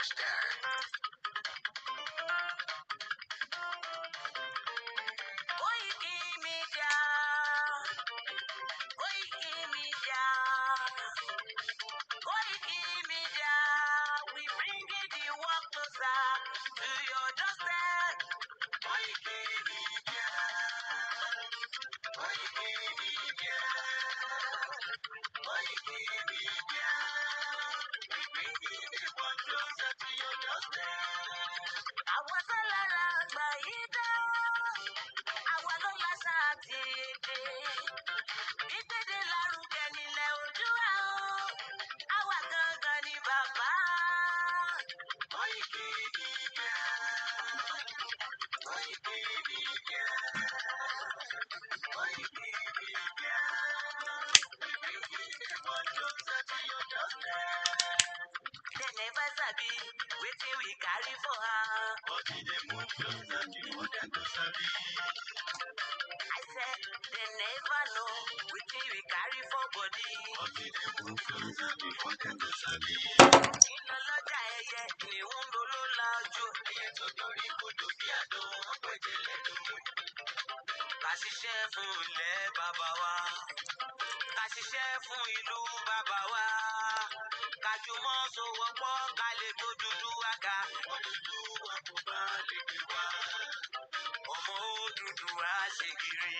Poster. KOIKIMEDIA, KOIKIMEDIA, KOIKIMEDIA. We bring the work closer to your doorstep. KOIKIMEDIA, KOIKIMEDIA, KOIKIMEDIA. We bring the work closer to your doorstep. I was a lot by àwa ló láṣà àti èdè ìgbéde lárugẹ nílẹ̀ Oòduà o àwa gangan ni bàbá. KOIKIMEDIA, KOIKIMEDIA, KOIKIMEDIA. Everyone closer to your doorstep. They never sabi wetin we carry for her. But we dey move closer before dem go sabi. I said they never know wetin we carry for body. But we dey move closer before dem go sabi. Iná lọ́jà ẹyẹ ni ń lolo lájú. Ẹyẹ tó dorí kodò bí àdó wọn pẹ̀jẹ̀ lẹ́nu. Ká ṣiṣẹ́ fún ilẹ̀ bàbá wa. Ká ṣiṣẹ́ fún ìlú bàbá wa. Ká jùmọ̀ sowọ́pọ̀ ká lè tó dúdú wá ga. Odùduwà kò bá lè gbé wá. Ọmọ Odùduwà ṣe kiri.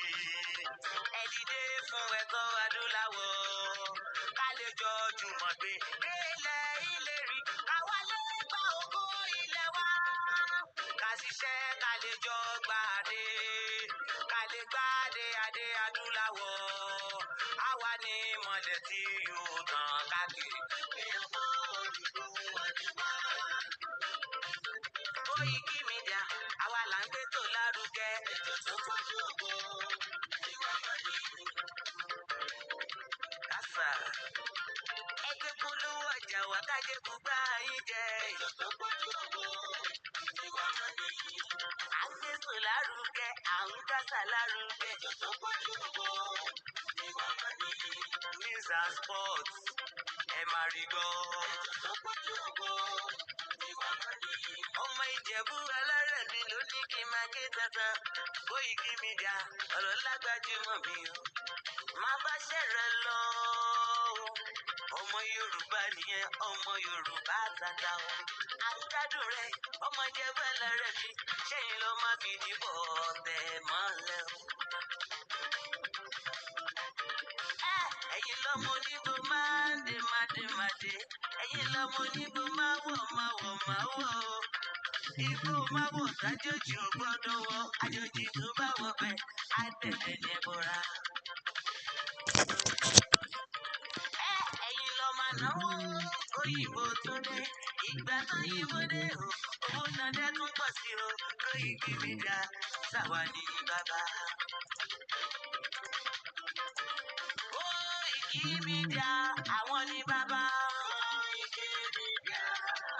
Ẹ dìde fún ẹ̀kọ́ adúláwọ̀. Ká lè jọ jùmọ̀ gbé délẹ̀ ìlérí. Ká wálé gba ògo ilẹ̀ wa. Ká ṣiṣẹ́ ká lè jọ gbàdé. Ká lè gbàdé adé adúláwọ̀. Àwa ni ìmọ̀lẹ̀ tí yóò tàn káàkiri. Ọmọ Odùduwà ni wá. KOIKIMEDIA, àwa là ń gbé tó lárugẹ. Ètò tó fojú ògo tí wọ́n mọ̀ ní. Kásá. Ẹgbẹ́ polówó ọjà wá kájé gbogbo ayín jẹ. Ètò tó fojú ògo tí wọ́n mọ̀ ní. À ń gbé tó lárugẹ, à ń kásá lárugẹ. Ètò tó fojú ògo tí wọ́n mọ̀ ní. News and sports, ẹ máa rí gbọ́. Ètò tó fojú ògo tí wọ́n mọ̀ ní. Ọmọ Ìjẹ̀bú alárẹ̀ mi ló ní kí n máa ké tantan. KOIKIMEDIA, ọ̀rọ̀ lágbájúmọ̀ mi o. Má bá ṣẹ̀rẹ̀ lọ. Ọmọ Yorùbá nìyẹn, ọmọ Yorùbá tata o. À ń gbádùn rẹ̀, ọmọ Ìjẹ̀bú alárẹ̀ mi. Ṣẹ́yìn ló máa fi dìbò tẹ̀ mọ́lẹ̀ o. Ẹ̀yin lọ́mọ onígbò máa ń dé mádémádé. Ẹ̀yin lọ́mọ onígbò máa wọ̀ máa wọ̀ máa wọ̀ o. Igbó máa wọ̀ sájòjì ò gbọ́dọ̀ wọ̀. Àjòjì tó bá wọ̀ bẹ́ẹ̀ á tẹ̀lé ní bọ́ra. Ẹ̀yin lọ máa náwó òyìnbó tó dé. Ìgbà tó yìnbó dé o. Owó náà dẹ́ tún pọ̀ sí o. KOIKIMEDIA, ṣàwa ní bàbá. KOIKIMEDIA, àwọn ní bàbá. KOIKIMEDIA,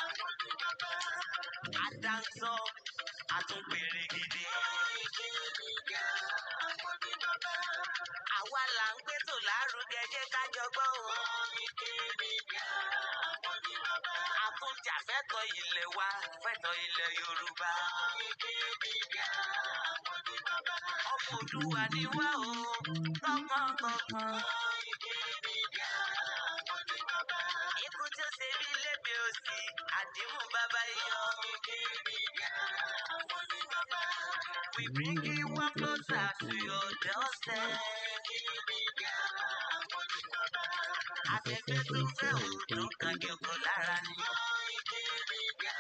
àwọn ní bàbá. Àdáńsọ, àtúnpèrè gidi. KOIKIMEDIA, àwọn ní bàbá. Àwa là ń gbé tò lárugẹ jẹ́ ká jọ gbọ́ o. KOIKIMEDIA, àwọn ní bàbá. Àtúnjà fẹ́tọ̀ ilẹ̀ wa, fẹ́tọ̀ ilẹ̀ Yorùbá. KOIKIMEDIA, àwọn ní bàbá. Ọmọ Oòduà ni wá o, tọkàntọkàn. KOIKIMEDIA, àwọn ní bàbá. Ikú tí ó ṣe bí lébi òsì, àdìmú bàbá iyọ̀. KOIKIMEDIA, àwọn ní bàbá. We bring you one closer to your doorstep. KOIKIMEDIA, àwọn ní bàbá. Afẹ́fẹ́ tó fẹ́ òòdùn kan jọ̀gọ̀ lára ni. KOIKIMEDIA,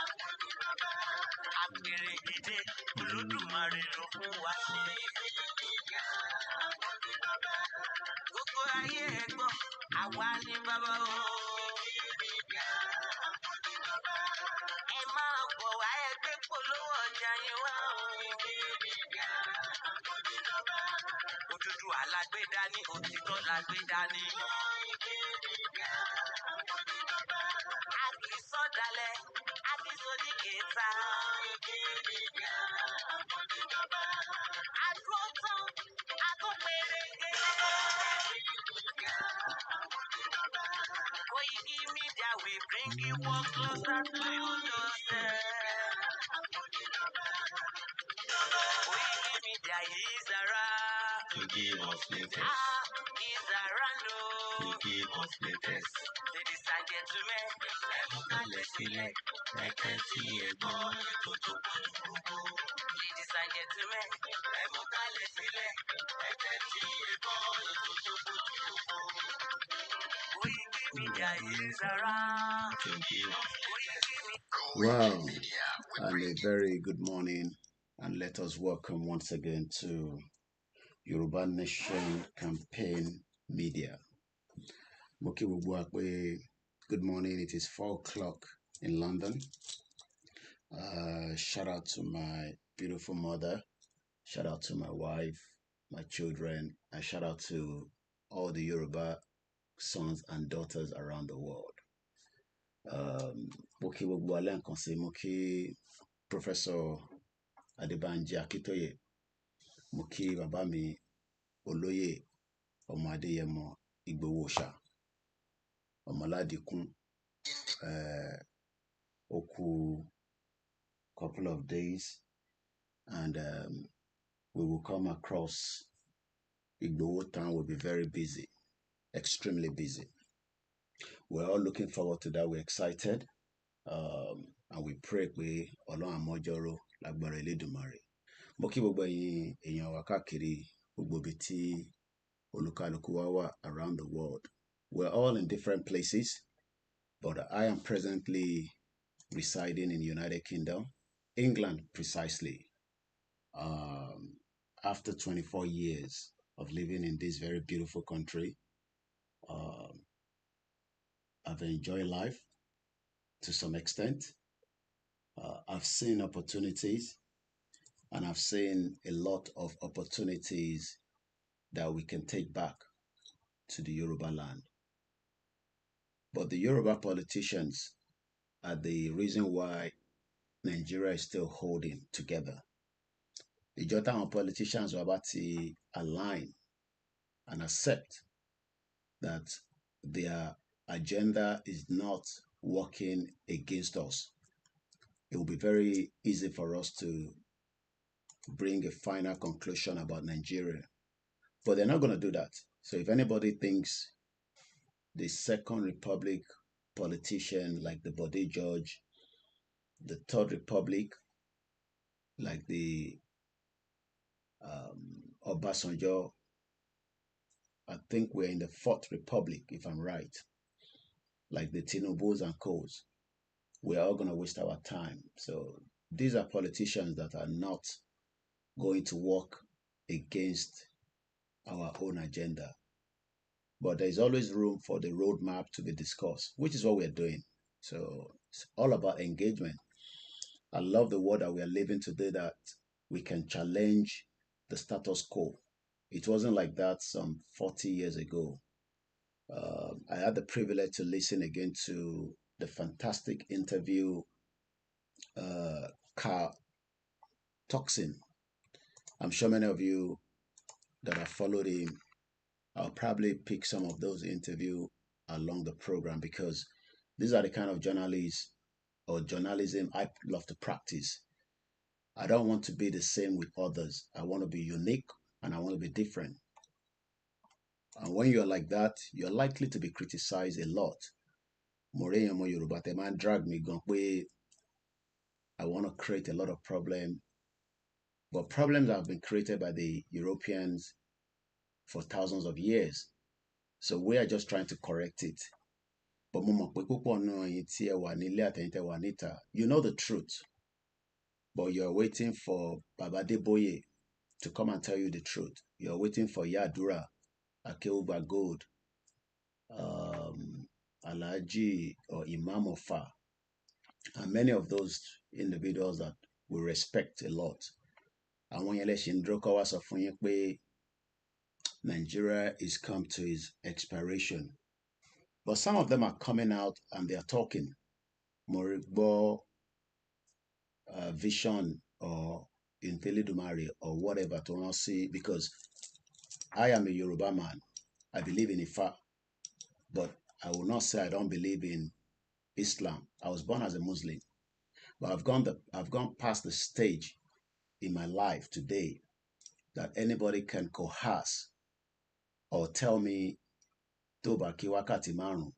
àwọn ní bàbá. Àpèrè gidi Olódùmarè ló fún wa ṣe. KOIKIMEDIA, àwọn ní bàbá. Gbogbo ayé ẹ gbọ́, àwa ní bàbá o. KOIKIMEDIA, àwọn ní bàbá. Ẹ máa bọ̀ wá ẹgbẹ́ polówó ọjà yín wá o. KOIKIMEDIA, àwọn ní bàbá. Odùduwà la gbé dání, òtítọ́ la gbé dání. KOIKIMEDIA, àwọn ní bàbá. A kì í sọ̀dálẹ̀, a kì í sọdí kẹta. KOIKIMEDIA, àwọn ní bàbá. A dúró tán, a tún pérégé. KOIKIMEDIA, àwọn ní bàbá. KOIKIMEDIA, we bring you one closer to to give us latest. Is around to give us latest. Ladies and gentlemen, let's select. Ladies and gentlemen, let's select. Koikimedia is around to give us latest. Wow, and a very good morning, and let us welcome once again to Yoruba Nation Campaign Media. Good morning, it is 4 o'clock in London. Shout out to my beautiful mother, shout out to my wife, my children, and shout out to all the Yoruba sons and daughters around the world. Mo kí Professor Adébánjí Akíntóyè, mo kí bàbá mi Olóyè Ọmọ Adéyẹmọ Ìgbòho-Òòṣà, Ọmọládìkún, ó couple of days, and we will come across Igboho town. Will be very busy, extremely busy. We're all looking forward to that. We're excited, and we pray pé Ọlọ́run àmọ́jọ́rò lágbára Elédùmarè. Mo kí gbogbo ẹ̀yin èèyàn wa káàkiri gbogbo ibi tí olúkálùkù wa wà around the world. We're all in different places, but I am presently residing in the United Kingdom, England precisely. After 24 years of living in this very beautiful country, I've enjoyed life to some extent. I've seen opportunities, and I've seen a lot of opportunities that we can take back to the Yoruba land. But the Yoruba politicians are the reason why Nigeria is still holding together. The Jotan politicians were about to align and accept that their agenda is not working against us. It will be very easy for us to bring a final conclusion about Nigeria. But they're not going to do that. So if anybody thinks the Second Republic politician like the Bode George, the Third Republic like the Obasanjo, I think we're in the Fourth Republic, if I'm right, like the Tinubus and Coes, we're all going to waste our time. So these are politicians that are not going to work against our own agenda. But there's always room for the roadmap to be discussed, which is what we're doing. So it's all about engagement. I love the world that we are living today, that we can challenge the status quo. It wasn't like that some 40 years ago. I had the privilege to listen again to the fantastic interview Carl Toxin. I'm sure many of you that have followed him, I'll probably pick some of those interviews along the program, because these are the kind of journalists or journalism I love to practice. I don't want to be the same with others. I want to be unique, and I want to be different. And when you're like that, you're likely to be criticized a lot. Mo Yoruba, they might drag me, I want to create a lot of problems. But problems have been created by the Europeans for thousands of years. So we are just trying to correct it. But you know the truth. But you're waiting for Baba Deboye to come and tell you the truth. You're waiting for Yadura, Akeuba Gold, Alaji or Imam Ofa, and many of those individuals that we respect a lot. And when you're Nigeria is come to its expiration. But some of them are coming out and they are talking. Morigbo vision or Intelidumari or whatever to not see, because I am a Yoruba man. I believe in Ifa, but I will not say I don't believe in Islam. I was born as a Muslim, but I've gone past the stage in my life today that anybody can coerce or tell me tó bá kí wákàtí márùn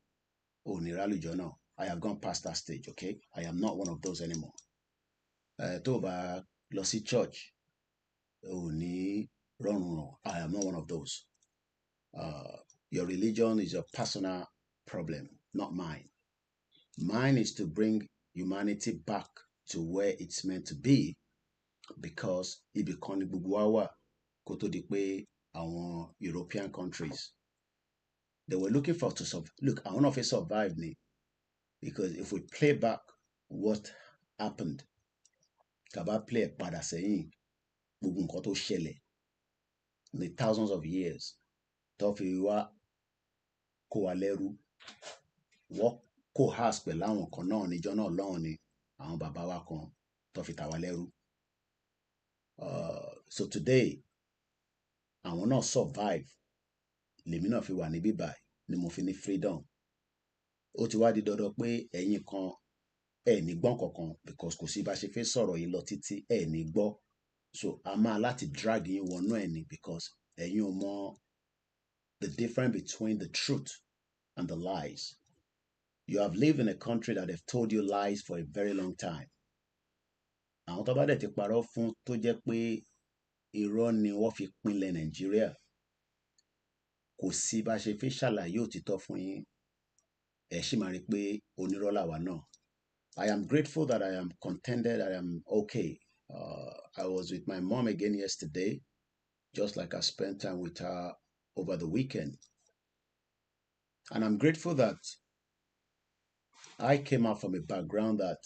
ò ní rálùjọ náà. I have gone past that stage, okay? I am not one of those anymore. Tó bá lọ sí church ò ní rọrùn. I am not one of those. Your religion is your personal problem, not mine. Mine is to bring humanity back to where it's meant to be, because ibì kan ni gbogbo wa wà kó tó di pé àwọn European countries, they were looking for to survive. Look, àwọn náà fẹ́ survive ni, because if we play back what happened, tàbá play padà sẹ́yìn gbogbo nǹkan tó ṣẹlẹ̀ in the thousands of years tó fi wá kó wa lẹ́rú, wọ́n kó house pẹ̀lú àwọn kan náà níjọ́ náà lọ́hùn ni àwọn bàbá wa kan tó fi tà wá lẹ́rú. So today àwọn náà survive, lèmi náà fi wà níbí báyìí ni mo fi ní freedom. Ó ti wá di dandan pé ẹ̀yin kan ẹ̀ ní gbọ́n kankan, because kò sí bá ṣe fẹ́ sọ̀rọ̀ yìí lọ títí ẹ̀ ní gbọ́. So a máa láti drag yín wọnú ẹ̀ ni, because ẹ̀yin ò mọ the difference between the truth and the lies. You have lived in a country that have told you lies for a very long time. Àwọn tó bá dẹ̀ ti parọ́ fún tó jẹ́ pé irọ́ ni wọ́n fi pinlẹ̀ Nàìjíríà, kò sí bá ṣe fẹ́ ṣàlàyé òtítọ́ fún yín, ẹ ṣì máa rí pé onírọ́ làwa náà. I am grateful that I am contented, I am okay. I was with my mom again yesterday, just like I spent time with her over the weekend. And I'm grateful that I came out from a background that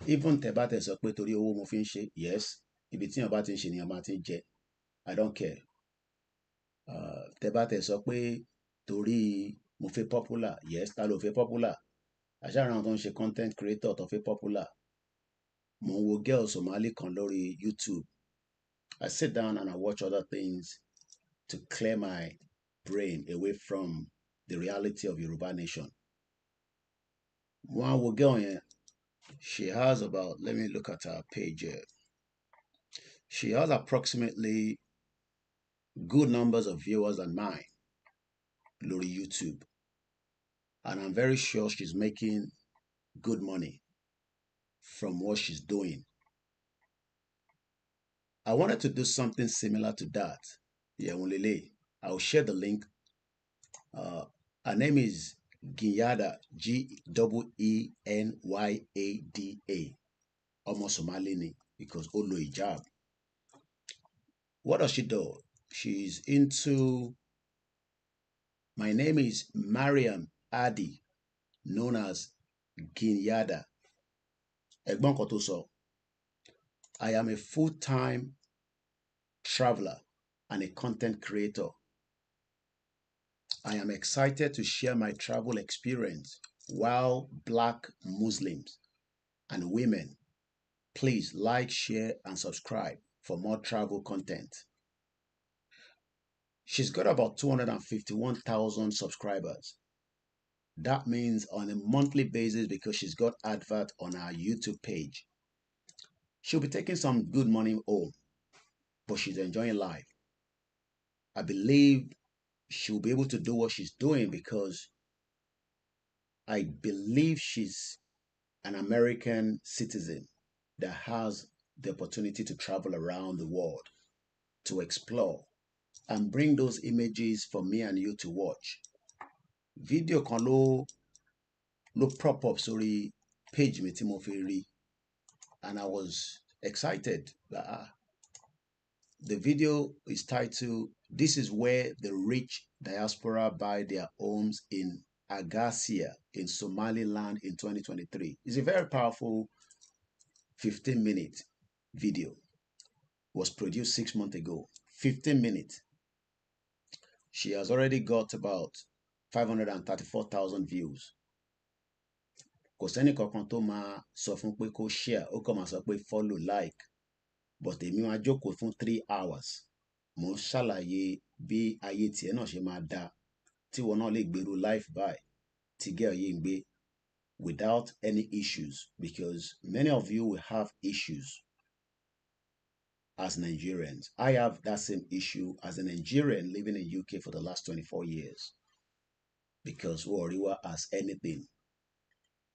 even tẹ́ bá tẹ́ sọ pé torí owó mo fi ń ṣe, yes, ibi tí èèyàn bá ti ń ṣe ni èèyàn máa ti ń jẹ. I don't care. Tẹ́ bá tẹ́ sọ pé torí mo fẹ́ popular, yes, ta ló fẹ́ popular? Àṣà àwọn tó ń ṣe content creator tó fẹ́ popular. Mo ń wo girl Somali kan lórí YouTube. I sit down and I watch other things to clear my brain away from the reality of Yoruba nation. Mo á wo girl yẹn. She has about, let me look at her page here. She has approximately good numbers of viewers than mine lórí YouTube. And I'm very sure she's making good money from what she's doing. I wanted to do something similar to that. Yeah, I will share the link. Her name is Ginyada, Genyada. Almost Somali ni, because ó lo hijab. What does she do? She's into, my name is Mariam Adi, known as Ginyada. Ẹ̀gbọ́n kan tó sọ, I am a full-time traveler and a content creator. I am excited to share my travel experience while Black Muslims and women. Please like, share, and subscribe for more travel content. She's got about 251,000 subscribers. That means on a monthly basis, because she's got advert on our YouTube page, she'll be taking some good money home, but she's enjoying life. I believe she'll be able to do what she's doing because I believe she's an American citizen that has the opportunity to travel around the world, to explore, and bring those images for me and you to watch. Video kan ló prop up sorry page mi tí mo fi rí, and I was excited that the video is titled, "This is where the rich diaspora buy their homes in Agasia in Somaliland in 2023. It's a very powerful 15-minute video. It was produced 6 months ago. 15 minutes. She has already got about 534,000 views. Kò sẹ́ni kankan tó máa sọ fún pé kó share, ó kàn máa sọ pé follow, like. But èmi máa jókòó fún 3 hours. Mo ń ṣàlàyé bí ayé tiẹ̀ náà ṣe máa dá, tí wọn náà lè gbèrú life by, tí girl yìí ń gbé, without any issues, because many of you will have issues. as Nigerians. I have that same issue as a Nigerian living in UK for the last 24 years. Because Wariwa as anything.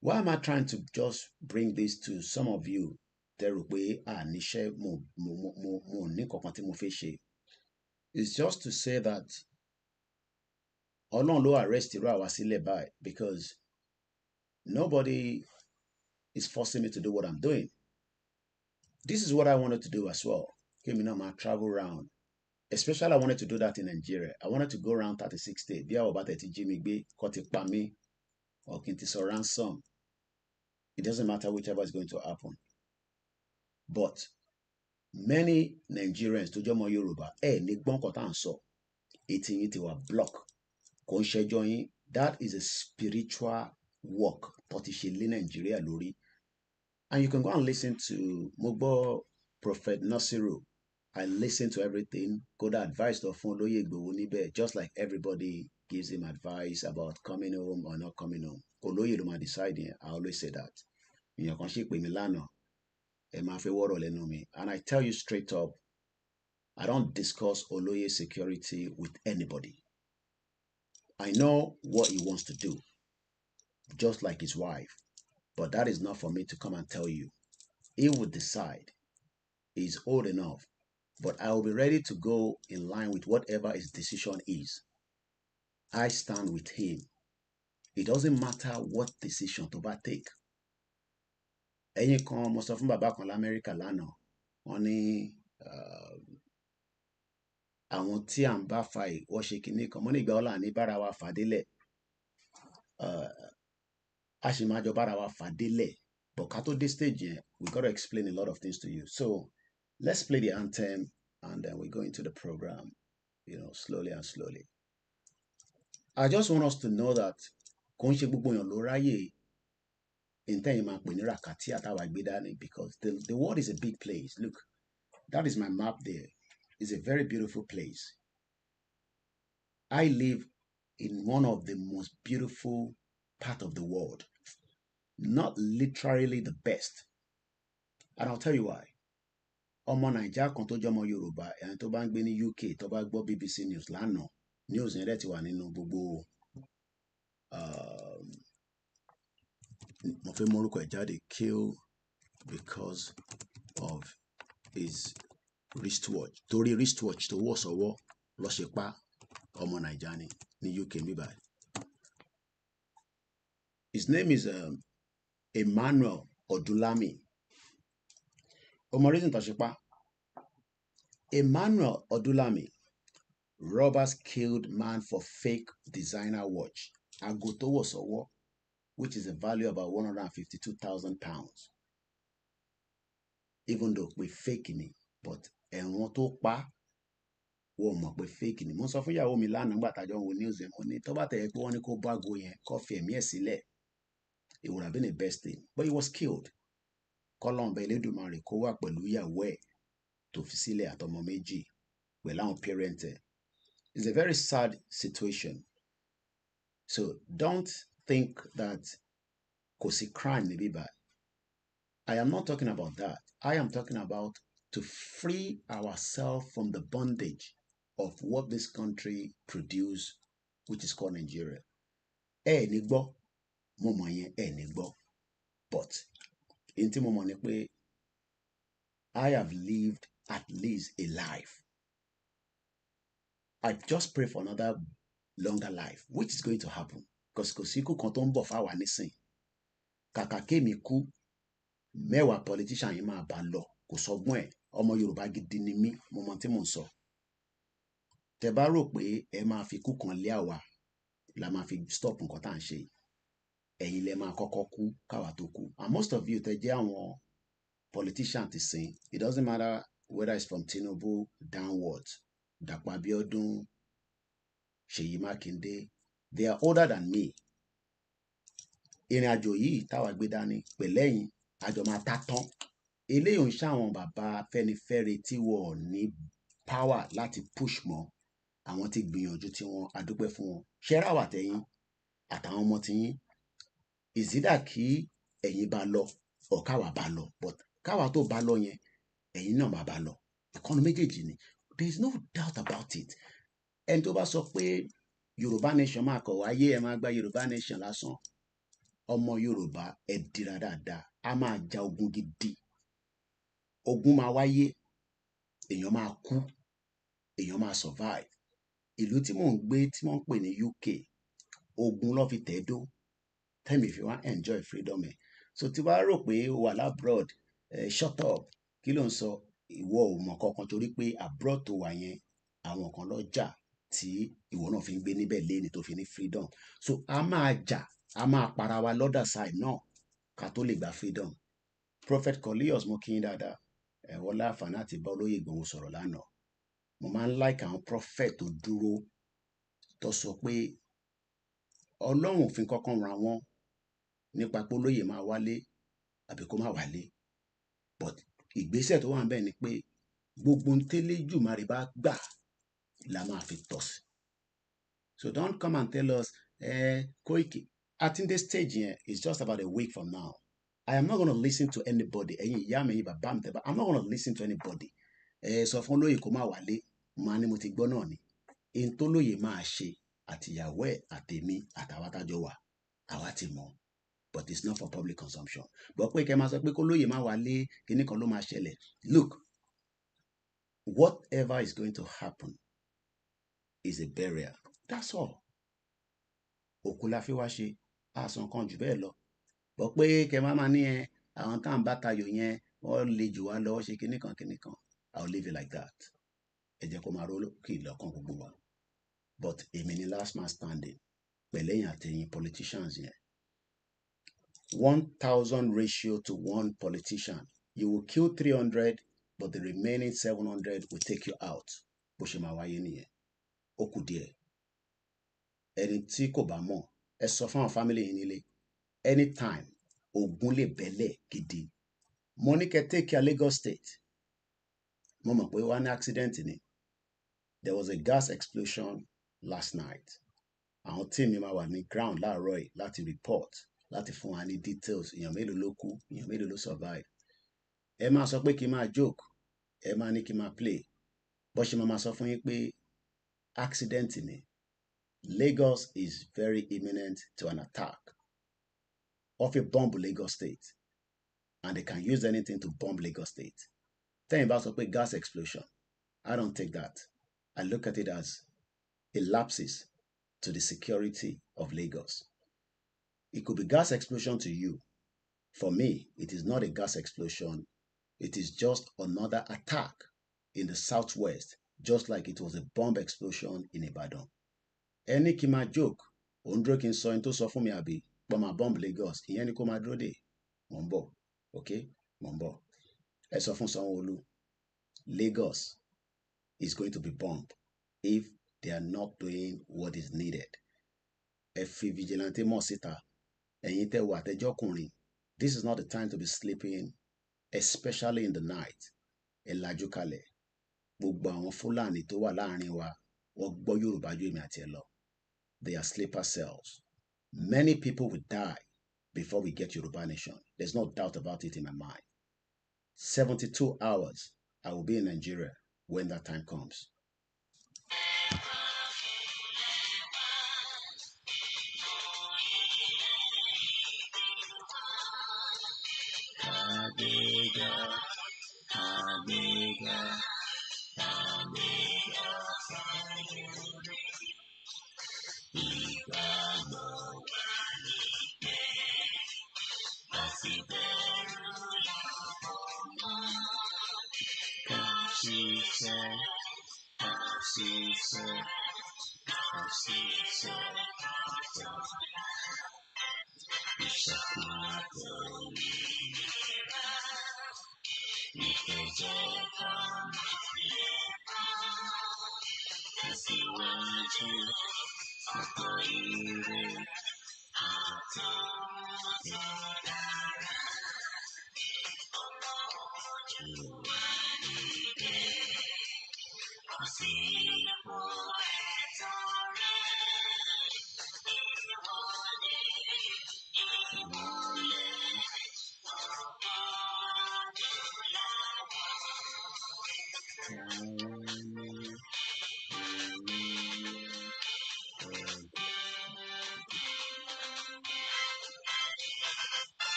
Why am I trying to just bring this to some of you? It's just to say that Ọlọ́run ló arrest irú àwa sílẹ̀ báyìí because nobody is forcing me to do what I'm doing. This is what I wanted to do as well. Came in my travel around. Especially I wanted to do that in Nigeria. I wanted to go around 36 states. Bí àwọn bá tẹ̀ ti jí mi gbé, kó ti pa mí, or kí n ti sọ ransom. It doesn't matter whichever is going to happen. But many Nigerians tó jẹ́ ọmọ Yoruba, ní gbọ́n nǹkan tá à ń sọ. Etí yín ti wà block. Kò ń ṣẹjọ́ yín. That is a spiritual work tó ti ṣe lé Nigeria lórí. And you can go and listen to Mogbo Prophet Nasiru. I listen to everything. Kódà advice tó fún Olóyè Ìgbòho níbẹ̀, just like everybody gives him advice about coming home or not coming home. Olóyè ló máa decide yẹn. I always say that. Èèyàn kan ṣì pè mí lánàá. Ẹ máa fẹ́ wọ́rọ̀ lẹ́nu mi. And I tell you straight up, I don't discuss Olóyè security with anybody. I know what he wants to do, just like his wife. But that is not for me to come and tell you. He would decide. He's old enough. But I will be ready to go in line with whatever his decision is. I stand with him. It doesn't matter what decision to take. Ẹ̀yin kan mo sọ fún bàbá kan l'Amẹ́ríkà lánàá. Wọ́n ní àwọn tí à ń bá fa wọ́n ṣe kinní kan. Mo ní ìgbà ọ̀la ní bára wa fà délẹ̀. A ṣì máa jọ bára wa fà délẹ̀. But ká tó dé stage yẹn, we got to explain a lot of things to you. So let's play the anthem and then we go into the program, slowly and slowly. I just want us to know that kò ń ṣe gbogbo èèyàn ló ráyè intẹ́yìn máa pè ní ràkàtì àtàwà gbé dání because the world is a big place. Look, that is my map there. It's a very beautiful place. I live in one of the most beautiful part of the world. Not literally the best. And I'll tell you why. Ọmọ Nàìjíríà kan tó jẹ́ ọmọ Yorùbá, ẹni tó bá ń gbé ní UK, tó bá gbọ́ BBC News lánàá, news yẹn dẹ̀ ti wà nínú gbogbo mo fẹ́ mórúkọ ẹ̀ jáde, kill because of his wristwatch. Torí wristwatch tó wọ̀ sọ́wọ́ ló ṣe pa ọmọ Nàìjíríà ní UK mi báyìí. His name is Emmanuel Odulami. Ọmọ reason tó ṣe pa. Emmanuel Odulami. Robbers killed man for fake designer watch. Ago tó wọ̀ sọ́wọ́, which is a value of about £152,000. Even though we fake ni, but ẹ̀wọ̀n tó pa wọ́n mọ̀ pé fake ni. Mo sọ fún ìyàwó mi lánàá nígbà tájọ́ wo news yẹn, mo ní tó bá tẹ̀ pé wọ́n ní kó bá ago yẹn kó fi ẹ̀mí ẹ̀ sílẹ̀. It would have been the best thing. But he was killed. Kọ́lọ́run bá Elédùmarè kó wà pẹ̀lú ìyàwó ẹ̀ tó fi sílẹ̀ àtọmọ méjì pẹ̀lú àwọn parent ẹ̀. It's a very sad situation. So don't think that kò sí crime níbí báyìí. I am not talking about that. I am talking about to free ourselves from the bondage of what this country produce, which is called Nigeria. Ní gbọ́, mo mọ̀ yẹn, ní gbọ́. But in tí mo mọ̀ ni pé I have lived at least a life. I just pray for another longer life, which is going to happen. Because kò sí ikú kan tó ń bọ̀ fáwa nísìn. Kàkà kémi kú, mẹ́wàá politician yìí máa bá lọ. Kò sọgbọ́n ẹ̀. Ọmọ Yorùbá gidi ni mí, mo mọ̀ tí mò ń sọ. Tẹ́ bá rò pé ẹ máa fi ikú kan lé àwa, la máa fi stop nǹkan tá à ń ṣe. Ẹ̀yin lẹ máa kọ́kọ́ kú, káwa tó kú. And most of you tẹ́ jẹ́ àwọn politician ti sìn, it doesn't matter whether it's from Tinubu downwards. Dàpọ̀ Abíọ́dún, Ṣèyí Mákindé, they are older than me. Ìrìn àjò yìí táwa gbé dání pẹ̀lẹ́yìn àjọ máa tá tán. Eléyìí ń ṣàwọn bàbá Afẹ́nifẹ́re tí wọ́n ní power láti push mọ́. Àwọn tí gbìyànjú tí wọ́n adúpẹ́ fún wọn. Ṣẹ́ra wà tẹ̀yìn àtàwọn ọmọ tiyín. Ìsídà kí ẹ̀yin bá lọ, or káwa bá lọ. But káwa tó bá lọ yẹn, ẹ̀yin náà máa bá lọ. ìkànnì méjèèjì ni, there is no doubt about it. Ẹni tó bá sọ pé Yorùbá nation máa kọ̀ wáyé ẹ máa gba Yorùbá nation lásán, ọmọ Yorùbá ẹ dira dáadáa, a máa ja ogun gidi, ogun máa wáyé, èèyàn máa kú, èèyàn máa survive. Ìlú tí mò ń gbé tí wọ́n ń pè ní UK, ogun ló fi tẹ̀dó tẹ́mi fi wá enjoy freedom ẹ̀. So tí wàá rò pé o wà labroad, shut up, kí ló ń sọ? Ìwọ ò mọ̀ kankan torí pé abroad tó wà yẹn àwọn kan lọ jà tí ìwọ náà fi ń gbé níbẹ̀ léni tó fi ní freedom. So a máa jà, a máa para wa lọ́dà side náà ká tó lè gba freedom. Prophet Cornelius mo kí yín dáadáa, wọ́n láǹfààní àti bá olóyè Ìgbòho sọ̀rọ̀ lánàá. Mo máa ń like àwọn prophet tó dúró tó sọ pé Ọlọ́run ò fi kankan ra wọn nípa pé olóyè máa wálé àbí kó má wálé, but ìgbésẹ̀ tó wà ń bẹ̀ ni pé gbogbo ń tẹ́lẹ̀ jù máa rí bá gbà la máa fi tọ̀ sí. So don't come and tell us Koiki, I think this stage here is just about a week from now. I am not going to listen to anybody. Ẹ̀yin ìyá mi, bàbá mi, tẹ́bá, I'm not going to listen to anybody. Sọ fún olóyè kó má wálé, máa ní mo ti gbọ́ náà ni. Ohun tó lóyè máa ṣe àtìyàwó ẹ̀ àtèmi àtàwọn tájọ wà, àwa ti mọ̀. But it's not for public consumption. But pé kẹ́ máa sọ pé kó lóyè má wálé, kíní kan ló máa ṣẹlẹ̀. Look, whatever is going to happen is a burial. That's all. Òkú la fi wá ṣe, àsàn kan jù bẹ́ẹ̀ lọ. But pé kẹ́ máa ní àwọn tá à ń bá tayò yẹn, wọ́n lè jù wá lọ, ṣe kíní kan. I'll leave it like that. Ẹ jẹ́ kó máa ró kì í lọ́kàn gbogbo wa. But èmi ni last man standing. Pẹ̀lẹ́yìn àtẹ̀yìn politicians yẹn. 1,000 ratio to 1 politician. You will kill 300, but the remaining 700 will take you out. Bó ṣe máa wáyé nìyẹn. Ó kù díẹ̀. Ẹni tí kò bá mọ̀, ẹ sọ fún àwọn family yìí nílé. Anytime, ogun lè bẹ́lẹ̀ gidi. Mo ní kẹ́ take care Lagos State. Mo mọ̀ pé wá ní accident ni. There was a gas explosion last night. Àwọn team mi máa wà ní ground láàárọ̀ yìí láti report, láti fún wa ní details. Èèyàn mélòó ló kú, èèyàn mélòó ló survive. Ẹ máa sọ pé kí n máa joke, ẹ máa ní kí n máa play. Bó ṣe máa sọ fún yín pé accident ni. Lagos is very imminent to an attack of a bomb Lagos State, and they can use anything to bomb Lagos State. Tẹ́yìn bá sọ pé gas explosion, I don't take that. I look at it as a lapses to the security of Lagos. It could be gas explosion to you. For me, it is not a gas explosion. It is just another attack in the southwest, just like it was a bomb explosion in Ibadan. Ẹni kí máa joke, òun dúró kí n sọ ẹni tó sọ fún mi àbí pọ̀ máa bomb Lagos, ìyẹn ni kó máa dúró dè. Mò ń bọ̀, okay? Mò ń bọ̀. Ẹ sọ fún Sanwó-Olú, Lagos is going to be bombed if they are not doing what is needed. Ẹ fi vigilante mọ̀ síta. Ẹ̀yin tẹ́ wà tẹ́jọ́kùnrin, this is not the time to be sleeping, especially in the night. Ẹ lajú kalẹ̀. Gbogbo àwọn Fúlàní tó wà láàrin wa, wọ́n gbọ́ Yorùbá ju èmi àti ẹ lọ. They are sleeper cells. Many people will die before we get Yoruba nation. There's no doubt about it in my mind. 72 hours, I will be in Nigeria when that time comes.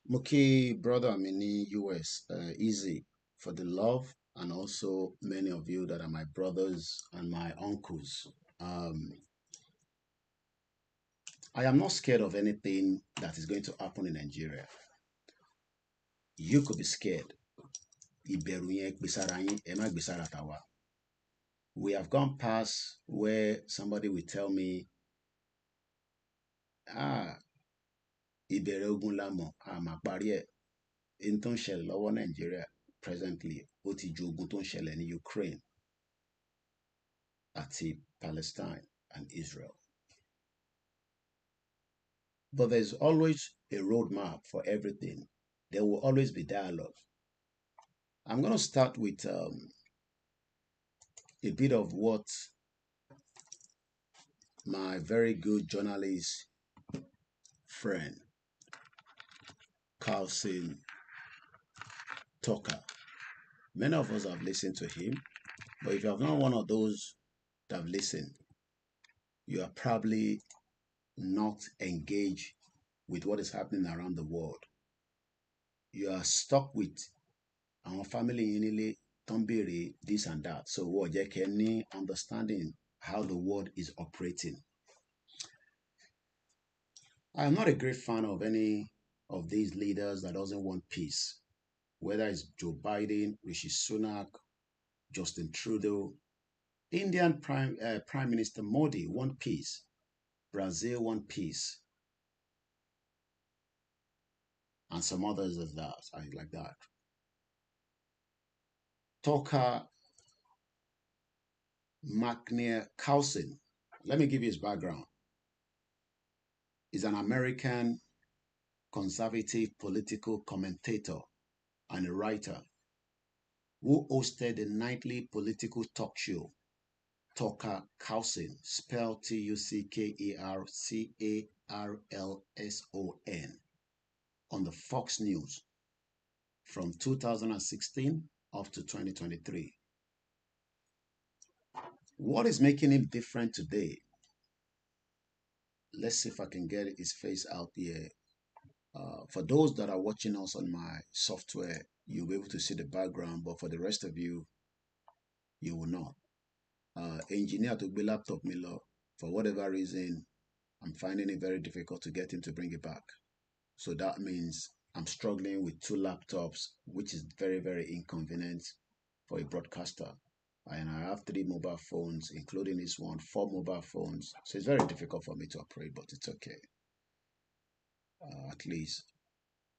Muki brother, I'm in the US. Easy for the love, and also many of you that are my brothers and my uncles. I am not scared of anything that is going to happen in Nigeria. You could be scared. We have gone past where somebody will tell me, ìbẹ̀rẹ̀ ogun la mọ̀ àmà parí ẹ̀. In tó ń ṣẹlẹ̀ lọ́wọ́ Nàìjíríà presently ó ti ju ogun tó ń ṣẹlẹ̀ ní Ukraine àti Palestine and Israel. But there's always a roadmap for everything. There will always be dialogue. I'm going to start with a bit of what my very good journalist friend Carlson Tucker. Many of us have listened to him, but if you have not one of those that have listened, you are probably not engaged with what is happening around the world. You are stuck with our family in this and that. So what you can understanding how the world is operating. I am not a great fan of any of these leaders that doesn't want peace, whether it's Joe Biden, Rishi Sunak, Justin Trudeau, Indian Prime Minister Modi want peace, Brazil want peace, and some others of that, like that. Tucker McNair Carlson, let me give you his background. He's an American conservative political commentator and a writer who hosted the nightly political talk show Tucker Carlson, spelled Tuckercarlson, on the Fox News from 2016 up to 2023. What is making him different today? Let's see if I can get his face out here. For those that are watching us on my software, you'll be able to see the background, but for the rest of you, you will not. Engineer to be laptop Miller, for whatever reason, I'm finding it very difficult to get him to bring it back. So that means I'm struggling with 2 laptops, which is very, very inconvenient for a broadcaster. And I have 3 mobile phones, including this one, 4 mobile phones. So it's very difficult for me to operate, but it's okay. At least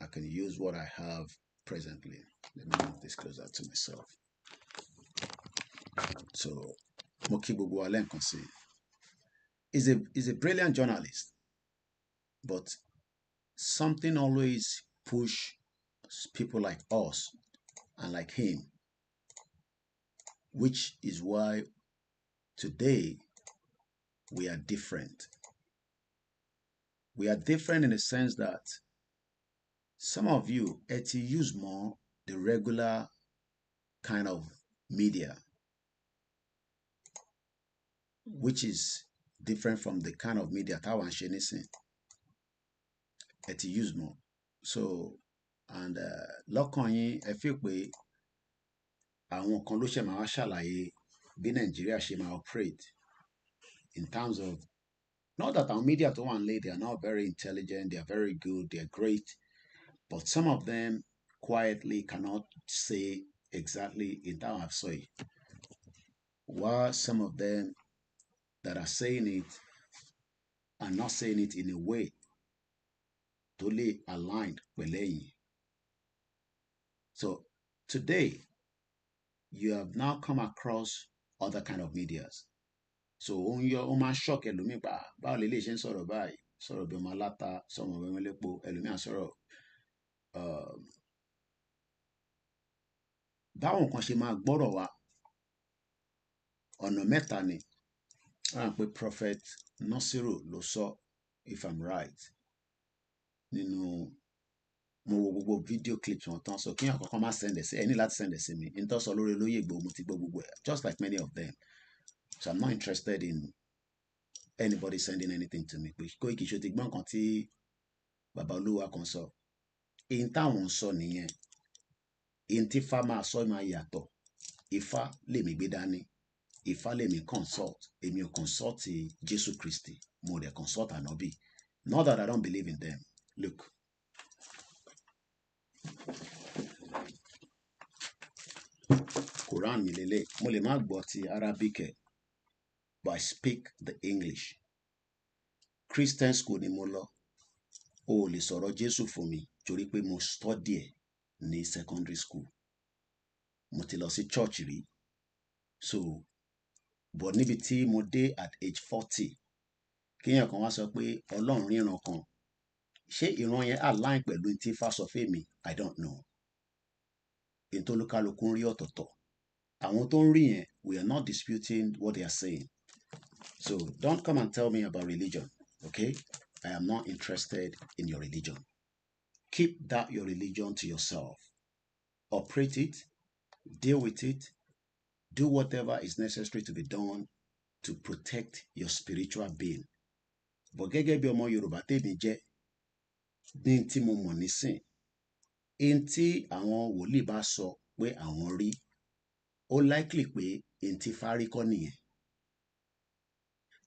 I can use what I have presently. Let me move this closer to myself. So, Moki Bugualen is a brilliant journalist, but something always push people like us and like him, which is why today we are different. We are different in the sense that some of you use more the regular kind of media, which is different from the kind of media that one shenison use more. So, and lọ́kàn yín ẹ fi pé àwọn kan ló ṣe máa wá ṣàlàyé bí Nàìjíríà ṣe máa operate in terms of, not that our media tó wà nílé, they are not very intelligent, they are very good, they are great, but some of them quietly cannot say exactly in terms of soy. While some of them that are saying it are not saying it in a way totally aligned with lẹ́yìn. So today, you have now come across other kind of medias. So ó máa shock ẹlòmíì pa báwo lè ṣe ń sọ̀rọ̀ báyìí, sọ̀rọ̀ bí ọmọ aláta, sọ̀rọ̀ bí ọmọ elépo, ẹlòmíì á sọ̀rọ̀ báwọn kan ṣe máa gbọ́rọ̀ wa ọ̀nà mẹ́ta ni. Wọ́n pè Prophet Nasiru ló sọ, if I'm right, nínú mo wo gbogbo video clips wọn tán, so kíyàn kankan má send ẹ̀ sí ẹ ní láti send ẹ̀ sí mi n tó sọ lórí Olóyè Ìgbòho mo ti gbọ́ gbogbo ẹ̀, just like many of them. So I'm not interested in anybody sending anything to me pé Koiki ṣó ti gbọ́ nǹkan tí bàbá olúwa kan sọ. In táwọn ń sọ nìyẹn, in tí Ifá máa sọ máa yàtọ̀. Ifá lèmi gbé dání, Ifá lèmi consult, èmi ò consult Jésù Kristi, mo dẹ̀ consult ànábì. Not that I don't believe in them. Look. Quran mi lélẹ̀, mo lè má gbọ́ ti Arabic ẹ̀, but I speak the English. Christian school ni mo lọ. O lè sọ̀rọ̀ Jésù fún mi torí pé mo study ẹ̀ ní secondary school. Mo ti lọ sí church rí. So, but níbi tí mo dé at age 40, kéèyàn kan wá sọ pé Ọlọ́run ríran kan. Ṣé ìran yẹn align pẹ̀lú tí Ifá sọ fún mi? I don't know. In tó lúkálukú ń rí ọ̀tọ̀ọ̀tọ̀. Àwọn tó ń rí yẹn, we are not disputing what they are saying. So don't come and tell me about religion, okay? I am not interested in your religion. Keep that your religion to yourself. Operate it, deal with it, do whatever is necessary to be done to protect your spiritual being. But gẹ́gẹ́ bí ọmọ Yorùbá tèmi jẹ́, ní tí mo mọ̀ nísìn, in tí àwọn wòlíì bá sọ pé àwọn rí, ó likely pé in tí Ifá rí kọ́ nìyẹn.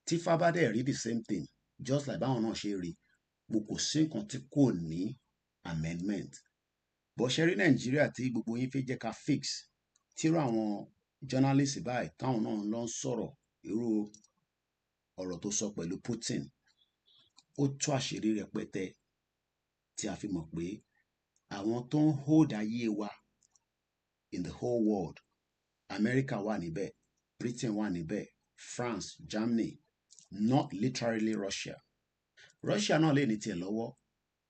Tí Ifá bá dẹ̀ rí the same thing, just like báwọn náà ṣe rí, mo kò sí nǹkan tí kò ní amendment. Bó ṣe rí Nàìjíríà tí gbogbo yín fi jẹ́ ká fix, tíró àwọn journalist báyìí táwọn náà lọ ń sọ̀rọ̀ irú ọ̀rọ̀ tó sọ pẹ̀lú Putin, ó tú àṣírí rẹpẹtẹ tí a fi mọ̀ pé àwọn tó ń hold ayé wa in the whole world, America wà níbẹ̀, Britain wà níbẹ̀, France, Germany, not literally Russia. Russia náà lè ní tiẹ̀ lọ́wọ́,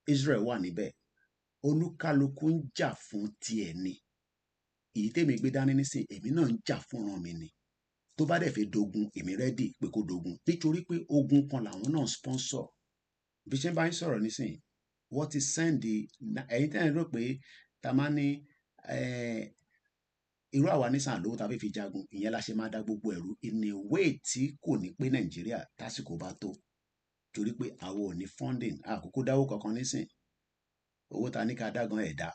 Israel wà níbẹ̀. Olúkálukú ń jà fún tiẹ̀ ni. Èyí tèmi gbé dání nísìn, èmi náà ń jà fúnran mi ni. Tó bá dẹ̀ fi dogun, èmi ready pé kó dogun. Nítorí pé ogun kan làwọn náà sponsor. Bí ṣe bá ń sọ̀rọ̀ nísìn, wọ́n ti send ẹ̀yin tẹ́lẹ̀ rò pé ta máa ní irú àwa nísàn lówó ta fi fi jagun, ìyẹn la ṣe máa dá gbogbo ẹ̀rú in a way tí kò ní pé Nàìjíríà tásìkò bá tó. Torí pé àwọn ò ní funding, àkókò dáwó kankan nísìn. Owó ta ní ká dágan ẹ̀dá.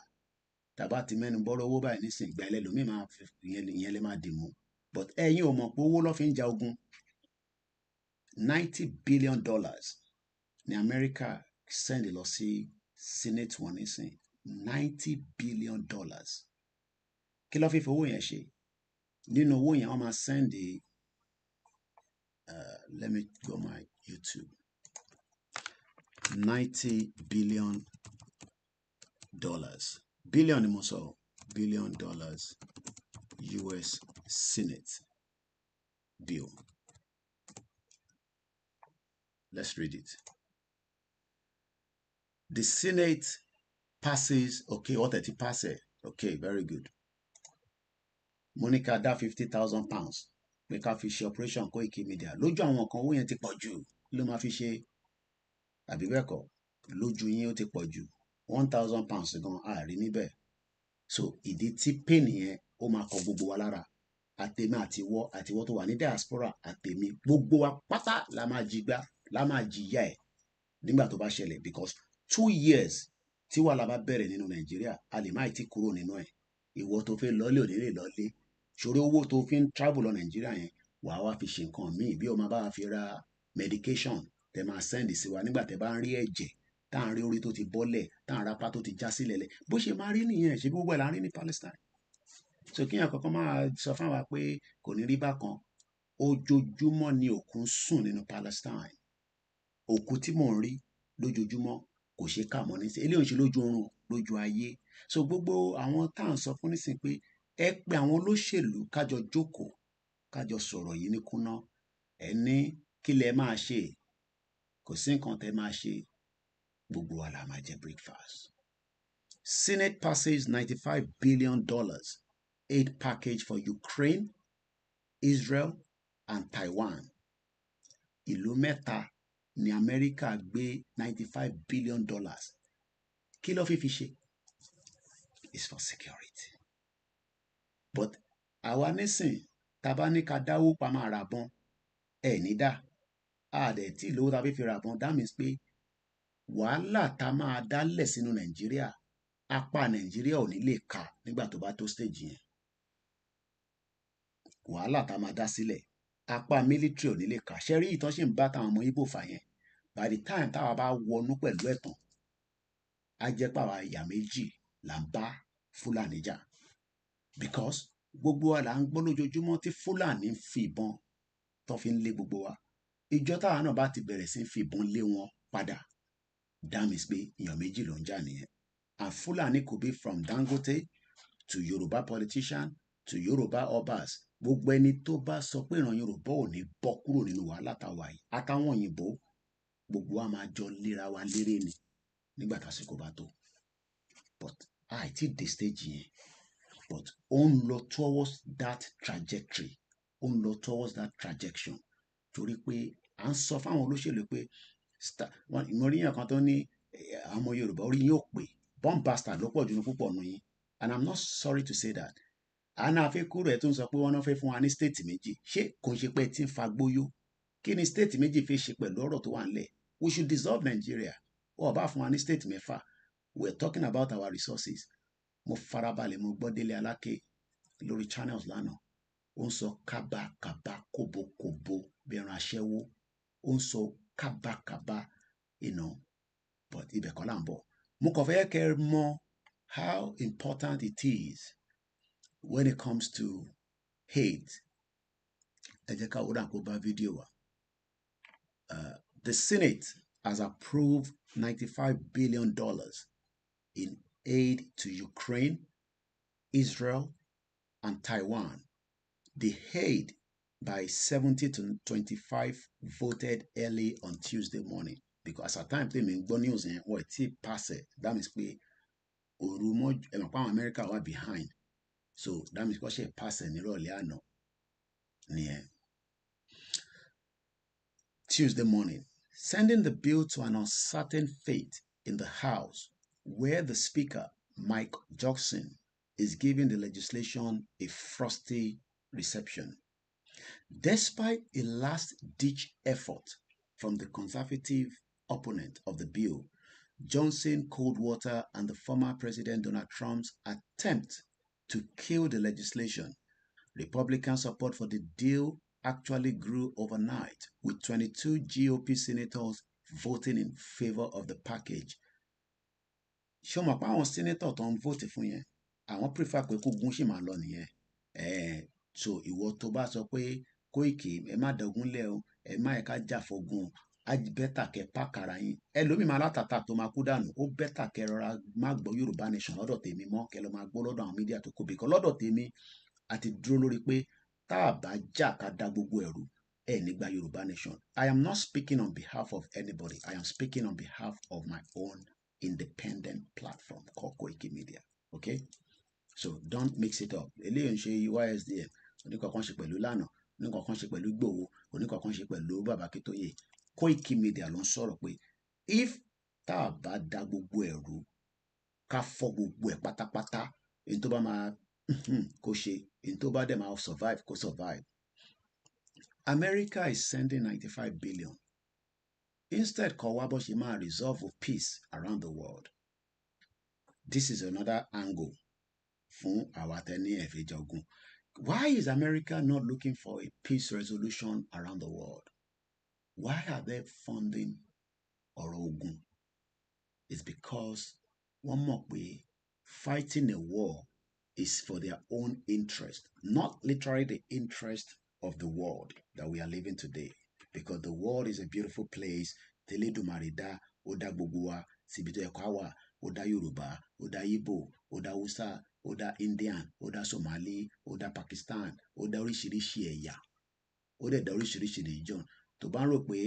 Tàbá ti mẹ́nu bọ́rọ̀ owó báyìí nísìn, ìgbà ilẹ̀ lómi máa fi ìyẹn lè máa dìmú. But ẹ̀yin ò mọ̀ pé owó ló fi ń ja ogun. $90 billion ní America send lọ sí Senate wọn nísìn. $90 billion. Kí ló fi fowó yẹn ṣe? Nínú owó yẹn wọ́n máa send let me go my YouTube. $90 billion. Billion ni mo sọ, $1 billion US Senate bill. Let's read it. The Senate passes, okay, what did it pass? Okay, very good. Monica dá £50,000 pé ká fi ṣe operation KOIKIMEDIA. Lójú àwọn kan owó yẹn ti pọ̀ jù, ló máa fi ṣe àbí bẹ́ẹ̀ kọ́, lójú yín ó ti pọ̀ jù. £1,000 gan àárín níbẹ̀. So ìdí tí pain yẹn ó máa kọ gbogbo wa lára. Àtèmi àtiwọ́ tó wà ní diaspora, àtèmi gbogbo wa pátá la máa jìyà ẹ̀ nígbà tó bá ṣẹlẹ̀, because 2 years tí wàhálà bá bẹ̀rẹ̀ nínú Nàìjíríà, a lè má ì tí kúrò nínú ẹ̀. Ìwọ tó fẹ́ lọ́lé ò ní lè lọ́lé. Ṣòro owó tó fi ń travel lọ Nàìjíríà yẹn, wàá wá fi ṣe nǹkan míì, bí o máa bá fi ra medication tẹ máa send sí wa nígbà tẹ bá ń rí ẹ̀jẹ̀, tá à ń rí orí tó ti bọ́lẹ̀, tá à ń rapá tó ti já sílẹ̀ lẹ̀. Bó ṣe máa rí nìyẹn, ṣe gbogbo ẹ̀ là ń rí ní Palestine. So kíyàn kankan máa sọ fún wa pé kò ní rí bákan. Ojoojúmọ́ ni òkú ń sùn nínú Palestine. Òkú tí mò ń rí lójoojúmọ́ kò ṣe kà mọ́ nísìn. Eléyìí ò ń ṣe lójú oorun, lójú ayé. So gbogbo àwọn tá à ń sọ fún nísìn pé ẹ pé àwọn olóṣèlú kájọ jókòó, kájọ sọ̀rọ̀ yìí ní kúnná. Ẹ ní kí lẹ máa ṣe, kò sí nǹkan tẹ máa ṣe, gbogbo wa la máa jẹ breakfast. Senate passes $95 billion aid package for Ukraine, Israel and Taiwan. Ìlú mẹ́ta ní Amẹ́ríkà gbé $95 billion. Kí ló fi ṣe? is for security. But àwa nísìn tá bá ní ká dáwó pa máa ra bọn ẹ ní dá àdẹ̀ tí lówó tá fi ra bọn that means pé wàhálà tá máa dálẹ̀ sínú Nàìjíríà apá Nàìjíríà ò ní lè kà nígbà tó bá tó stage yẹn. Wàhálà tá máa dá sílẹ̀ apá military ò ní lè kà. Ṣé rí ìtàn ṣì ń bá táwọn ọmọ Ìgbò fà yẹn by the time táwa bá wọnú pẹ̀lú ẹ̀tàn á jẹ́ pàwa ìyà méjì là ń bá Fúlàní jà because gbogbo wa là ń gbọ́ lójoojúmọ́ tí Fúlàní ń fi ìbọn tó fi ń lé gbogbo wa. Ìjọ táwa náà bá ti bẹ̀rẹ̀ sí fi ìbọn lé wọn padà that means pé èèyàn méjì ló ń jà nìyẹn. And Fulani could be from Dangote to Yoruba politician to Yoruba obas. Gbogbo ẹni tó bá sọ pé ìran Yorùbá ò ní bọ́ kúrò nínú wàhálà táwa yìí àtàwọn òyìnbó gbogbo wa máa jọ léra wa léré ni nígbà tásìkò bá tó. But àìtí dé stage yẹn but ó ń lọ towards that trajectory ó ń lọ towards that trajectory torí pé à ń sọ fáwọn olóṣèlú pé ìmọ̀ríyàn kan tó ní àwọn ọmọ Yorùbá orí yóò pé bomb bastard ló pọ̀ jù ní púpọ̀ nù yín and I'm not sorry to say that. Àná àfikún rẹ̀ tó ń sọ pé wọ́n náà fẹ́ fún wa ní state méjì ṣé kò ń ṣe pé tí ń fa gbóyó kí ni state méjì fi ṣe pẹ̀lú ọ̀rọ̀ tó wà nílẹ̀. We should dissolve Nigeria wọ́n bá fún wa ní state mẹ́fà. We're talking about our resources. Mo farabalẹ̀ mo gbọ́ Délé Aláké lórí channels lánàá ó ń sọ kábàkàbà kòbókòbó bí ẹran aṣẹ́wó ó ń sọ kábàkàbà but ibẹ̀ kọ́ là ń bọ̀. Mo kàn fẹ́ kẹ́ ẹ mọ̀ how important it is when it comes to hate. Ẹ jẹ́ ká wúrà kó bá fídíò wa. The Senate has approved $95 billion in aid to Ukraine, Israel, and Taiwan. The aid by 70 to 25 voted early on Tuesday morning. Because at times they mean good news and what it pass it. That means pé Orumo America were behind. So that means she pass it nírọ̀lẹ́ àná. Tuesday morning, sending the bill to an uncertain fate in the House, where the Speaker, Mike Johnson, is giving the legislation a frosty reception. Despite a last-ditch effort from the conservative opponent of the bill, Johnson, Coldwater, and the former President Donald Trump's attempt to kill the legislation, Republican support for the deal actually grew overnight, with 22 GOP senators voting in favor of the package. Ṣé o mọ̀ pé àwọn senator tó ń vote fún yẹn, àwọn prefer pé kó gún ṣì máa lọ nìyẹn. So ìwọ tó bá sọ pé Koiki ẹ má dọ̀gún lẹ̀ o, ẹ má ẹ̀ka jà fọ̀gùn, á bẹ́tà kẹ́ pàkàrà yín. Ẹlòmíì máa látàtà tó máa kú dànù, ó bẹ́tà kẹ́ rọra má gbọ́ Yorùbá Nation lọ́dọ̀ tèmi mọ́, kẹ́ lọ máa gbọ́ lọ́dọ̀ àwọn mídíà tó kó bìkan lọ́dọ̀ tèmi àti dúró lórí pé tá a bá jà ká dá gbogbo ẹ̀rú ẹ̀ nígbà Yorùbá Nation. I am not speaking on behalf of anybody. I am speaking on behalf of my own independent platform called KOIKIMEDIA. Okay? So don't mix it up. Eléyìí ń ṣe YSDM, oníkọ̀ọ̀kan ṣe pẹ̀lú Lánàá, oníkọ̀ọ̀kan ṣe pẹ̀lú Ìgbòho, oníkọ̀ọ̀kan ṣe pẹ̀lú Bàbá Akíntóyè. KOIKIMEDIA ló ń sọ̀rọ̀ pé if tá a bá dá gbogbo ẹ̀rú ká fọ́ gbogbo ẹ̀ pátápátá, èyí tó bá máa kó ṣe, èyí tó bá dẹ̀ máa survive kó survive. America is sending $95 billion. Instead, kó wá bó ṣe máa resolve peace around the world. This is another angle fún àwa tẹ́ ní ẹ̀fẹ̀jọ̀gùn. Why is America not looking for a peace resolution around the world? Why are they funding ọ̀rọ̀ ogun? It's because wọ́n mọ̀ pé fighting a war is for their own interest, not literally the interest of the world that we are living today. Because the world is a beautiful place. Tẹ́lẹ̀dùmarè dá, ó dá gbogbo wa síbi tó yẹ ká wà, ó dá Yorùbá, ó dá Igbo, ó dá Hausa, ó dá Indian, ó dá Somali, ó dá Pakistan, ó dá oríṣiríṣi ẹ̀yà, ó dẹ̀ dá oríṣiríṣi religion. Tó bá ń rò pé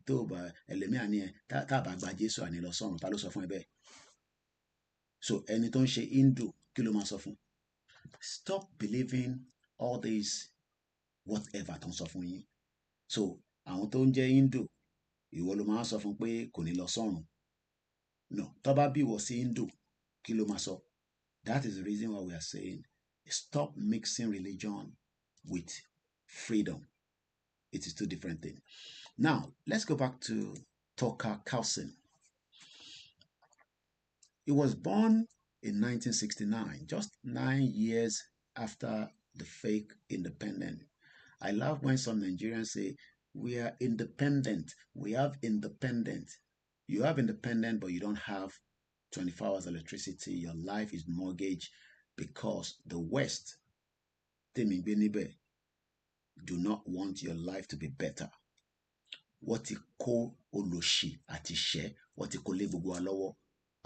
tó bá ẹlẹ́mìí ni tá bá gba Jésù àní lọ sọ́run, ta ló sọ fún ẹ bẹ́ẹ̀? So ẹni tó ń ṣe Hindu kí ló máa sọ fún? Stop believing all these whatever tó ń sọ fún yín. So àwọn tó ń jẹ́ Hindu ìwọ ló máa sọ fún pé kò ní lọ sọ́run. No, tó bá bí wọ sí Hindu kí ló máa sọ? That is the reason why we are saying stop mixing religion with freedom. It is two different things. Now, let's go back to Tucker Carlson. He was born in 1969, just 9 years after the fake independence. I love when some Nigerians say, we are independent, we have independent. You have independent, but you don't have 24 hours electricity. Your life is mortgaged because the West, do not want your life to be better. What ti kó olòṣì àti ìṣẹ́, what ti kó lé gbogbo wa lọ́wọ́.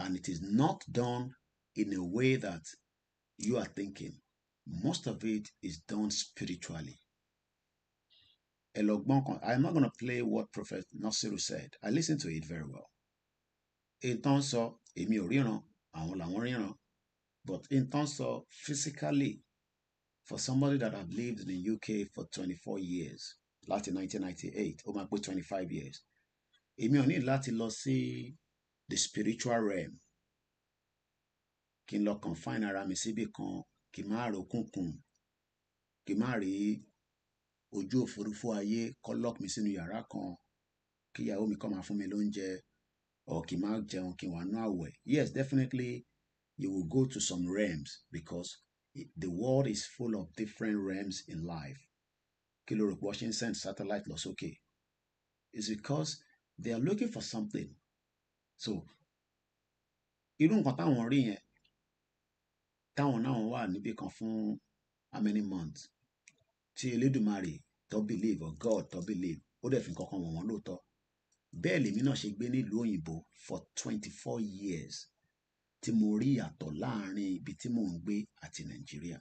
And it is not done in a way that you are thinking. Most of it is done spiritually. I'm not going to play what Prophet Nasiru said. I listened to it very well. In terms of, èmi ò ríran, àwọn làwọn ríran. But in terms of physically, for somebody that have lived in the UK for 24 years, láti 1998, ó máa pé 25 years, èmi ò ní láti lọ sí the spiritual realm. Kí n lọ confine ara mi síbì kan, kí n má ro kúnkún, kí n má rí ojú òfurufú ayé, kó lock mi sínú yàrá kan, kí ìyàwó mi kó máa fún mi lóúnjẹ, or kí n má jẹun, kí n wà nínú àwẹ̀. Yes, definitely you will go to some realms because the world is full of different realms in life. Kí ló rò pé wọ́n ṣe ń send satellite lọ sókè? It's because they are looking for something. So, irú nǹkan táwọn rí yẹn, táwọn náà wà níbì kan fún how many months, tí Elédùmarè tó believe or God tó believe, ó dẹ̀ fi nǹkan kan wọ̀n wọ́n lóòótọ́. Bẹ́ẹ̀ lèmi náà ṣe gbé nílùú òyìnbó for 24 years tí mo rí ìyàtọ̀ láàrin ibi tí mò ń gbé àti Nàìjíríà.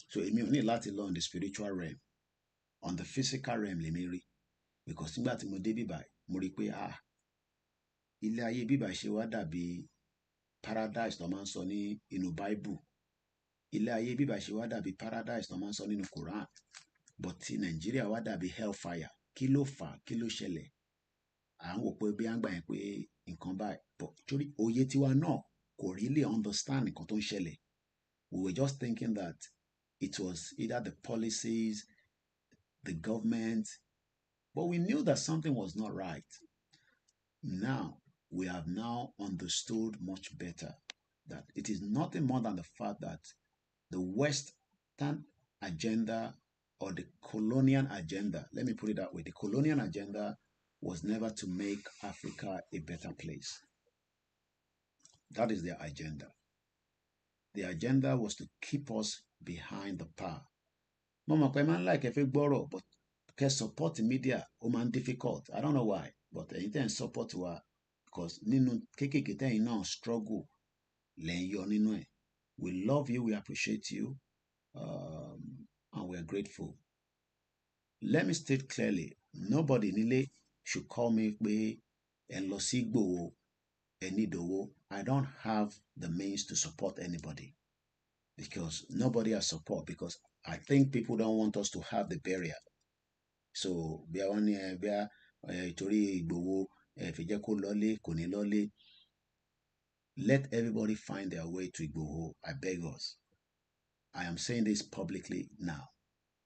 So èmi ò ní láti lọ on the spiritual realm, on the physical realm lèmi rí, because nígbà tí mo dé bíbà mo rí pé ilé ayé bíbà ṣe wá dàbí paradise tó máa ń sọ ní inú Bible. Ilé ayé bíbà ṣe wá dàbí paradise tó máa ń sọ nínú Quran, but ti Nàìjíríà wá dàbí hellfire. Kí ló fà á? Kí ló ṣẹlẹ̀? À ń wò pé bí à ń gbà yẹn pé nǹkan báyìí, but torí òye tiwa náà kò really understand nǹkan tó ń ṣẹlẹ̀. We were just thinking that it was either the policies, the government, but we knew that something was not right. Now, we have now understood much better that it is nothing more than the fact that the Western agenda or the colonial agenda, let me put it that way, the colonial agenda was never to make Africa a better place. That is their agenda. The agenda was to keep us behind the power. Mama, man like if borrow, but can support the media, man difficult. I don't know why, but anything support wa because nínú kékèké tẹ́yìn náà struggle lẹ́yìn yọ nínú ẹ̀. We love you, we appreciate you, and we are grateful. Let me state clearly, nobody nílé should call me pé ẹ lọ sí Ìgbòho, ẹ need owó. I don't have the means to support anybody because nobody has support, because I think people don't want us to have the barrier. So bí àwọn ní bí a torí Ìgbòho fi jẹ́ kó lọ́lé kò ní lọ́lé. Let everybody find their way to Ìgbòho. I beg us. I am saying this publicly now.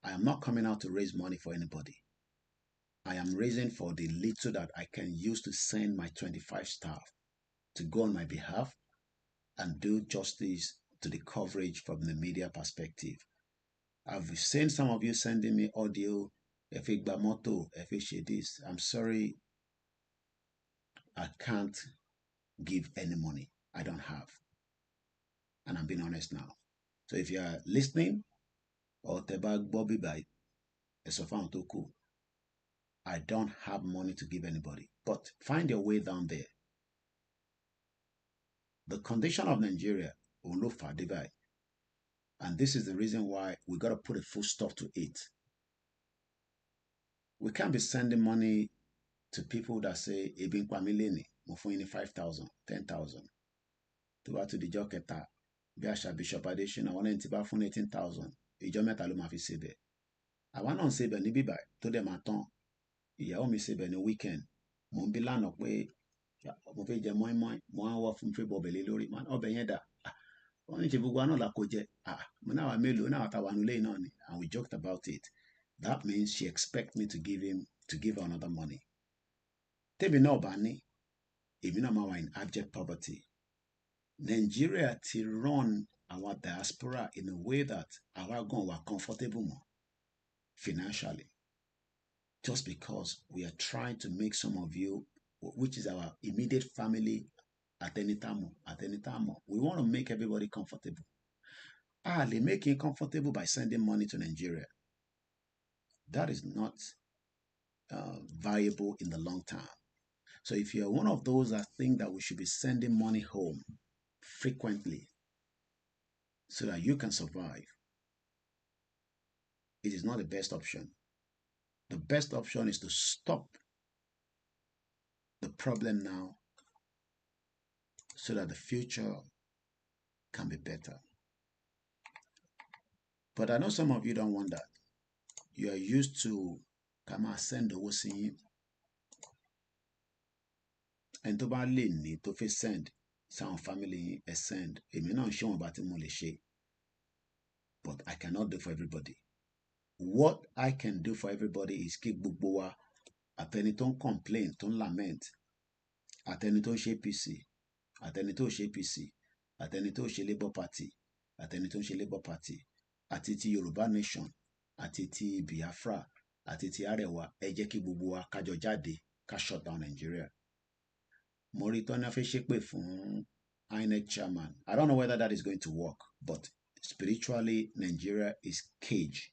I am not coming out to raise money for anybody. I am raising for the little that I can use to send my 25 staff to go on my behalf and do justice to the coverage from the media perspective. I've seen some of you sending me audio, Efigba Moto, this. I'm sorry, I can't give any money. I don't have. And I'm being honest now. So if you are listening, or Tebag Bobby by Esofan Toku, I don't have money to give anybody. But find your way down there. The condition of Nigeria will look for divide. And this is the reason why we got to put a full stop to it. We can't be sending money to people that say, Ebin Kwamileni, Mufuni 5,000, 10,000. To the Joketa, Biasha Bishop Addition, I want to buy 18,000. Ìjọ mẹ́ta ló máa fi ṣe bẹ́ẹ̀. Àwa náà ń ṣe bẹ́ẹ̀ ní bíbá tó dẹ̀ máa tán. Ìyàwó mi ṣe bẹ́ẹ̀ ní weekend. Mo ń bí lánàá pé mo fẹ́ jẹ mọ́ínmọ́ín, mo á wọ́ fún fẹ́ bọ̀bẹ̀ lé lórí. Ọbẹ̀ yẹn dà. wọ́n ní ṣe gbogbo àná là kó jẹ. Mo náà wà mélòó náà àtàwọn ànulẹ̀ náà ni, and we joked about it. That means she expects me to give her another money. Tèmi náà bá ní, èmi náà máa wà in abject poverty. Nigeria ti run our diaspora in a way that àwa gan wà comfortable mọ́ financially, just because we are trying to make some of you, which is our immediate family, atenitamo. We want to make everybody comfortable. They make it comfortable by sending money to Nigeria. That is not viable in the long term. So if you're one of those that think that we should be sending money home frequently so that you can survive, it is not the best option. The best option is to stop the problem now so that the future can be better. But I know some of you don't want that. You are used to come and send owó sí yín. Ẹni tó bá lè ní tó fẹ́ send sáwọn family yín, ẹ send. Èmi náà ń ṣe wọn bá tí mo lè ṣe. But I cannot do for everybody. What I can do for everybody is kí gbogbo wa, àtẹni tó ń complain, tó ń lament, àtẹni tó ń ṣe APC, àtẹni tó ń ṣe APC, àtẹni tó ń ṣe Labour Party, àtẹni tó ń ṣe Labour Party, àti ti Yoruba Nation, àti ti Biafra, àti ti Arewa, ẹ jẹ́ kí gbogbo wa kájọ jáde ká shut down Nigeria. Mo rí tán náà fẹ́ ṣépè fún INEC chairman. I don't know whether that is going to work, but spiritually Nigeria is caged.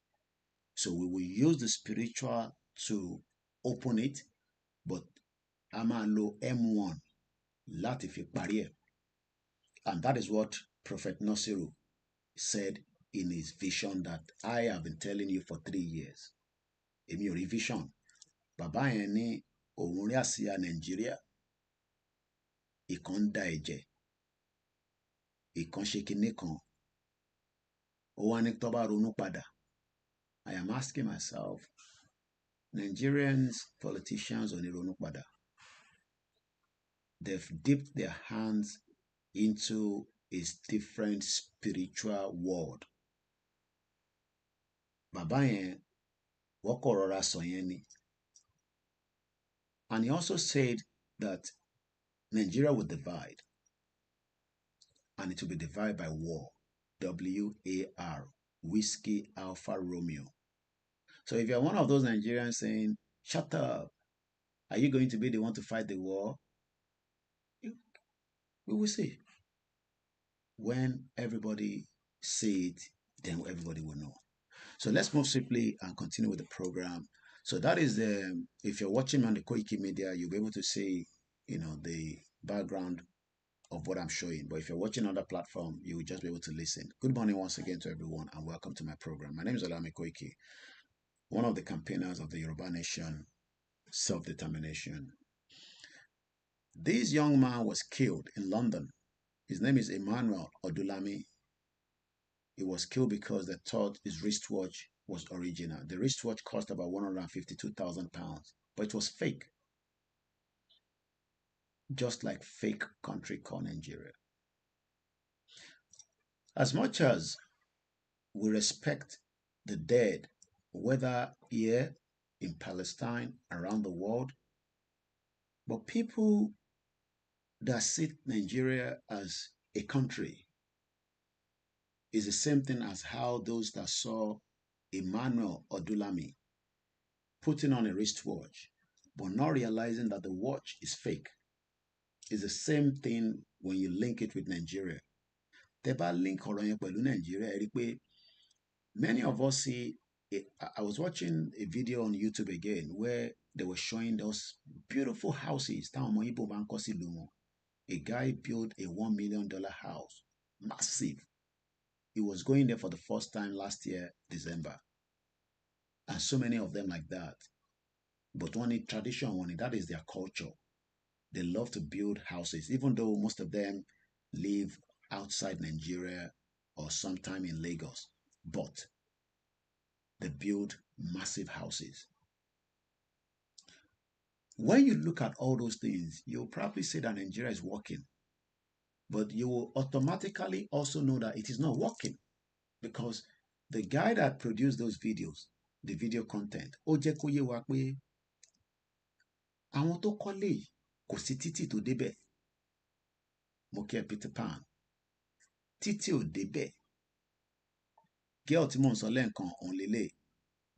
So we will use the spiritual to open it, but a máa lo M1 láti fi parí ẹ̀. And that is what Prophet Nasiru said in his vision that I have been telling you for 3 years. Èmi ò rí vision. Bàbá yẹn ní òun rí àsíá Nàìjíríà. Ìkan ń da ẹ̀jẹ̀. Ìkan ṣe kinní kan. Ó wá ní tó bá ronú padà. I am asking myself, Nigerians, politicians ò ní ronú padà. They've dipped their hands into a different spiritual world. Bàbá yẹn, wọ́n kọ̀ rọra sọ yẹn ni. And he also said that Nigeria will divide. And it will be divided by war. WAR. Whiskey Alpha Romeo. So if you're one of those Nigerians saying, shut up, are you going to be the one to fight the war? We will see. When everybody see it, then everybody will know. So let's move swiftly and continue with the program. So that is if you're watching on the KOIKIMEDIA, you'll be able to see, the background of what I'm showing. But if you're watching on the platform, you will just be able to listen. Good morning once again to everyone and welcome to my program. My name is OLAYOMI Koiki, one of the campaigners of the Yoruba Nation self-determination. This young man was killed in London. His name is Emmanuel Odulami. He was killed because they thought his wristwatch was original. The wristwatch cost about £152,000, but it was fake. Just like fake country called Nigeria. As much as we respect the dead, whether here in Palestine, around the world, but people that see Nigeria as a country is the same thing as how those that saw Emmanuel Odulami putting on a wristwatch, but not realizing that the watch is fake. It's the same thing when you link it with Nigeria. Teba link ọ̀rọ̀ yẹn pẹ̀lú Nigeria, many of us see, I was watching a video on YouTube again where they were showing those beautiful houses. A guy built a $1 million house, massive. He was going there for the first time last year, December. And so many of them like that. But one tradition, that is their culture. They love to build houses, even though most of them live outside Nigeria or sometime in Lagos. But they build massive houses. When you look at all those things, you'll probably say that Nigeria is working. But you will automatically also know that it is not working because the guy that produced those videos, the video content, ó jẹ́ kó yé wa pé àwọn tó kọ́lé yìí kò sí títì tó débẹ̀. Mo kí ẹ Peter Pan. Títì ò débẹ̀. Girl tí mò ń sọ lẹ́ẹ̀kan òun lélẹ̀.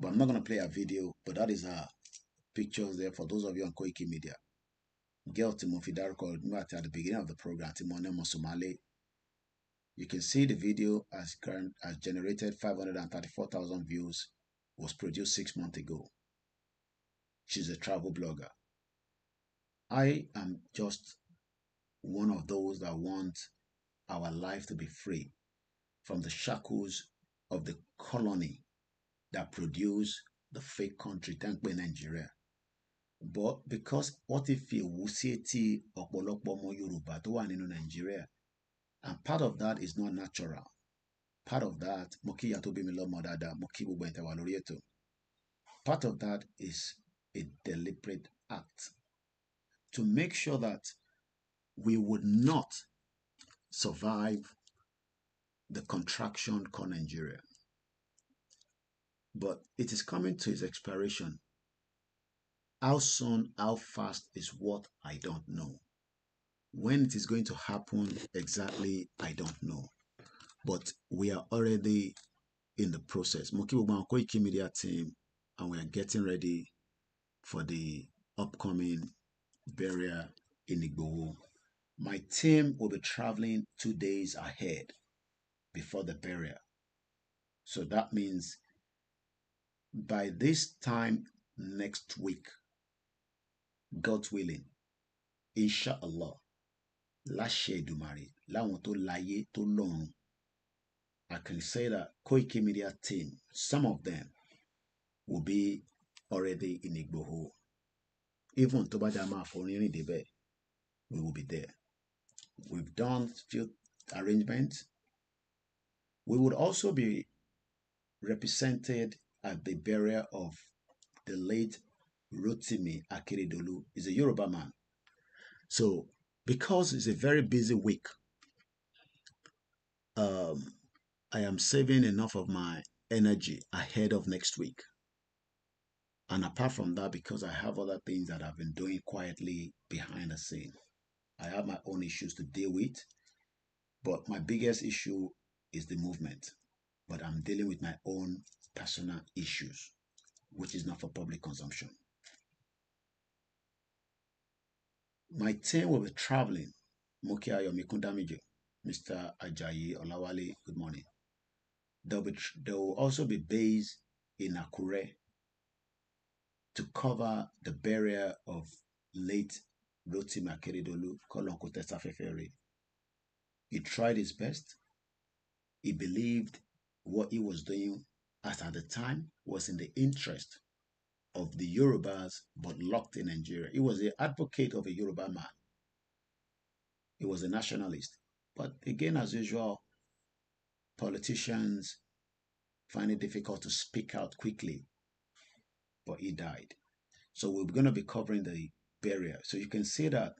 But I'm not going to play a video, but that is her pictures there for those of you on Koiki Media. Girl tí mo fi dárúkọ nígbà tí at the beginning of the program tí mo ní ọmọ Somali. You can see the video has generated 534,000 views, was produced 6 months ago. She's a travel blogger. I am just one of those that want our life to be free from the shackles of the colony that produce the fake country, thank you, Nigeria. But because what if you will see ọ̀pọ̀lọpọ̀ Yoruba tó wà nínú Nigeria, and part of that is not natural. Part of that, part of that is a deliberate act to make sure that we would not survive the contraction called Nigeria. But it is coming to its expiration. How soon, how fast is what I don't know. When it is going to happen exactly, I don't know. But we are already in the process. KOIKIMEDIA team, and we are getting ready for the upcoming burial in Igboho. My team will be traveling 2 days ahead before the burial. So that means by this time next week, God willing, inshallah, láṣẹ Èdùmàrè, láwọn tó láyé tó lọ́run, I can say that Koiki Media team, some of them will be already in Igboho. Even tó bá dá máa forín débẹ̀, we will be there. We've done few arrangements. We would also be represented at the burial of the late Rotimi Akeredolu. He's a Yoruba man. So because it's a very busy week, I am saving enough of my energy ahead of next week. And apart from that, because I have other things that I've been doing quietly behind the scene, I have my own issues to deal with. But my biggest issue is the movement. But I'm dealing with my own personal issues, which is not for public consumption. My team will be traveling. Moki Ayomi Kundamijo, Mr. Ajayi Olawale, good morning. They will also be based in Akure to cover the burial of late Rotimi Akeredolu, Kolonko Tesafefere. He tried his best. He believed what he was doing at the time was in the interest of the Yorubas, but locked in Nigeria. He was the advocate of a Yoruba man. He was a nationalist. But again, as usual, politicians find it difficult to speak out quickly. But he died. So we're going to be covering the burial. So you can see that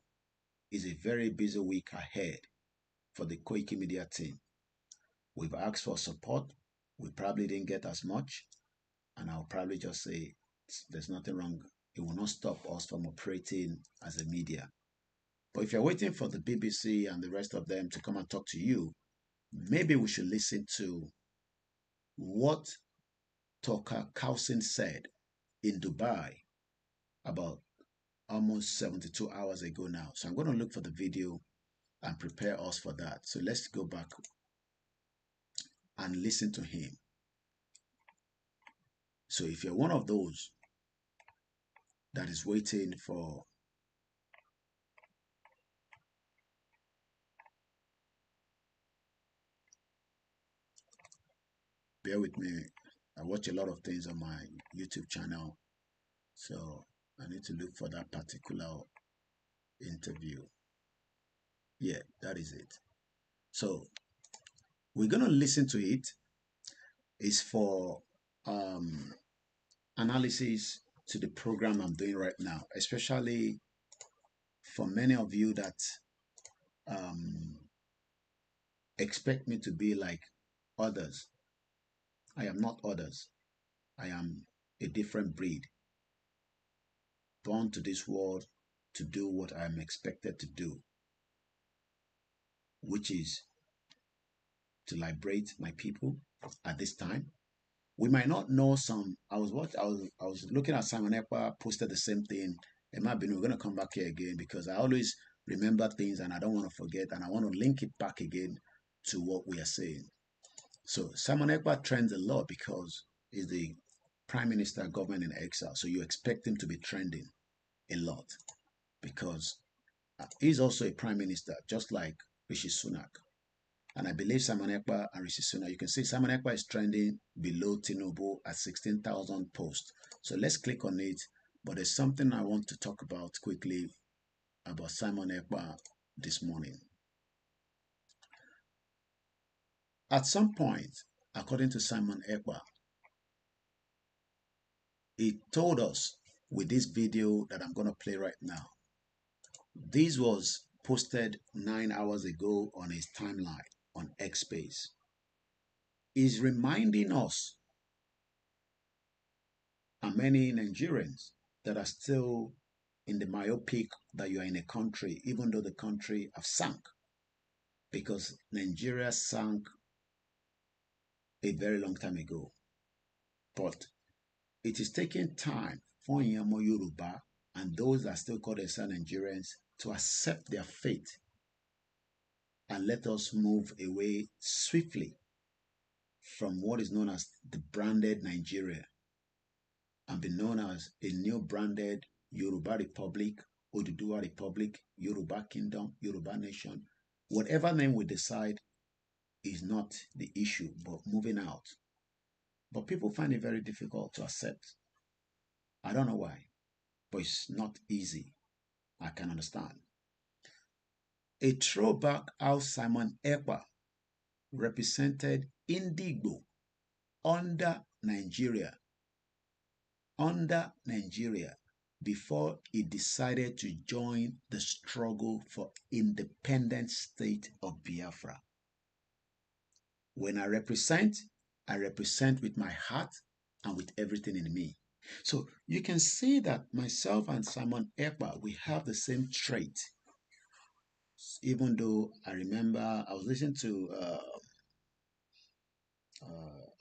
it's a very busy week ahead for the Koiki Media team. We've asked for support. We probably didn't get as much. And I'll probably just say there's nothing wrong. It will not stop us from operating as a media. But if you're waiting for the BBC and the rest of them to come and talk to you, maybe we should listen to what Tucker Carlson said in Dubai about almost 72 hours ago now. So I'm going to look for the video and prepare us for that. So let's go back and listen to him. So if you're one of those that is waiting for bear with me, I watch a lot of things on my YouTube channel, so I need to look for that particular interview. Yeah, that is it. So we're going to listen to it. It's for analysis to the program I'm doing right now, especially for many of you that expect me to be like others. I am not others. I am a different breed, born to this world to do what I am expected to do, which is to liberate my people at this time. We might not know some. I was looking at Simon Ekpa posted the same thing. It might be we're gonna come back here again because I always remember things and I don't want to forget and I want to link it back again to what we are saying. So Simon Ekpa trends a lot because he's the prime minister government in exile. So you expect him to be trending a lot because he's also a prime minister, just like Rishi Sunak. And I believe Simon Ekpa and Rishi Sunak, you can see Simon Ekpa is trending below Tinubu at 16,000 posts. So let's click on it. But there's something I want to talk about quickly about Simon Ekpa this morning. At some point, according to Simon Ekpa, he told us with this video that I'm going to play right now. This was posted 9 hours ago on his timeline on X Space. He's reminding us and many Nigerians that are still in the myopic that you are in a country, even though the country have sunk, because Nigeria sank a very long time ago. But it is taking time for Yoruba and those that still call themselves Nigerians to accept their fate and let us move away swiftly from what is known as the branded Nigeria and be known as a new branded Yoruba Republic, Oduduwa Republic, Yoruba Kingdom, Yoruba Nation. Whatever name we decide is not the issue, but moving out. But people find it very difficult to accept. I don't know why, but it's not easy. I can understand. A throwback how Simon Ekpa represented Indigo under Nigeria before he decided to join the struggle for independent state of Biafra. When I represent with my heart and with everything in me. So you can see that myself and Simon Ekpa, we have the same trait. Even though I remember I was listening to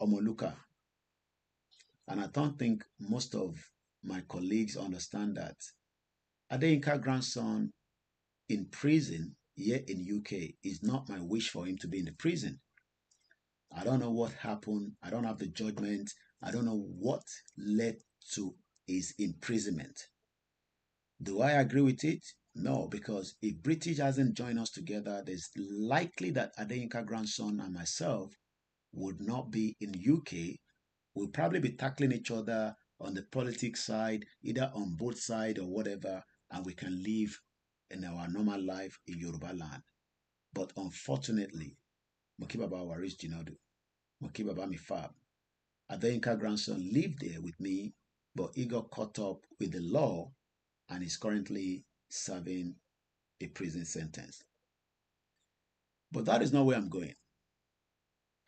Omoluka, and I don't think most of my colleagues understand that Adeyinka grandson in prison here in UK is not my wish for him to be in the prison. I don't know what happened. I don't have the judgment. I don't know what led to his imprisonment. Do I agree with it? No, because if British hasn't joined us together, there's likely that Adeyinka grandson and myself would not be in UK. We'll probably be tackling each other on the politics side, either on both sides or whatever, and we can live in our normal life in Yoruba land. But unfortunately, Mokibaba Waris Jinadu, Mokibaba Mifab, Adeyinka grandson lived there with me, but he got caught up with the law and is currently serving a prison sentence. But that is not where I'm going.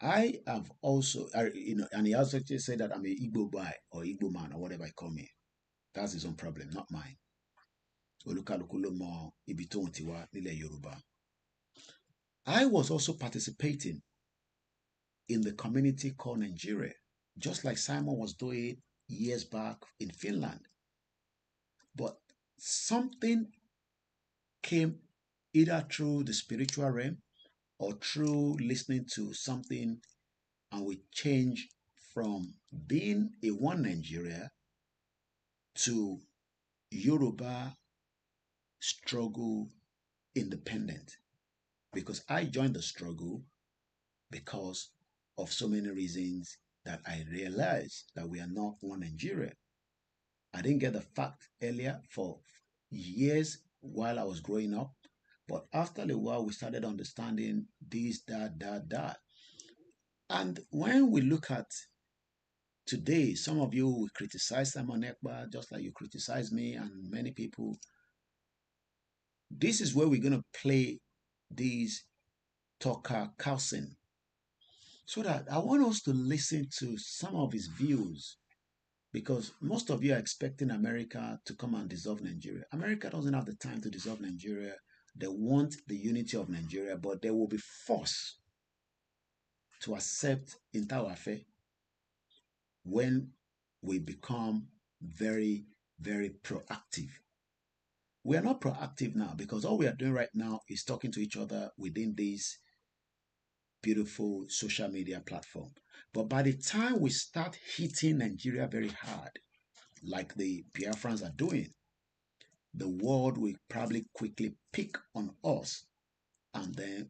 I have also, and he also said that I'm a Igbo boy or Igbo man or whatever I call me. That's his own problem, not mine. I was also participating in the community called Nigeria, just like Simon was doing years back in Finland. But something came either through the spiritual realm or through listening to something, and we changed from being a one Nigeria to Yoruba struggle independent. Because I joined the struggle because of so many reasons that I realized that we are not one Nigeria. I didn't get the fact earlier for years while I was growing up. But after a while, we started understanding this, that. And when we look at today, some of you will criticize Simon Ekpa just like you criticize me and many people. This is where we're going to play these Tucker Carlson, so that I want us to listen to some of his views, because most of you are expecting America to come and dissolve Nigeria. America doesn't have the time to dissolve Nigeria. They want the unity of Nigeria, but they will be forced to accept Intawafe when we become very, very proactive. We are not proactive now because all we are doing right now is talking to each other within this beautiful social media platform. But by the time we start hitting Nigeria very hard, like the Biafrans are doing, the world will probably quickly pick on us, and then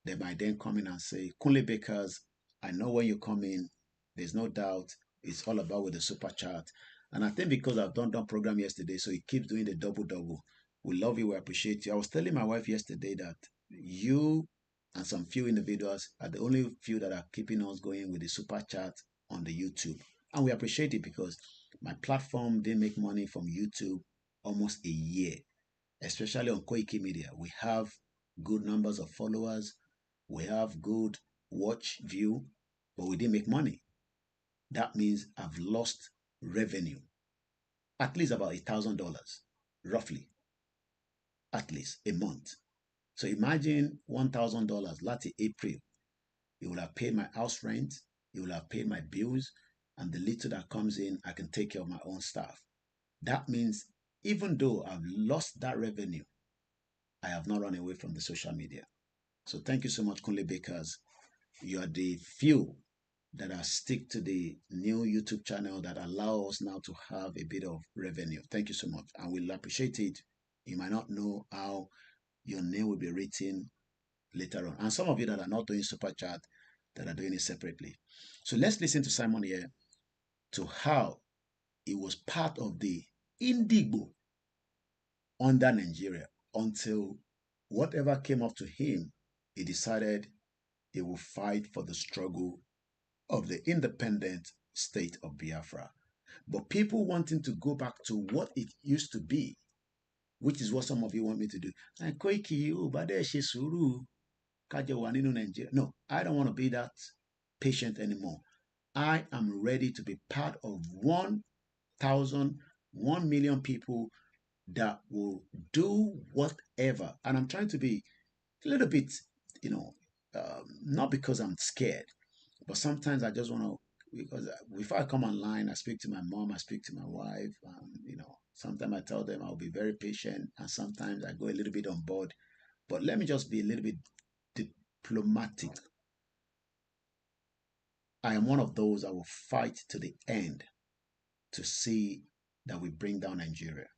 they might then come in and say, Kunle Bakers, I know when you come in, there's no doubt it's all about with the super chat. And I think because I've done program yesterday, so he keeps doing the double. We love you, we appreciate you. I was telling my wife yesterday that you and some few individuals are the only few that are keeping us going with the super chat on the YouTube. And we appreciate it because my platform didn't make money from YouTube almost a year, especially on KOIKIMEDIA. We have good numbers of followers, we have good watch view, but we didn't make money. That means I've lost revenue, at least about $1,000, roughly, at least a month. So imagine $1,000 last April. It will have paid my house rent, it will have paid my bills, and the little that comes in, I can take care of my own staff. That means even though I've lost that revenue, I have not run away from the social media. So thank you so much, Kunle Bakers. You are the few that are stick to the new YouTube channel that allow us now to have a bit of revenue. Thank you so much, and we'll appreciate it. You might not know how your name will be written later on. And some of you that are not doing super chat, that are doing it separately. So let's listen to Simon here, to how he was part of the Indigo under Nigeria until whatever came up to him, he decided he will fight for the struggle of the independent state of Biafra. But people wanting to go back to what it used to be, which is what some of you want me to do. Koiki, no, I don't want to be that patient anymore. I am ready to be part of 1,000, 1 million people that will do whatever. And I'm trying to be a little bit, not because I'm scared, but sometimes I just want to, because before I come online, I speak to my mom, I speak to my wife, sometimes I tell them I'll be very patient, and sometimes I go a little bit on board. But let me just be a little bit diplomatic. I am one of those that will fight to the end to see that we bring down Nigeria.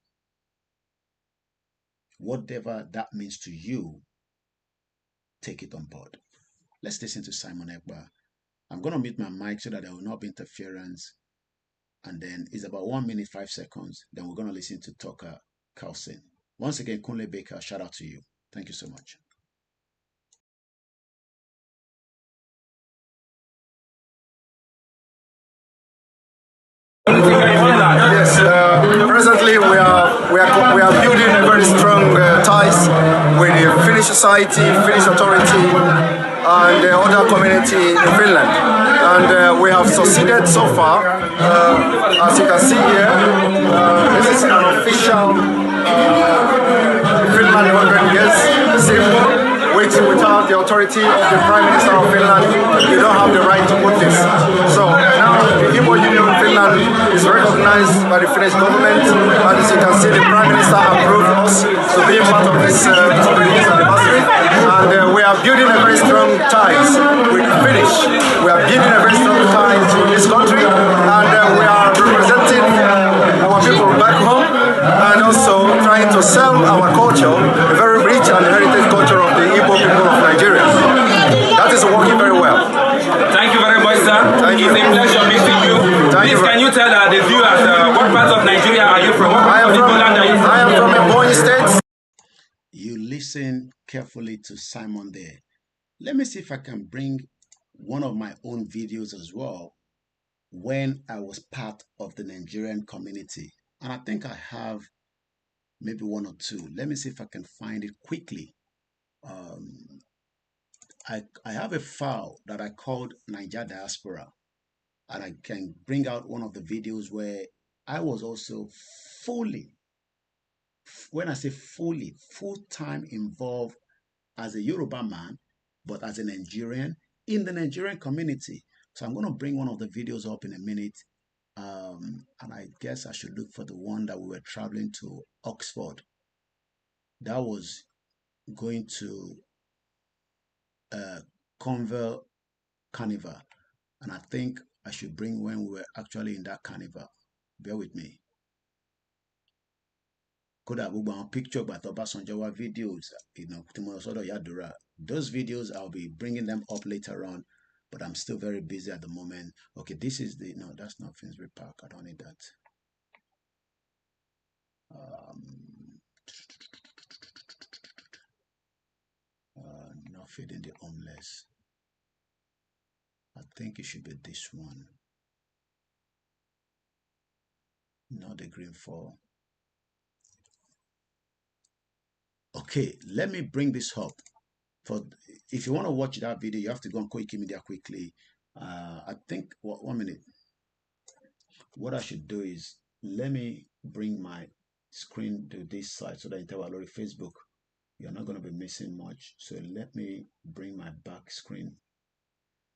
Whatever that means to you, take it on board. Let's listen to Simon Ekpa. I'm going to mute my mic so that there will not be interference. And then it's about 1 minute, 5 seconds. Then we're going to listen to Tucker Carlson. Once again, Kunle Baker, shout out to you. Thank you so much. Yes, presently we are building a very strong ties with the Finnish society, Finnish authority, and the other community in Finland. And we have succeeded so far. As you can see here, this is an official Finland 100 years symbol, which without the authority of the Prime Minister of Finland, you don't have the right to put this. So now the Igbo Union of Finland is recognized by the Finnish government, and as you can see, the Prime Minister approved us to be part of this anniversary. And we are building a very strong ties with Finnish. We are building a very strong ties with this country, and we are representing our people back home, and also trying to sell our culture, a very rich and heritage culture of the Igbo people of Nigeria. That is working very well. Thank you very much, sir. Thank you. It's a pleasure meeting you. Please, can you tell the viewers what part of Nigeria are you from? What part of the land are you from? I am from Ebonyi State. You listen carefully to Simon there. Let me see if I can bring one of my own videos as well when I was part of the Nigerian community. And I think I have maybe one or two. Let me see if I can find it quickly. I have a file that I called Niger Diaspora, and I can bring out one of the videos where I was also fully, when I say fully, full-time involved as a Yoruba man, but as a Nigerian in the Nigerian community. So I'm going to bring one of the videos up in a minute. And I guess I should look for the one that we were traveling to Oxford. That was going to Convert Carnival. And I think I should bring when we were actually in that carnival. Bear with me. Koda gbogbo picture but Obasanjo videos, those videos I'll be bringing them up later on, but I'm still very busy at the moment. Okay, this is the no, that's not Finsbury Park. I don't need that. Not feeding the homeless. I think it should be this one. Not the green fall. Okay, let me bring this up. For if you want to watch that video, you have to go on KOIKIMEDIA quickly. I think 1 minute. What I should do is let me bring my screen to this side so that in Tawalori Facebook, you're not going to be missing much. So let me bring my back screen.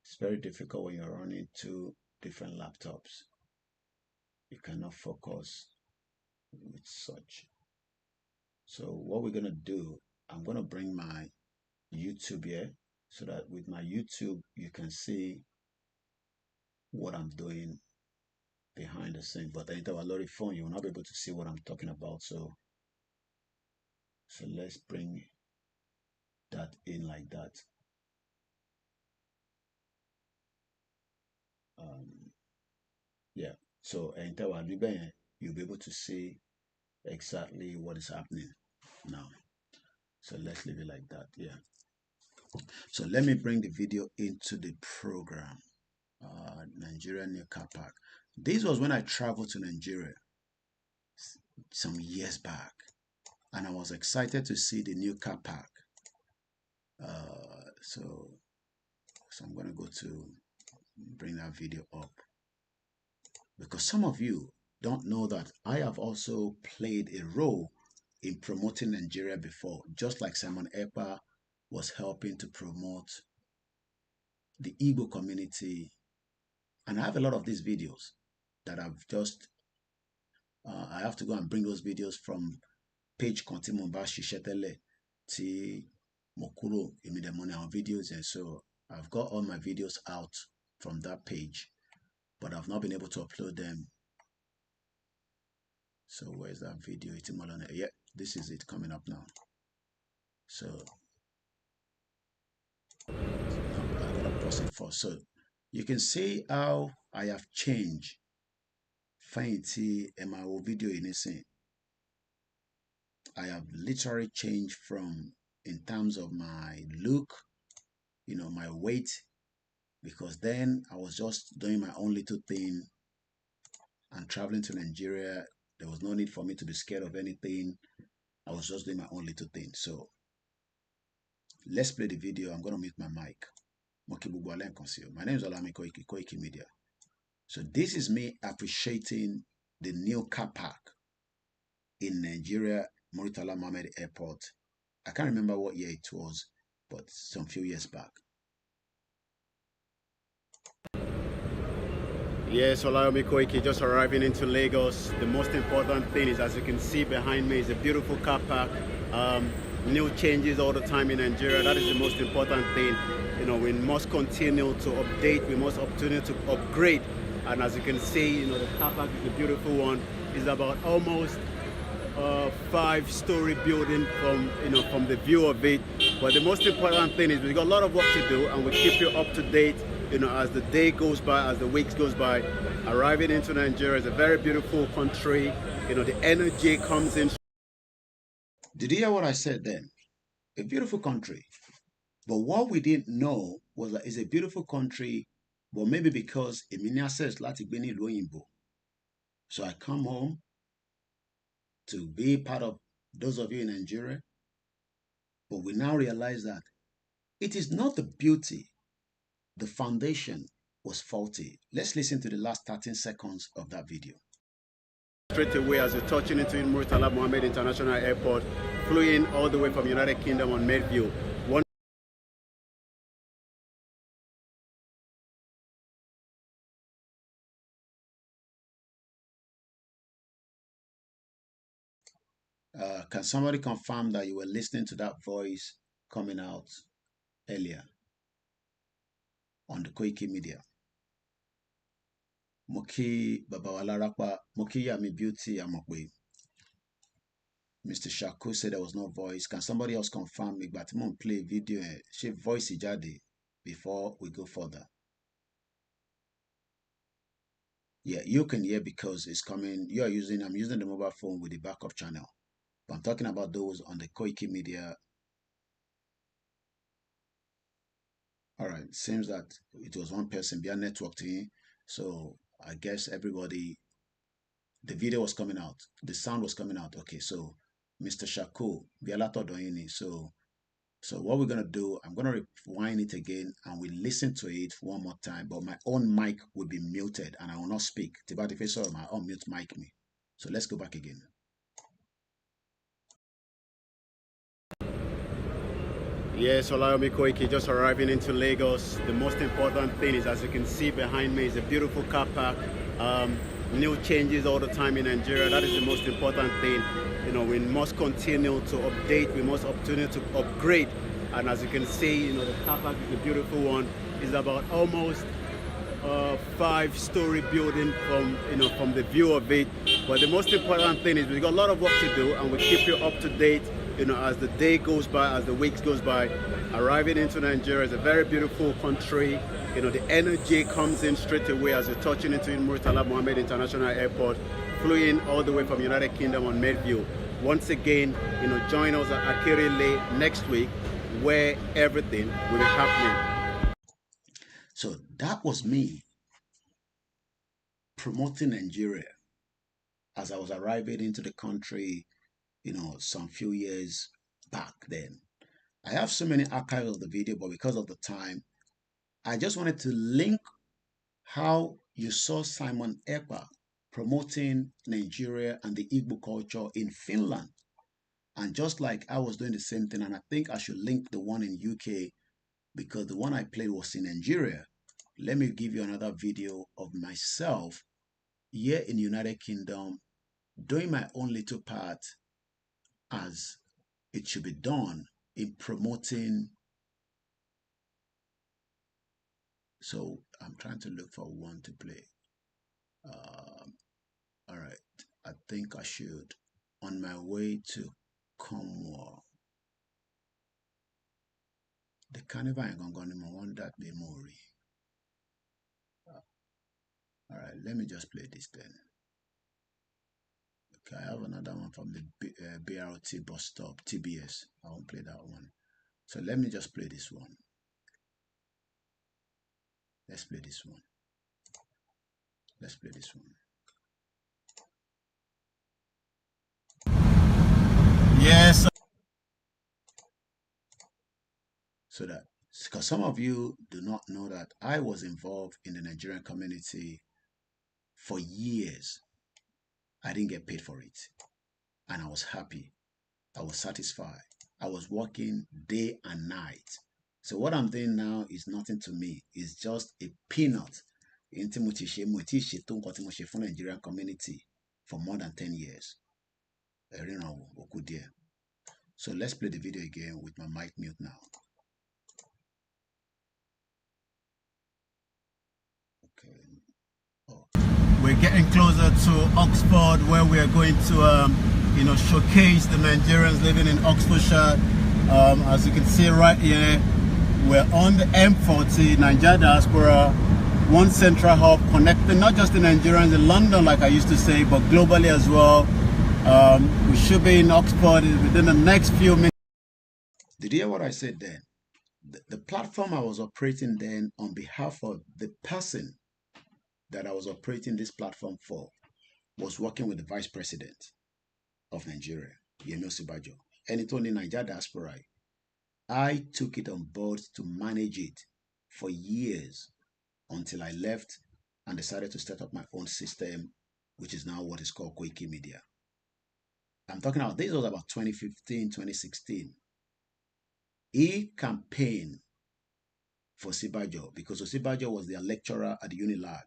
It's very difficult when you're running two different laptops. You cannot focus with such. So what we're going to do, I'm going to bring my YouTube here so that with my YouTube, you can see what I'm doing behind the scene. But in our lorry phone, you will not be able to see what I'm talking about. So let's bring that in like that. Yeah. So you'll be able to see exactly what is happening now. So let's leave it like that. Yeah. So let me bring the video into the program. Nigeria New Car Park. This was when I traveled to Nigeria some years back, and I was excited to see the new car park. So I'm going to go to bring that video up, because some of you don't know that I have also played a role in promoting Nigeria before, just like Simon Ekpa was helping to promote the Igbo community. And I have a lot of these videos that I've just, I have to go and bring those videos from page Konti Mumbashi Shetele Ti Mokuro Imidemone on videos. And so I've got all my videos out from that page, but I've not been able to upload them. So where's that video? It's in yeah, this is it coming up now. So I'm gonna pause it first. So you can see how I have changed Fainty and my video in a scene. I have literally changed from, in terms of my look, you know, my weight, because then I was just doing my own little thing and traveling to Nigeria. There was no need for me to be scared of anything. I was just doing my own little thing. So let's play the video. I'm going to mute my mic. My name is OLAYOMI KOIKIMEDIA. So this is me appreciating the new car park in Nigeria, Murtala Mohammed Airport. I can't remember what year it was, but some few years back. Yes, OLAYOMI Koiki just arriving into Lagos. The most important thing is, as you can see behind me, is a beautiful car park. New changes all the time in Nigeria. That is the most important thing. You know, we must continue to update. We must continue to upgrade. And as you can see, you know, the car park is a beautiful one. It's about almost 5-story building from the view of it. But the most important thing is we've got a lot of work to do, and we keep you up to date, you know, as the day goes by, as the weeks goes by. Arriving into Nigeria is a very beautiful country. You know, the energy comes in. Did you hear what I said then? A beautiful country. But what we didn't know was that it's a beautiful country, but maybe because Eminia says Lati Beni Loyimbo. So I come home to be part of those of you in Nigeria. But we now realize that It is not the beauty. The foundation was faulty. Let's listen to the last 13 seconds of that video. Straight away as you're touching into Murtala Mohammed International Airport, flew in all the way from United Kingdom on Medview. Can somebody confirm that you were listening to that voice coming out earlier on the KOIKIMEDIA? Moki Babawalarapa, Moki Yami Beauty Amokwe. Mr. Shaku said there was no voice. Can somebody else confirm me? But I'm play video. She voice ijade before we go further. Yeah, you can hear because it's coming. I'm using the mobile phone with the backup channel. But I'm talking about those on the KOIKIMEDIA. All right, seems that it was one person via network to him. So I guess everybody, the video was coming out, the sound was coming out. Okay, so Mr. Shaku, Bialato Doini. So what we're gonna do, I'm gonna rewind it again and we listen to it one more time, but my own mic will be muted and I will not speak. Tibati Feso, my own mute mic me. So let's go back again. Yes, OLAYOMI Koiki just arriving into Lagos. The most important thing is, as you can see behind me, is a beautiful car park. New changes all the time in Nigeria. That is the most important thing. You know, we must continue to update. We must continue to upgrade. And as you can see, you know, the car park is a beautiful one. It's about almost 5-story building from the view of it. But the most important thing is we've got a lot of work to do, and we keep you up to date. You know, as the day goes by, as the weeks goes by. Arriving into Nigeria is a very beautiful country. You know, the energy comes in straight away as you're touching into Murtala Mohammed International Airport. Flew in all the way from United Kingdom on Medview. Once again, you know, join us at Akirele next week, where everything will be happening. So that was me promoting Nigeria as I was arriving into the country, you know, some few years back then. I have so many archives of the video, but because of the time, I just wanted to link how you saw Simon Ekpa promoting Nigeria and the Igbo culture in Finland. And just like I was doing the same thing, and I think I should link the one in UK because the one I played was in Nigeria. Let me give you another video of myself here in the United Kingdom doing my own little part as it should be done in promoting. So I'm trying to look for one to play. All right, I think I should. On my way to Cornwall, the carnival ain't gonna want that be more. All right, let me just play this then. Okay, I have another one from the BRT bus stop, TBS. I won't play that one. So let me just play this one. Let's play this one. Let's play this one. Yes. So that, because some of you do not know that I was involved in the Nigerian community for years. I didn't get paid for it. And I was happy. I was satisfied. I was working day and night. So what I'm doing now is nothing to me. It's just a peanut. Nigerian community for more than 10 years. So let's play the video again with my mic mute now. Okay. Oh. We're getting closer to Oxford, where we are going to, you know, showcase the Nigerians living in Oxfordshire. As you can see right here, we're on the M40, Nigeria Diaspora, one central hub connecting not just the Nigerians in London, like I used to say, but globally as well. We should be in Oxford within the next few minutes. Did you hear what I said then? The platform I was operating then on behalf of the person that I was operating this platform for was working with the Vice President of Nigeria, Yemi Osibajo, and it only Nigeria Diaspora. I took it on board to manage it for years until I left and decided to set up my own system, which is now what is called KOIKIMEDIA. I'm talking about, this was about 2015, 2016. He campaigned for Osibajo because Osibajo was their lecturer at the Unilag.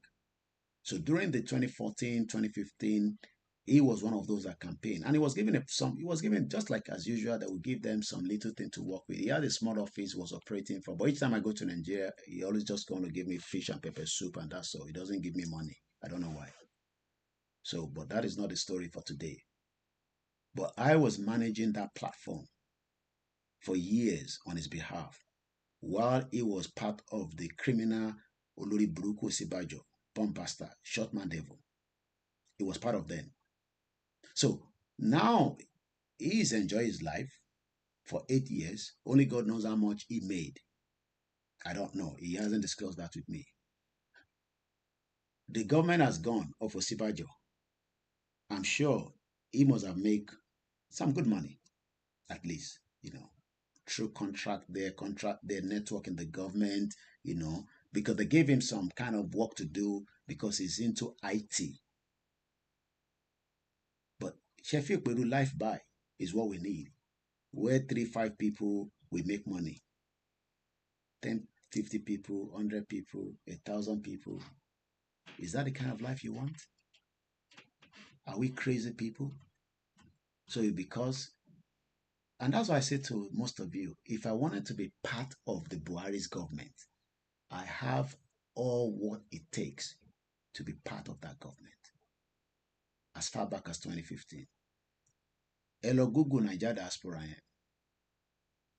So during the 2014, 2015, he was one of those that campaigned. And he was given just like as usual, that would give them some little thing to work with. He had a small office he was operating from. But each time I go to Nigeria, he always just going to give me fish and pepper soup, and that's all. He doesn't give me money. I don't know why. So, but that is not the story for today. But I was managing that platform for years on his behalf, while he was part of the criminal Olori Buruku Osibajo, Bomb Bastard, Shotman Devil. He was part of them. So now he is enjoying his life for 8 years. Only God knows how much he made. I don't know. He hasn't disclosed that with me. The government has gone off Osibajo. I'm sure he must have made some good money, at least, through contract there, network in the government, because they gave him some kind of work to do because he's into IT. But Sheffield Peru life by is what we need. Where 3-5 people will make money. 10, 50 people, 100 people, 1,000 people. Is that the kind of life you want? Are we crazy people? So and that's why I say to most of you, if I wanted to be part of the Buhari's government, I have all what it takes to be part of that government. As far back as 2015. Hello, Google Nigeria Diaspora.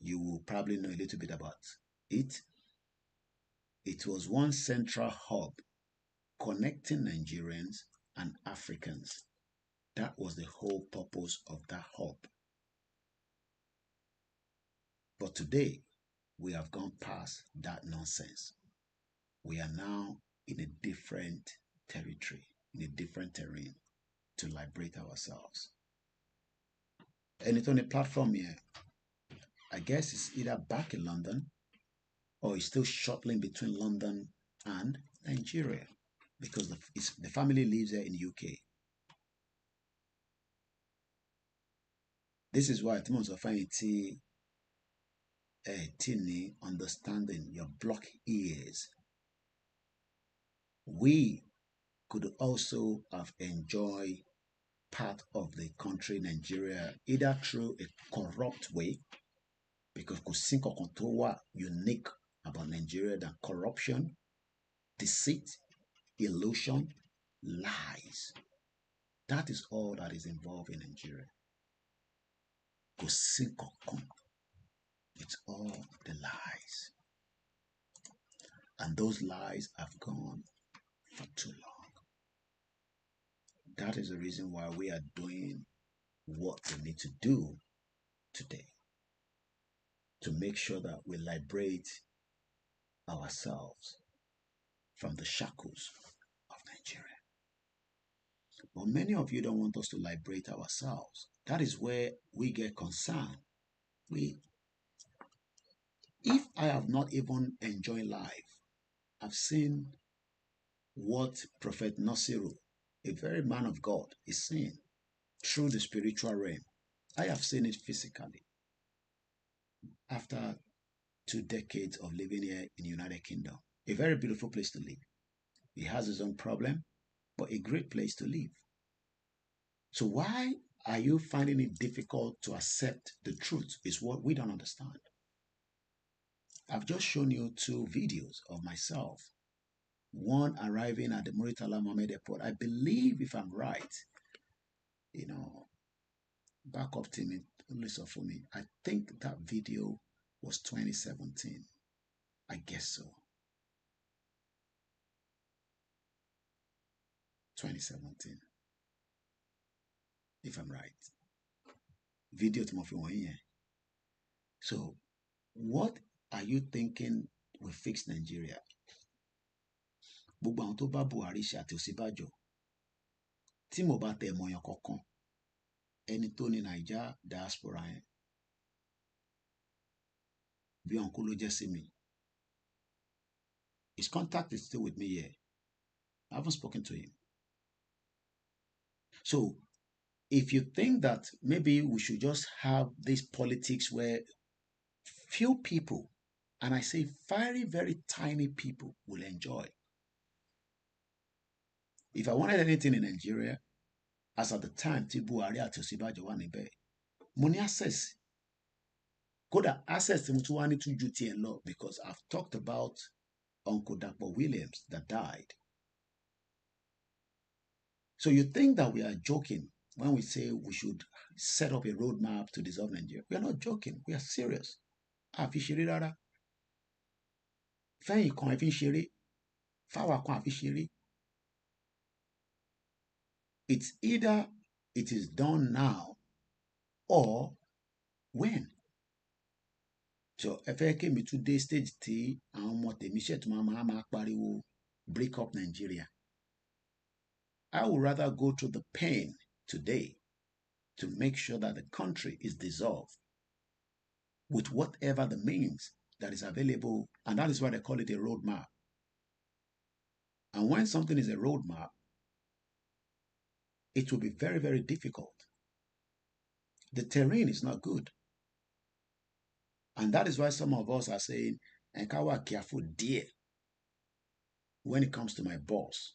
You will probably know a little bit about it. It was one central hub connecting Nigerians and Africans. That was the whole purpose of that hub. But today, we have gone past that nonsense. We are now in a different territory, in a different terrain to liberate ourselves. And it's on a platform here. I guess it's either back in London or it's still shuttling between London and Nigeria because the family lives there in the UK. This is why Timons of Tini understanding your block ears. We could also have enjoyed part of the country, Nigeria, either through a corrupt way, because Kusinko Kontowa unique about Nigeria than corruption, deceit, illusion, lies. That is all that is involved in Nigeria. Kusinko Kontowa. It's all the lies. And those lies have gone for too long. That is the reason why we are doing what we need to do today to make sure that we liberate ourselves from the shackles of Nigeria. But many of you don't want us to liberate ourselves. That is where we get concerned. If I have not even enjoyed life, I've seen what Prophet Nasiru, a very man of God, is seeing through the spiritual realm. I have seen it physically. After 2 decades of living here in the United Kingdom, a very beautiful place to live. He has his own problem, but a great place to live. So why are you finding it difficult to accept the truth is what we don't understand. I've just shown you 2 videos of myself. One arriving at the Muritala Mohammed Airport. I believe, if I'm right, back up to me, listen for me. I think that video was 2017. I guess so. 2017. If I'm right. Video to my. So, what are you thinking will fix Nigeria? Gbogbo àwọn tó bá Buhari ṣe àti Ọ̀ṣínbàjò tí mo bá tẹ ẹmọ yẹn kankan ẹni tó ní Naija diaspora yẹn bí uncle ló jẹ́ sí mi. His contact is still with me here. I haven't spoken to him. So if you think that maybe we should just have this politics where few people, and I say very, very tiny people, will enjoy. If I wanted anything in Nigeria, as at the time tí Buhari àti Ọ̀ṣínbàjò wà níbẹ̀, mo ní access. Kódà access tí mo tún wá ní tún ju tiẹ̀ lọ, because I've talked about Uncle Dapo Williams that died. So you think that we are joking when we say we should set up a roadmap to dissolve Nigeria? We are not joking. We are serious. Àfi ṣeré rárá. Fẹ́yìn kan àfi ṣeré. Fáwa kan àfi ṣeré. It's either it is done now or when. So ẹ fẹ́ kí mi tún dé stage tí àwọn ọmọ tèmi ṣètò máa pariwo break up Nigeria. I would rather go through the pain today to make sure that the country is dissolved with whatever the means that is available, and that is why they call it a roadmap. And when something is a roadmap, it will be very, very difficult. The terrain is not good. And that is why some of us are saying, "Enkawa careful, dear." When it comes to my boss,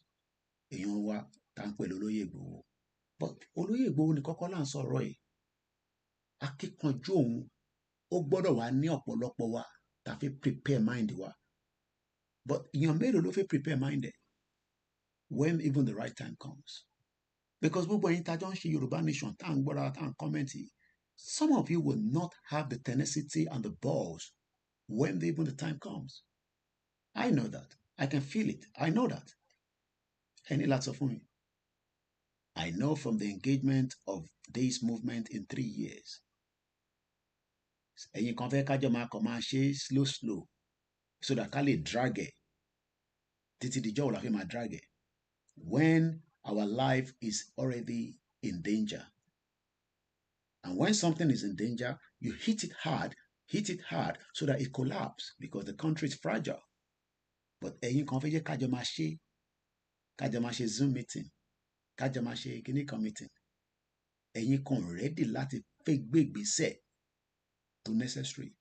but Olóyè Ìgbòho ni kọ́kọ́ là ń sọ̀rọ̀ yìí. Akíkanjú òun ó gbọ́dọ̀ wà ní ọ̀pọ̀lọpọ̀ wa tá fi prepare mind wa. But èèyàn mélòó ló fi prepare mind ẹ̀ when even the right time comes? Because gbogbo ẹ̀yin tá jọ ń ṣe Yorùbá nation tá à ń gbọ́ra tá à ń comment yìí, some of you will not have the tenacity and the balls when even the time comes. I know that. I can feel it. I know that. Any lots of me. I know from the engagement of this movement in 3 years. Ẹ̀yin kan fẹ́ kájọ máa ṣe slow so that ká lè drag ẹ̀ títí dijọ́ wo la fi máa drag ẹ̀ when our life is already in danger. And when something is in danger, you hit it hard so that it collapses because the country is fragile. But ẹ̀yin kan fẹ́ jẹ́ kájọ máa ṣe Zoom meeting, kájọ máa ṣe kíníkan meeting. Ẹ̀yin kan ready láti fẹ́ gbé ìgbésẹ̀ tó necessary.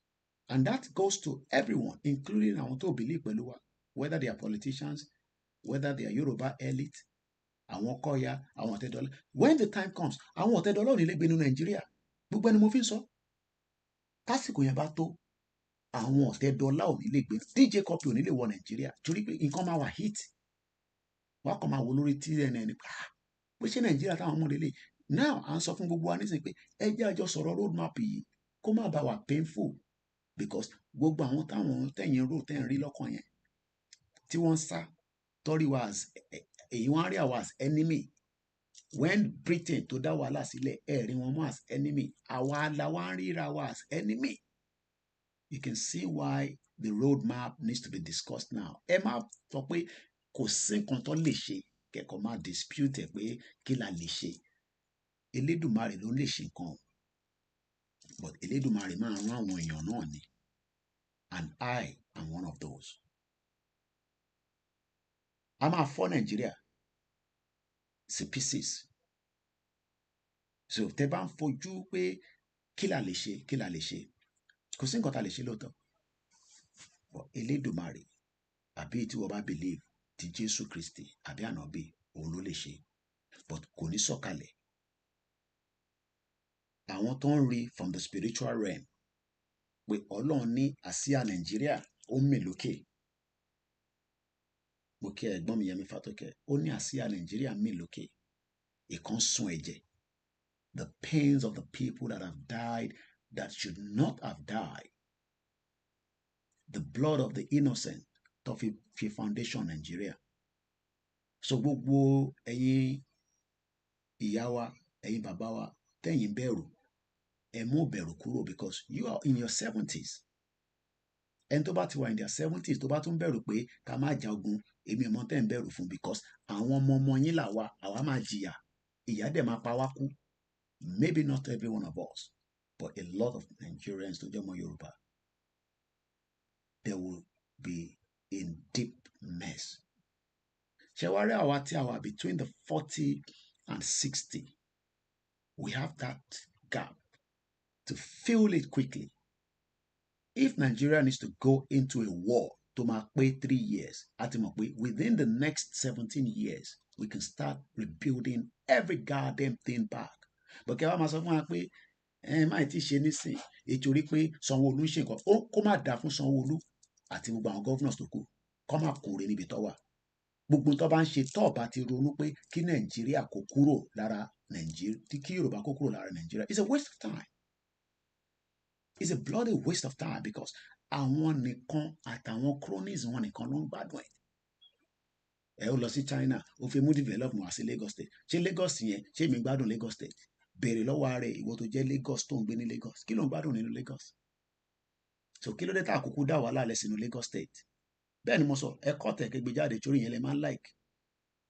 And that goes to everyone, including àwọn tó believe pẹ̀lú wa, whether they are politicians, whether they are Yoruba elite, àwọn kọ́ya, àwọn ọ̀tẹ̀dọ́lá. When the time comes, àwọn ọ̀tẹ̀dọ́lá ò ní lè gbé inú Nàìjíríà. Gbogbo ẹni mo fi ń sọ. Tásìkò yẹn bá tó, àwọn ọ̀tẹ̀dọ́lá ò ní lè gbé. DJ Koiki ò ní lè wọ Nàìjíríà torí pé nǹkan máa wà hit. Wọ́n kàn máa wò lórí TNN pé ṣé Nàìjíríà táwọn ọmọ lélẹ̀. Now à ń sọ fún gbogbo wa nísìnyí pé ẹ jẹ́ àjọ sọ̀rọ̀ roadmap yìí kó má bàa wà painful, because gbogbo àwọn táwọn tẹ̀yìn rò tẹ̀yìn rí lọ́kàn yẹn tí wọ́n ń sá torí wa as èyí wọ́n á rí àwa as enemy. When Britain tó dá wàhálà sílẹ̀ ẹ̀ rí wọn mọ́ as enemy, àwa la wá ń ríra wa as enemy. You can see why the roadmap needs to be discussed now. Ẹ má sọ pé kò sí nǹkan tó lè ṣe kẹ́kọ̀ọ́ máa dispute ẹ̀ pé kí la lè ṣe. Elédùmarè ló lè ṣe nǹkan, but Elédùmarè máa rán àwọn èèyàn náà ni, and I am one of those. A máa fọ́ Nàìjíríà sí pieces. So tẹ́ bá ń fojú pé kí la lè ṣe, kò sí nǹkan tá lè ṣe lóòótọ́. But Elédùmarè àbí tí wọ́n bá believe ti Jésù Kristi àbí ànábì òun ló lè ṣe, but kò ní sọ̀kalẹ̀. Àwọn tó ń rí from the spiritual realm pé Ọlọ́run ní àsíá Nàìjíríà ó mì lókè. Mo kí ẹ̀gbọ́n mi Yẹmí Fátókẹ́, ó ní àsíá Nàìjíríà mì lókè. Ìkan sun ẹ̀jẹ̀. The pains of the people that have died that should not have died. The blood of the innocent tó fi foundation Nàìjíríà. So gbogbo ẹ̀yin ìyá wa, ẹ̀yin bàbá wa, tẹ́yin bẹ̀rù, ẹ mú bẹ̀rù kúrò, because you are in your 70s. Ẹni tó bá ti wà in their 70s tó bá tún bẹ̀rù pé ká má jagun, èmi ọmọ tẹ́ ń bẹ̀rù fún, because àwọn ọmọ yín làwa, àwa máa jìyà, ìyà dẹ̀ máa pa wá kú. Maybe not every one of us, but a lot of Nigerians tó jẹ́ ọmọ Yorùbá. they will be in deep mess. Shewari Awati between the 40 and 60, we have that gap to fill it quickly. If Nigeria needs to go into a war to pay 3 years, within the next 17 years, we can start rebuilding every goddamn thing back. But kẹ́ wá máa sọ fún wa pé máì tí ṣe nísìn ètòrí pé Sanwó-Olú ń ṣe nǹkan ó kó má dáa fún Sanwó-Olú àti gbogbo àwọn governors tó kù kọ́ máa kúrè níbi tó wà. Gbogbo tó bá ń ṣe tó bá ti ronú pé kí Nàìjíríà kó kúrò lára Nàìjíríà, kí Yorùbá kó kúrò lára Nàìjíríà, it's a waste of time. It's a bloody waste of time because àwọn nìkan àtàwọn cronies wọn nìkan ló ń gbádùn ẹ̀. Ẹ ó lọ sí China ó fẹ́ mú development wá sí Lagos State, ṣé Lagos yẹn ṣé mi gbádùn Lagos State? Béèrè lọ́wọ́ ara ẹ̀ ìwọ tó jẹ́ Lagos tó ń gbé ní Lagos, kí ló ń gbádùn nínú Lagos? So kí ló dé tá àkókò dá wàhálà lẹ̀ sínú Lagos State? Bẹ́ẹ̀ ni mo sọ ẹ̀kọ́ tẹ̀kẹ́ gbé jáde torí yẹn lè máa ń like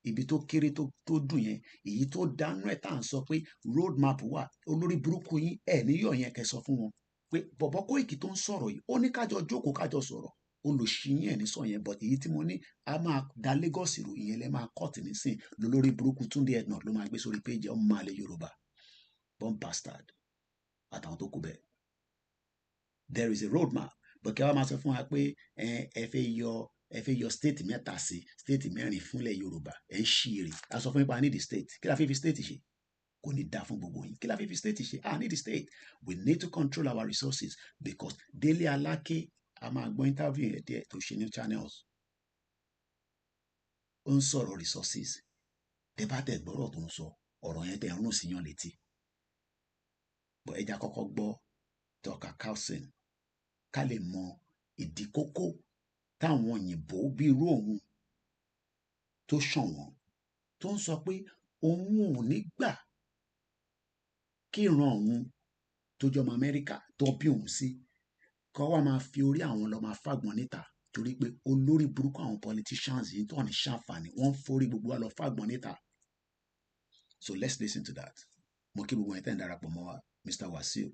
ibi tó kéré tó dùn yẹn, èyí tó dánú ẹ̀ tá à ń sọ pé road map wà, olórí burúkú yín ẹ̀ níyọ̀ yẹn kẹ́ sọ fún wọn pé bọ̀bọ̀ Koiki tó ń sọ̀rọ̀ yìí ó ní kájọ jókòó kájọ sọ̀rọ̀, olùṣiyín ẹ̀ ní sọ yẹn, but èyí tí mo ní a máa da Lagos rò ìyẹn lẹ́ máa kọ́ọ̀tì nísìn lólórí burúkú Túndé ẹ̀nà ló máa gbé sórí péjì ọmọ àlè Yorùbá bomb bastard àtàwọn tó kù bẹ́ẹ̀. There is a road map, but kí wọ́n máa sọ fún wa pé ẹ fẹ́ yọ state mẹ́ta sí state mẹ́rin fúnlẹ̀ Yorùbá ẹ̀ ń ṣiyèrè. A sọ fún yín pa I need the state, kí la fi state ṣe? Kò ní dá fún gbogbo yín, kí la fi state ṣe? I need the state. We need to control our resources because Délé Aláké a máa gbọ́ interview yẹn díẹ̀ tó ṣe ní channels. Ó ń sọ̀rọ̀ resources. Tẹ́ bá tẹ̀ gbọ́rọ̀ tó ń sọ ọ̀rọ̀ yẹn tẹ̀ ń rún sí yàn létí. But ẹja kọ́kọ́ gbọ́ Dr. Carlson ká lè mọ ìdí kókó táwọn òyìnbó bí irú òun tó ṣàn wọ́n tó ń sọ pé òun ò ní gbà kí ìran òun tó jọmọ Amẹ́ríkà tó bí òun sí kọ́ wá máa fi orí àwọn lọ máa fàgbọ́n níta torí pé olórí burúkú àwọn politicians yìí tó ní ṣàǹfààní wọ́n ń forí gbogbo wa lọ fàgbọ́n níta. So let's listen to that. Mo kí gbogbo ẹ̀ tẹ́ ń darapọ̀ mọ́ wa Mr. Wasiu,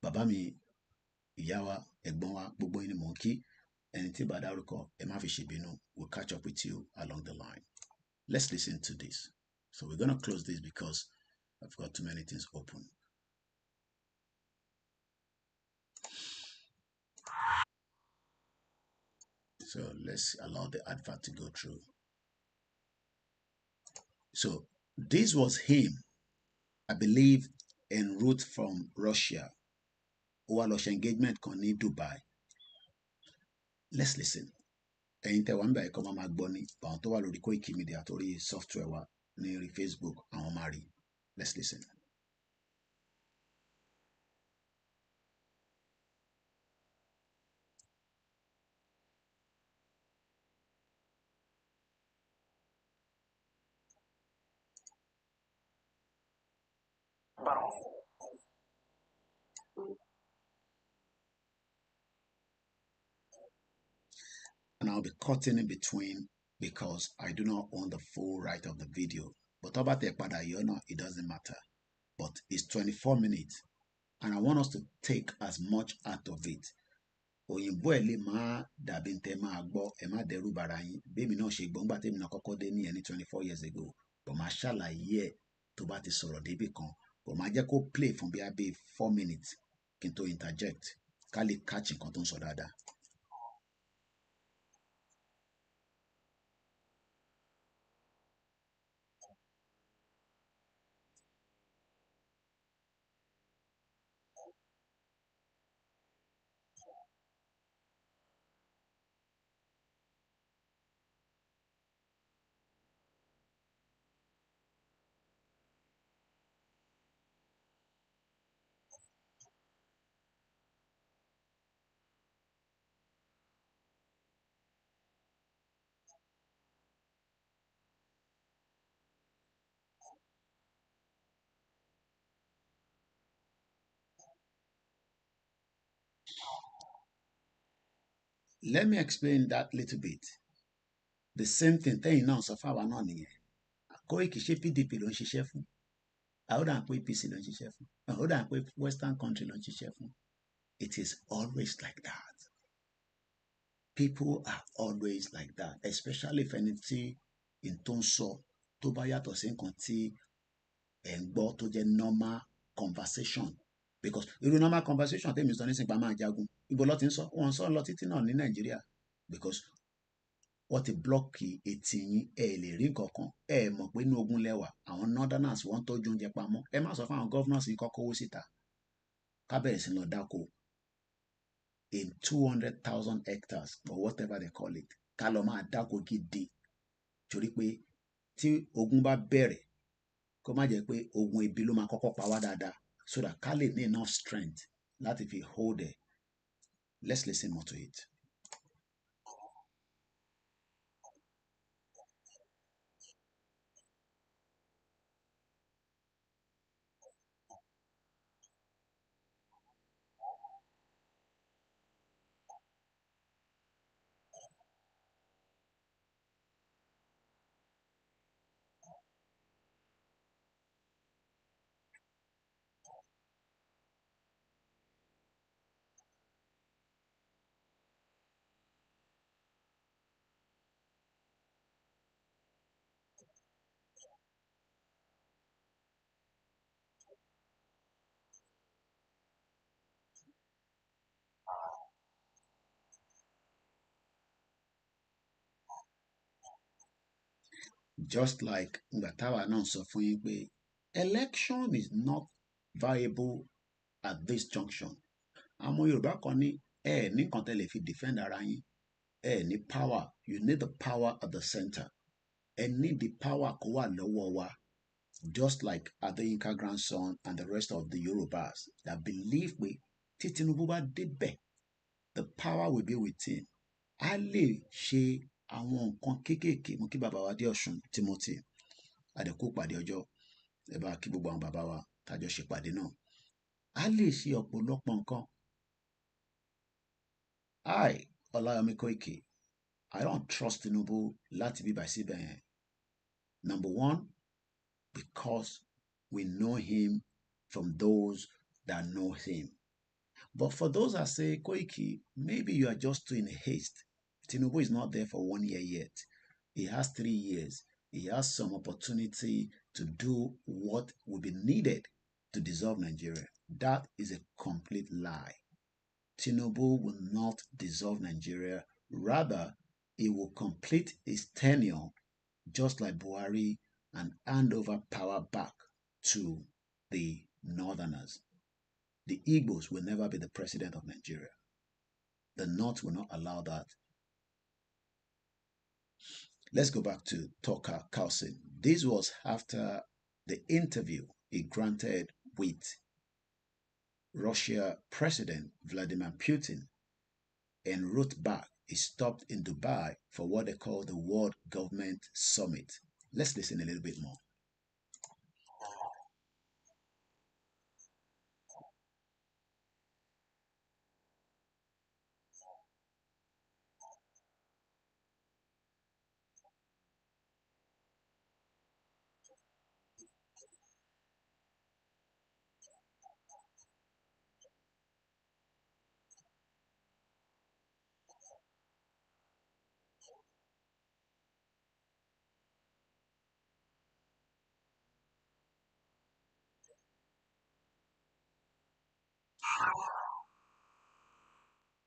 bàbá mi, ìyá wa, ẹ̀gbọ́n wa, gbogbo yín ni mò ń kí. Ẹni tí bá dárúkọ ẹ má fi ṣèbínú. We'll catch up with you along the line. Let's listen to this. So we're gonna close this because I've got too many things open. So let's allow the advert to go through. So this was him, I believe, en route from Russia. Ó wá lọ ṣe engagement kan ní Dubai. Let's listen. Ẹ̀yin tẹ́ wá ń bẹ̀ ẹ̀kọ́ máa gbọ́ ní àwọn tó wà lórí Koiki Media torí software wa ní orí Facebook àwọn máa rí. Let's listen. And I'll be cutting in between because I do not own the full right of the video. But about the Padayona, it doesn't matter. But it's 24 minutes. And I want us to take as much out of it. Òyìnbó ẹ̀ lè máa dàbí tẹ́ máa gbọ́ ẹ má dẹ́rù bara yín bẹ́ẹ̀ mi náà ṣe gbọ́ ńgbà tẹ́mi náà kọ́kọ́ dé ní ẹni 24 years ago. But máa ṣàlàyé ẹ̀ tó bá ti sọ̀rọ̀ débì kan. But máa jẹ́ kó play fún bí abẹ́ 4 minutes kí n tó interject ká lè catch nǹkan tó ń sọ dáadáa. Let me explain that little bit. The same thing tẹ́yìn náà sọ fáwa náà nìyẹn. Koiki ṣé PDP ló ń ṣiṣẹ́ fún? Àwòdà ń pé APC ló ń ṣiṣẹ́ fún? Àwòdà ń pé Western country ló ń ṣiṣẹ́ fún? It is always like that. People are always like that, especially if anything in tó ń sọ tó bá yàtọ̀ sí nǹkan tí ẹ̀ ń gbọ́ tó jẹ́ normal conversation. Because irú normal conversation tèmi sọ nísìnyí pa máa jagun, ibo ló ti ń sọ, wọn sọ lọ títí náà ní Nàìjíríà, because wọ́n ti blọ́ọ̀kì etí yín, ẹ lè rí nǹkan kan, ẹ mọ̀ pé inú ogun lẹ́wà, àwọn northerners wọ́n ń tọ́jú oúnjẹ pamọ́, ẹ má sọ fún àwọn governors yìí kọ́kọ́ owó síta, ká bẹ̀rẹ̀ sí lọ dáko in 200,000 hectares or whatever they call it, ká lọ máa dáko gidi, torí pé tí ogun bá bẹ̀rẹ̀ kó má jẹ́ pé ogun ebi ló máa kọ́kọ́ pa wá dáadáa, so that ká lè ní enough strength láti fi hold it. Let's listen more to it. Just like Ngatawa náà sọ fún yín pé election is not viable at this junction. Àwọn Yorùbá kan ní ẹ ní nǹkan tẹ́ lè fi defend ara yín, ẹ ní power, you need the power at the center. Ẹ need the power kó wà lọ́wọ́ wa, just like Adeyinka grandson and the rest of the Yorubas that believe pé tí Tinubu bá débẹ̀, the power will be with him. A lè ṣe àwọn nǹkan kéékèèké. Mo kí bàbá wa dé Ọ̀ṣun Timothy àdẹ̀kú pàdé ọjọ́, ẹ bá kí gbogbo àwọn bàbá wa tájọ ṣe pàdé náà. A lè ṣe ọ̀pọ̀lọpọ̀ nǹkan. OLAYOMI Koiki, I don't trust Tinubu láti bí báyìí síbẹ̀ yẹn. Number one, because we know him from those that know him. But for those that say, Koiki, maybe you are just too in haste. Tinubu is not there for 1 year yet. He has 3 years. He has some opportunity to do what will be needed to dissolve Nigeria. That is a complete lie. Tinubu will not dissolve Nigeria. Rather, he will complete his tenure just like Buhari and hand over power back to the Northerners. The Igbos will never be the president of Nigeria. The North will not allow that. Let's go back to Tucker Carlson. This was after the interview he granted with Russia President Vladimir Putin, and wrote back he stopped in Dubai for what they call the World Government Summit. Let's listen a little bit more.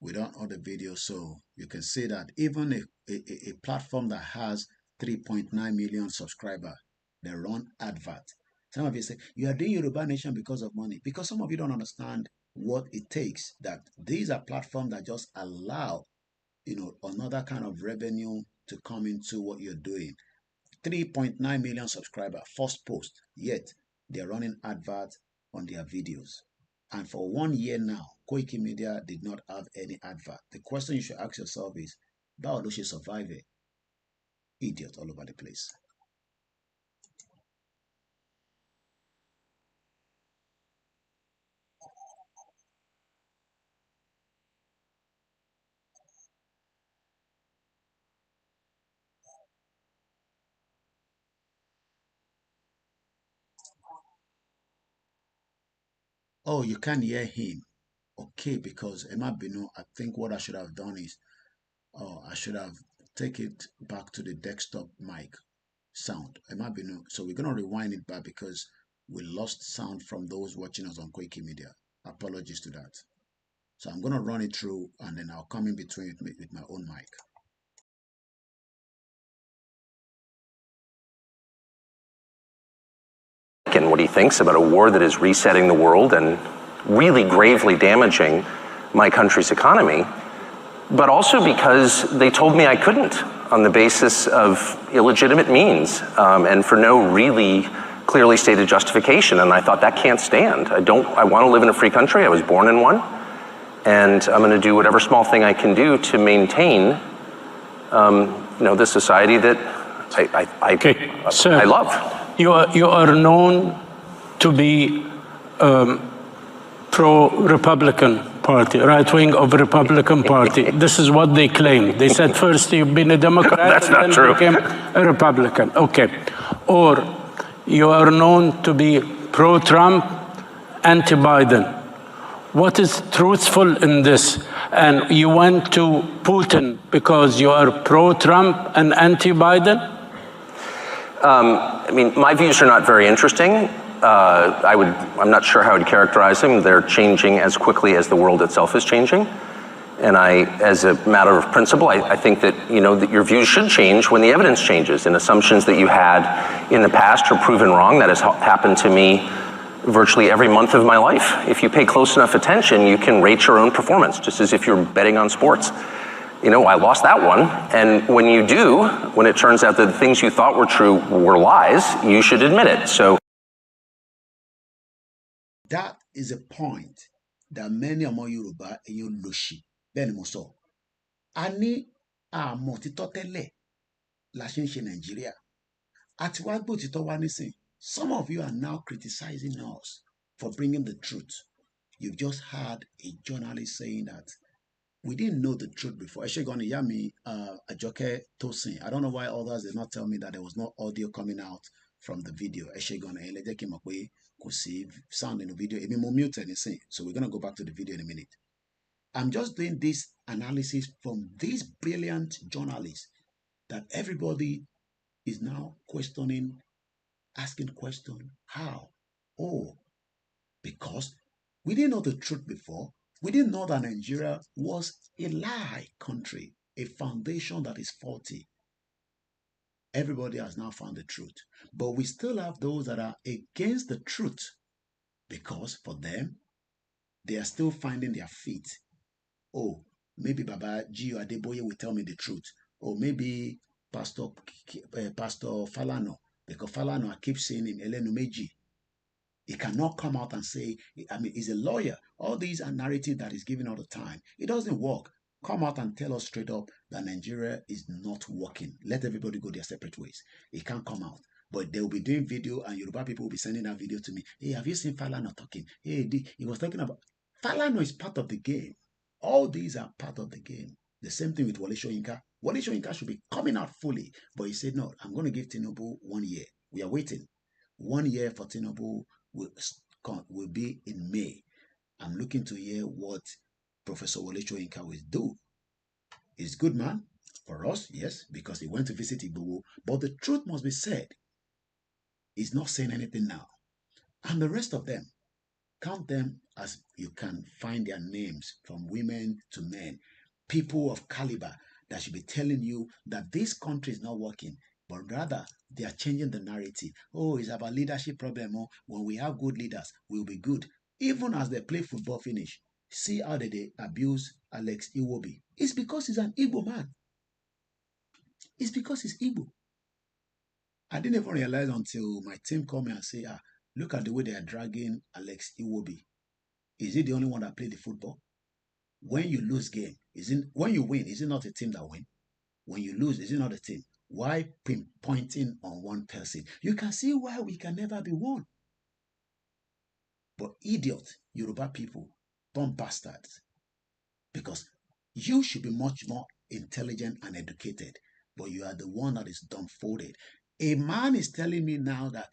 We don't own the video, so you can see that even a platform that has 3.9 million subscribers, they run advert. Some of you say, you are doing Yoruba Nation because of money. Because some of you don't understand what it takes, that these are platforms that just allow, another kind of revenue to come into what you're doing. 3.9 million subscribers, first post, yet they're running adverts on their videos. And for 1 year now, KOIKIMEDIA did not have any advert. The question you should ask yourself is, how do she survive it? Idiot all over the place. Oh, you can't hear him. Okay, because Emma Binu, I think what I should have done is Oh, I should have take it back to the desktop mic sound. It might be new. So we're gonna rewind it back because we lost sound from those watching us on Koiki Media. Apologies to that. So I'm gonna run it through and then I'll come in between with my own mic. And what he thinks about a war that is resetting the world and really gravely damaging my country's economy, but also because they told me I couldn't on the basis of illegitimate means and for no really clearly stated justification. And I thought that can't stand. I want to live in a free country. I was born in one. And I'm going to do whatever small thing I can do to maintain, the society that I love. You are known to be pro-Republican Party, right wing of Republican Party. This is what they claim. They said first you've been a Democrat That's and not then true. became a Republican. Okay. Or you are known to be pro-Trump, anti-Biden. What is truthful in this? And you went to Putin because you are pro-Trump and anti-Biden? I mean, my views are not very interesting. I'm not sure how I'd characterize them. They're changing as quickly as the world itself is changing. And as a matter of principle, I think that, that your views should change when the evidence changes and assumptions that you had in the past are proven wrong. That has happened to me virtually every month of my life. If you pay close enough attention, you can rate your own performance, just as if you're betting on sports. I lost that one. And when you do, when it turns out that the things you thought were true were lies, you should admit it. So that is a point that many among Yoruba and you loshi. Bẹ́ẹ̀ni mo sọ. A ní àmọ́ títọ́ tẹ́lẹ̀ la ṣe ń ṣe Nàìjíríà. Àti wá gbọ́ títọ́ wá nísìn. Some of you are now criticizing us for bringing the truth. You've just heard a journalist saying that we didn't know the truth before. Eshegoni Yami Ajoke Tosin. I don't know why others did not tell me that there was no audio coming out from the video. Eshegoni Elejeki Makwe Kusi sound in the video. So we're gonna go back to the video in a minute. I'm just doing this analysis from these brilliant journalists that everybody is now questioning, asking question, how? Oh, because we didn't know the truth before. We didn't know that Nigeria was a lie country, a foundation that is faulty. Everybody has now found the truth. But we still have those that are against the truth because for them, they are still finding their feet. Oh, maybe Baba Gio Adeboye will tell me the truth. Or maybe Pastor Falano, because Falano, I keep saying him, Elenumeji. He cannot come out and say, he's a lawyer. All these are narrative that is given all the time. It doesn't work. Come out and tell us straight up that Nigeria is not working. Let everybody go their separate ways. He can't come out. But they will be doing video and Yoruba people will be sending that video to me. Hey, have you seen Falano talking? Hey, he was talking about... Falano is part of the game. All these are part of the game. The same thing with Wole Soyinka. Wole Soyinka should be coming out fully. But he said, no, I'm going to give Tinubu 1 year. We are waiting. 1 year for Tinubu will be in May. I'm looking to hear what Professor Wole Soyinka will do. He's a good man for us, yes, because he went to visit Igboho. But the truth must be said. He's not saying anything now. And the rest of them, count them as you can find their names from women to men. People of caliber that should be telling you that this country is not working. But rather, they are changing the narrative. Oh, it's about leadership problem. Oh, when we have good leaders, we'll be good. Even as they play football finish, see how they abuse Alex Iwobi. It's because he's an Igbo man. It's because he's Igbo. I didn't even realize until my team called me and say, look at the way they are dragging Alex Iwobi. Is he the only one that played the football? When you lose game, when you win, is it not a team that win? When you lose, is it not a team? Why pinpointing on one person? You can see why we can never be one. But idiot Yoruba people, born bastards. Because you should be much more intelligent and educated. But you are the one that is dumbfounded. A man is telling me now that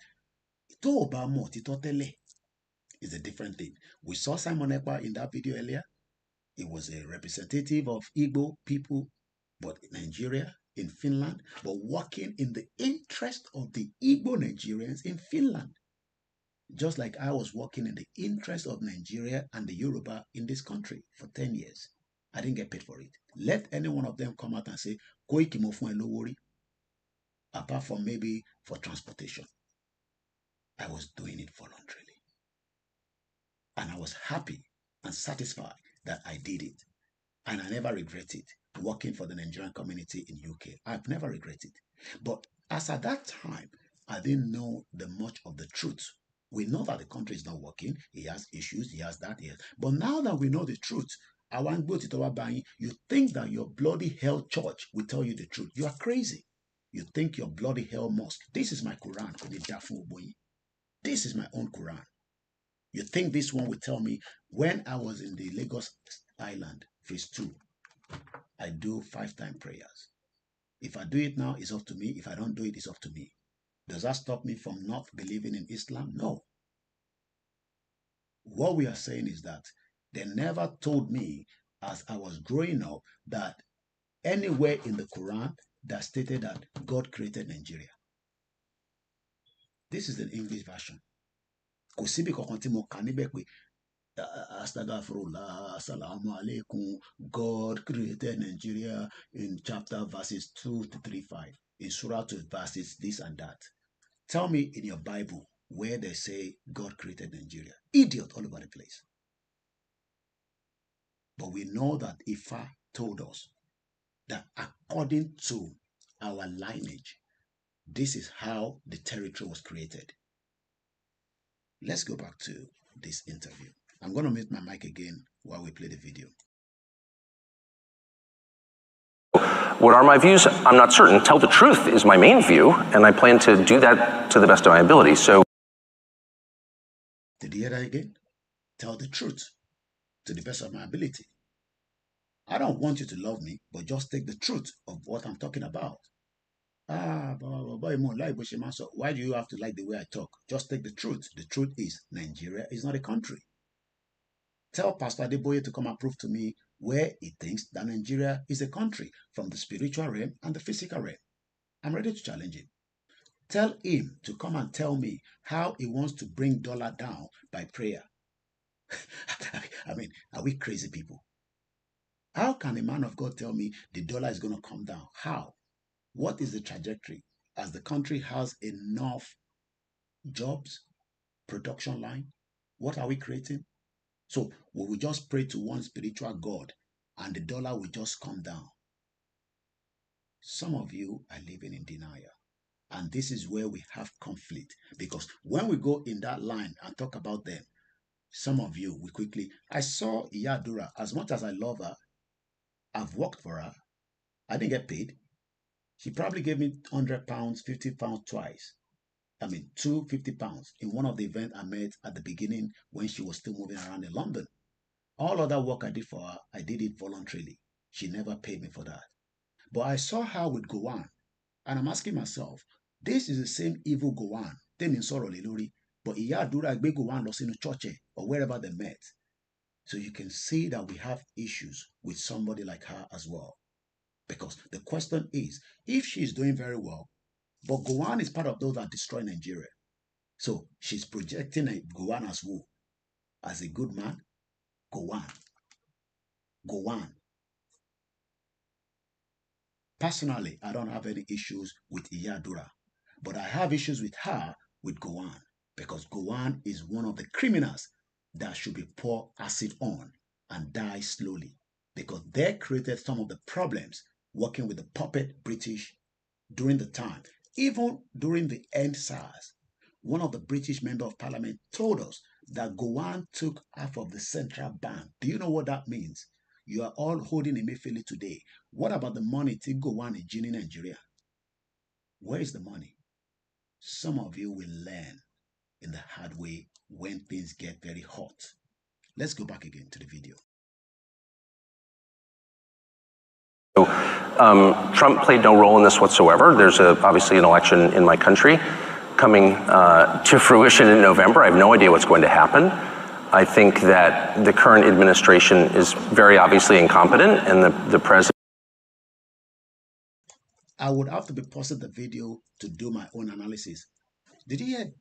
is a different thing. We saw Simon Ekpa in that video earlier. He was a representative of Igbo people but in Nigeria, in Finland, but working in the interest of the Igbo Nigerians in Finland. Just like I was working in the interest of Nigeria and the Yoruba in this country for 10 years. I didn't get paid for it. Let any one of them come out and say, Koiki mo fún ẹ lówó rí, apart from maybe for transportation. I was doing it voluntarily. And I was happy and satisfied that I did it. And I never regret it, working for the Nigerian community in UK. I've never regretted it. But as at that time, I didn't know the much of the truth. We know that the country is not working. He has issues. He has that. But now that we know the truth, you think that your bloody hell church will tell you the truth. You are crazy. You think your bloody hell mosque. This is my Quran. This is my own Quran. You think this one will tell me when I was in the Lagos Island, phase 2, I do 5-time prayers. If I do it now, it's up to me. If I don't do it, it's up to me. Does that stop me from not believing in Islam? No. What we are saying is that they never told me as I was growing up that anywhere in the Quran that stated that God created Nigeria. This is the English version. God created Nigeria in chapter verses 2 to 3-5. In Surah 2 verses this and that. Tell me in your Bible where they say God created Nigeria. Idiot all over the place. But we know that Ifa told us that according to our lineage, this is how the territory was created. Let's go back to this interview. I'm going to mute my mic again while we play the video. What are my views? I'm not certain. Tell the truth is my main view, and I plan to do that to the best of my ability. So, did you hear that again? Tell the truth to the best of my ability. I don't want you to love me, but just take the truth of what I'm talking about. Why do you have to like the way I talk? Just take the truth. The truth is Nigeria is not a country. Tell Pastor Adeboye to come and prove to me where he thinks that Nigeria is a country from the spiritual realm and the physical realm. I'm ready to challenge him. Tell him to come and tell me how he wants to bring dollar down by prayer. I mean, are we crazy people? How can a man of God tell me the dollar is going to come down? How? What is the trajectory? As the country has enough jobs, production line, what are we creating? So we will just pray to one spiritual God and the dollar will just come down. Some of you are living in denial. And this is where we have conflict. Because when we go in that line and talk about them, some of you will quickly... I saw Iyadura. As much as I love her, I've worked for her. I didn't get paid. She probably gave me £100, 50 pounds twice. I mean, 250 pounds in one of the events I met at the beginning when she was still moving around in London. All other work I did for her, I did it voluntarily. She never paid me for that. But I saw her with Gowan, and I'm asking myself, this is the same evil Gowan, Temin Soro Liluri, but Iyadura gbe Gowan lost in a church or wherever they met. So you can see that we have issues with somebody like her as well. Because the question is, if she's doing very well, but Gowan is part of those that destroy Nigeria. So she's projecting Gowan as who? As a good man? Gowan. Personally, I don't have any issues with Iyadura, but I have issues with her with Gowan, because Gowan is one of the criminals that should be poured acid on and die slowly, because they created some of the problems working with the puppet British during the time. Even during the end SARS, one of the British members of parliament told us that Gowan took half of the central bank. Do you know what that means? You are all holding Emefiele today. What about the money to Gowan in Nigeria? Where is the money? Some of you will learn in the hard way when things get very hot. Let's go back again to the video. Trump played no role in this whatsoever. There's obviously an election in my country coming to fruition in November. I have no idea what's going to happen. I think that the current administration is very obviously incompetent, and the president I would have to be pausing the video to do my own analysis. Did you hear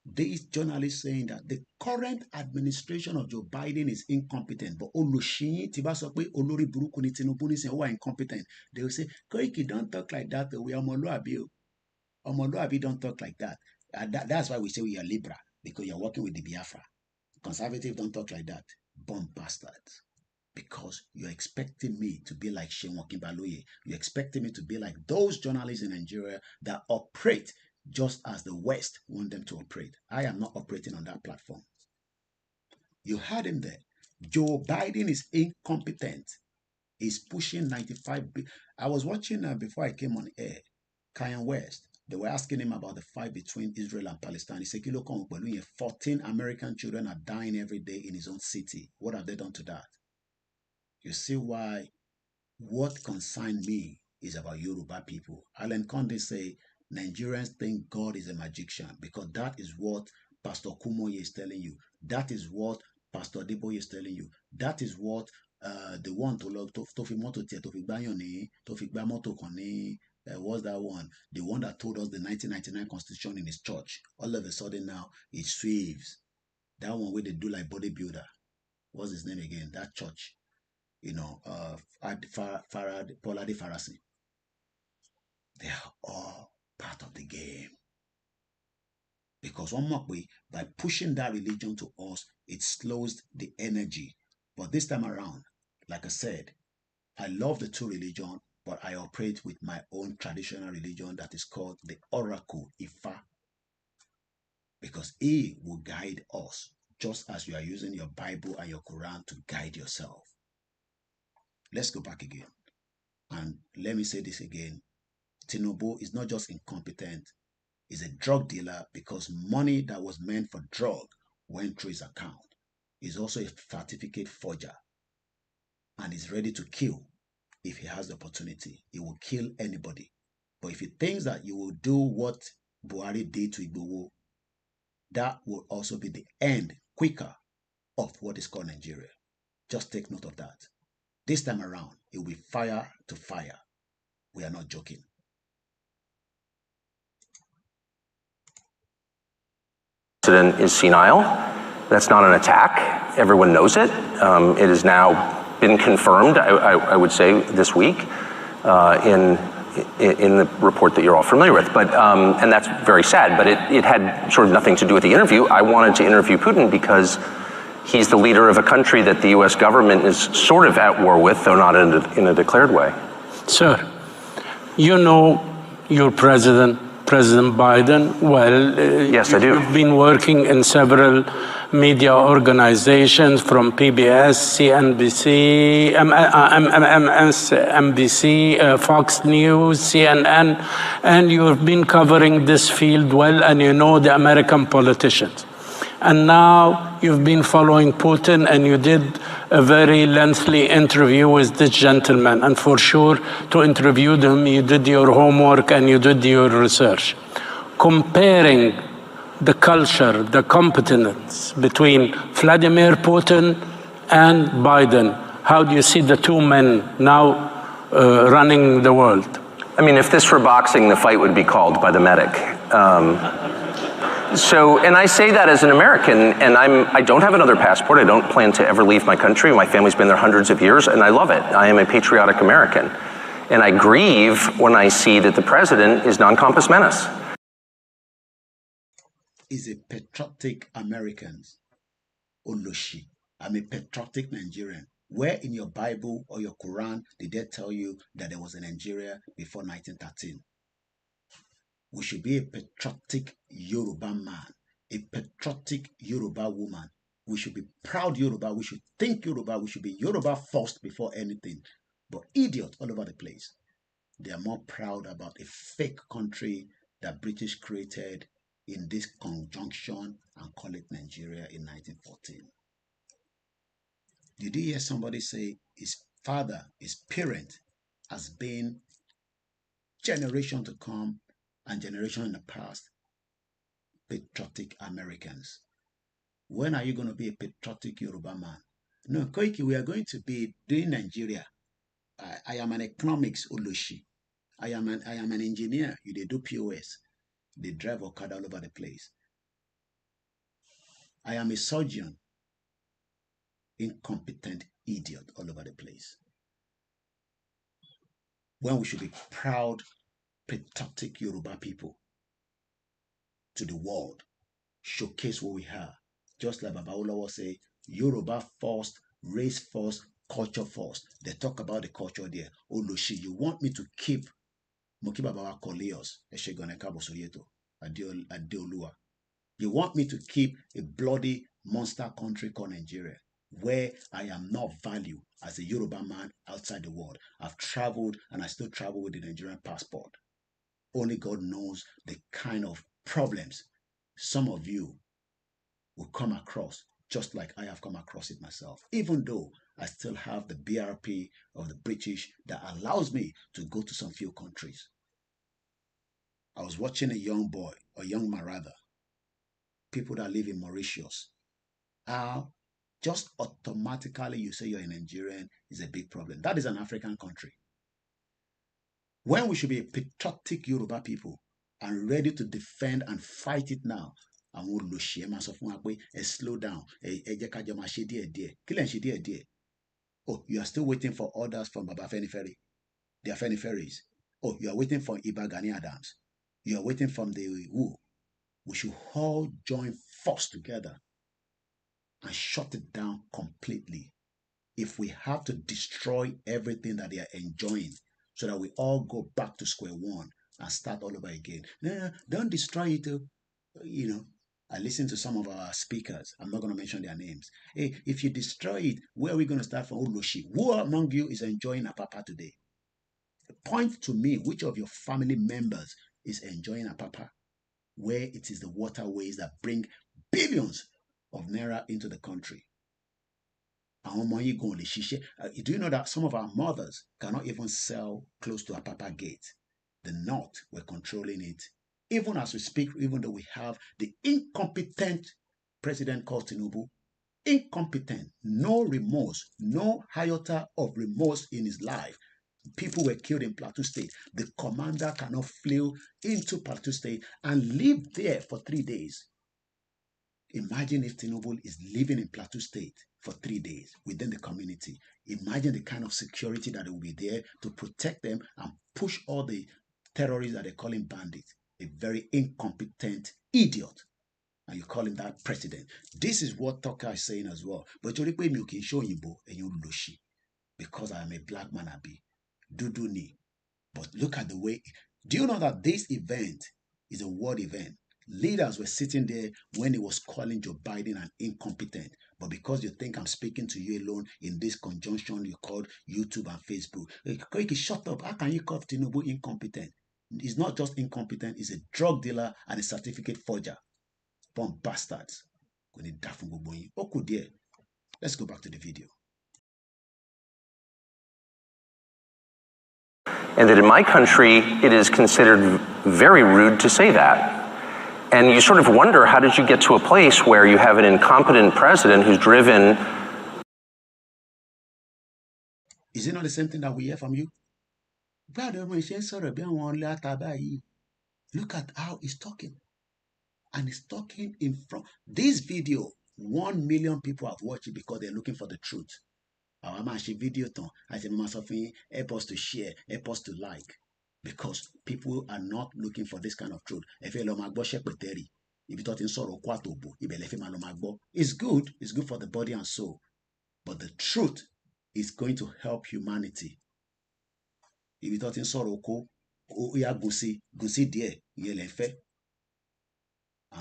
these journalists saying that the current administration of Joe Biden is incompetent, but Oloshin Tibasokwe Olori Buruku ni Tinubu ni who are incompetent? They will say, Koiki, don't talk like that. We are Omoluabi. Omoluabi don't talk like that. That's why we say we are Libra, because you're working with the Biafra. Conservative don't talk like that. Bomb bastards. Because you're expecting me to be like Shewan Kimbaloye. You're expecting me to be like those journalists in Nigeria that operate just as the West want them to operate. I am not operating on that platform. You heard him there. Joe Biden is incompetent. He's pushing 95 billion. I was watching before I came on air, Kanye West. They were asking him about the fight between Israel and Palestine. He said, 14 American children are dying every day in his own city. What have they done to that? You see why what concerns me is about Yoruba people. Alan Conde say Nigerians think God is a magician, because that is what Pastor Kumoye is telling you. That is what Pastor Deboye is telling you. That is what the one what's that one? The one that told us the 1999 Constitution in his church. All of a sudden now it swaves. That one where they do like bodybuilder. What's his name again? That church. Poladi Farasi. They are all part of the game. Because one more way, by pushing that religion to us, it slows the energy. But this time around, like I said, I love the two religions, but I operate with my own traditional religion that is called the Oracle Ifa. Because he will guide us, just as you are using your Bible and your Quran to guide yourself. Let's go back again. And let me say this again. Tinubu is not just incompetent. He's a drug dealer, because money that was meant for drug went through his account. He's also a certificate forger. And he's ready to kill if he has the opportunity. He will kill anybody. But if he thinks that you will do what Buhari did to Igboho, that will also be the end quicker of what is called Nigeria. Just take note of that. This time around, it will be fire to fire. We are not joking. President is senile. That's not an attack. Everyone knows it. It has now been confirmed, I would say, this week in the report that you're all familiar with. But and that's very sad. But it had sort of nothing to do with the interview. I wanted to interview Putin because he's the leader of a country that the U.S. government is sort of at war with, though not in a declared way. Sir, you know your President Biden well. Yes, I do. You've been working in several media organizations, from PBS, CNBC, MSNBC, Fox News, CNN, and you've been covering this field well, and you know the American politicians. And now you've been following Putin, and you did a very lengthy interview with this gentleman. And for sure, to interview them, you did your homework and you did your research. Comparing the culture, the competence between Vladimir Putin and Biden, how do you see the two men now running the world? I mean, if this were boxing, the fight would be called by the medic. And I say that as an American, and I don't have another passport. I don't plan to ever leave my country. My family's been there hundreds of years, and I love it. I am a patriotic American. And I grieve when I see that the president is non compos menace. Is a patriotic American. Oloshi. I'm a patriotic Nigerian. Where in your Bible or your Quran did they tell you that there was a Nigeria before 1913? We should be a patriotic Yoruba man, a patriotic Yoruba woman. We should be proud Yoruba. We should think Yoruba. We should be Yoruba first before anything. But idiots all over the place. They are more proud about a fake country that British created in this conjunction and call it Nigeria in 1914. Did you hear somebody say his father, his parent, has been generation to come and generation in the past, patriotic Americans? When are you going to be a patriotic Yoruba man? No, Koiki, we are going to be doing Nigeria. I am an economics Oloshi. I am an engineer. They do POS. They drive Okada all over the place. I am a surgeon. Incompetent idiot all over the place. When we should be proud, patriotic Yoruba people to the world, showcase what we have. Just like Baba Olawo say, Yoruba first, race first, culture first. They talk about the culture there. Oloshi, you want me to keep Mokiba Baba Koleos, Eshegone Kabo Soyeto, Adeolua. You want me to keep a bloody monster country called Nigeria, where I am not valued as a Yoruba man outside the world. I've traveled and I still travel with the Nigerian passport. Only God knows the kind of problems some of you will come across, just like I have come across it myself, even though I still have the BRP of the British that allows me to go to some few countries. I was watching a young boy, or young man rather, people that live in Mauritius. Just automatically you say you're a Nigerian is a big problem. That is an African country. When we should be a patriotic Yoruba people and ready to defend and fight it now, slow down. Oh, you are still waiting for orders from Baba Feniferi. They are Feniferis. Oh, you are waiting for Iba Gani Adams. You are waiting from the who? We should all join force together and shut it down completely. If we have to destroy everything that they are enjoying so that we all go back to square one and start all over again. No, don't destroy it. You know, I listen to some of our speakers. I'm not going to mention their names. Hey, if you destroy it, where are we going to start from? Oloshi? Who among you is enjoying Apapa today? Point to me which of your family members is enjoying Apapa, where it is the waterways that bring billions of naira into the country. Do you know that some of our mothers cannot even sell close to Apapa Gate? The North were controlling it. Even as we speak, even though we have the incompetent president called Tinubu, incompetent, no remorse, no iota of remorse in his life. People were killed in Plateau State. The commander cannot fly into Plateau State and live there for 3 days. Imagine if Tinubu is living in Plateau State for 3 days within the community. Imagine the kind of security that will be there to protect them and push all the terrorists that they call him bandits. A very incompetent idiot. And you call him that president. This is what Tucker is saying as well. But you can show Loshi because I am a black man, I be. Duduni. But look at the way. Do you know that this event is a world event? Leaders were sitting there when he was calling Joe Biden an incompetent. But because you think I'm speaking to you alone in this conjunction you called YouTube and Facebook. Koiki, shut up. How can you call Tinubu incompetent? He's not just incompetent. He's a drug dealer and a certificate forger. Bomb bastards. Let's go back to the video. And that in my country, it is considered very rude to say that. And you sort of wonder, how did you get to a place where you have an incompetent president who's driven... Is it not the same thing that we hear from you? Look at how he's talking. And he's talking in front. This video, 1 million people have watched it because they're looking for the truth. Our video, I say, help us to share, help us to like. Because people are not looking for this kind of truth. It's good for the body and soul. But the truth is going to help humanity. And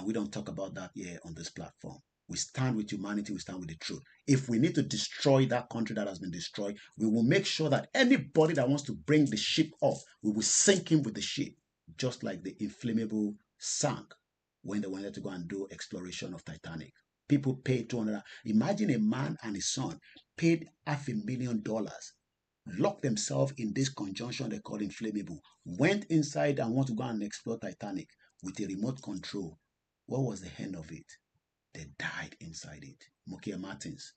we don't talk about that here on this platform. We stand with humanity, we stand with the truth. If we need to destroy that country that has been destroyed, we will make sure that anybody that wants to bring the ship up, we will sink him with the ship, just like the inflammable sank when they wanted to go and do exploration of Titanic. People paid $200. Imagine a man and his son paid $500,000, locked themselves in this conjunction they call inflammable, went inside and want to go and explore Titanic with a remote control. What was the end of it? They died inside it. Mokia Martins.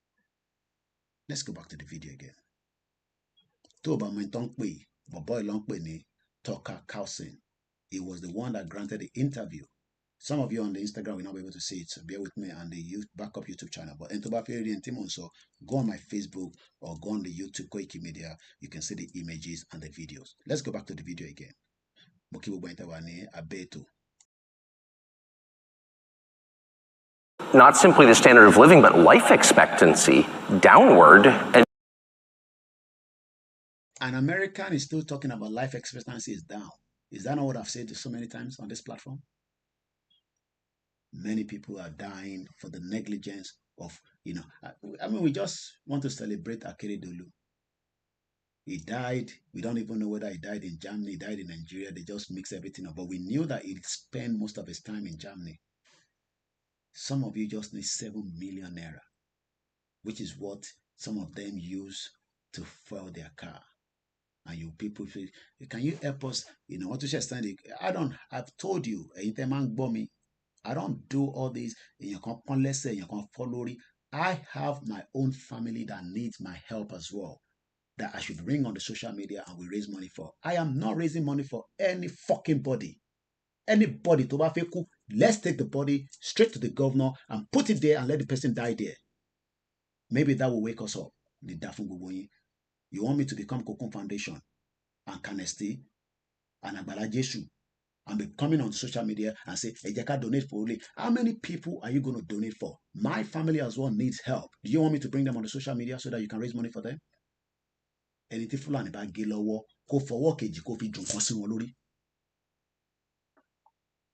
Let's go back to the video again. Tucker Carlson. He was the one that granted the interview. Some of you on the Instagram will not be able to see it, so bear with me on the backup YouTube channel. But so go on my Facebook or go on the YouTube Koiki Media. You can see the images and the videos. Let's go back to the video again. Not simply the standard of living, but life expectancy downward. An American is still talking about life expectancy is down. Is that not what I've said so many times on this platform? Many people are dying for the negligence of, I mean, we just want to celebrate Akeredolu. He died. We don't even know whether he died in Germany, he died in Nigeria. They just mix everything up. But we knew that he spent most of his time in Germany. Some of you just need 7 million naira, which is what some of them use to fuel their car. And you people say, can you help us? What to understand? I've told you, I don't do all this. I have my own family that needs my help as well, that I should ring on the social media and we raise money for. I am not raising money for any fucking body. Anybody to Bafeku, let's take the body straight to the governor and put it there and let the person die there. Maybe that will wake us up. You want me to become Kokon Foundation and Canesti and Agbala Jesu and be coming on social media and say, Ejeka donate for only. How many people are you going to donate for? My family as well needs help. Do you want me to bring them on the social media so that you can raise money for them? Anything fulani ba ge lowo ko fowo keji ko fi dun kan si won lori.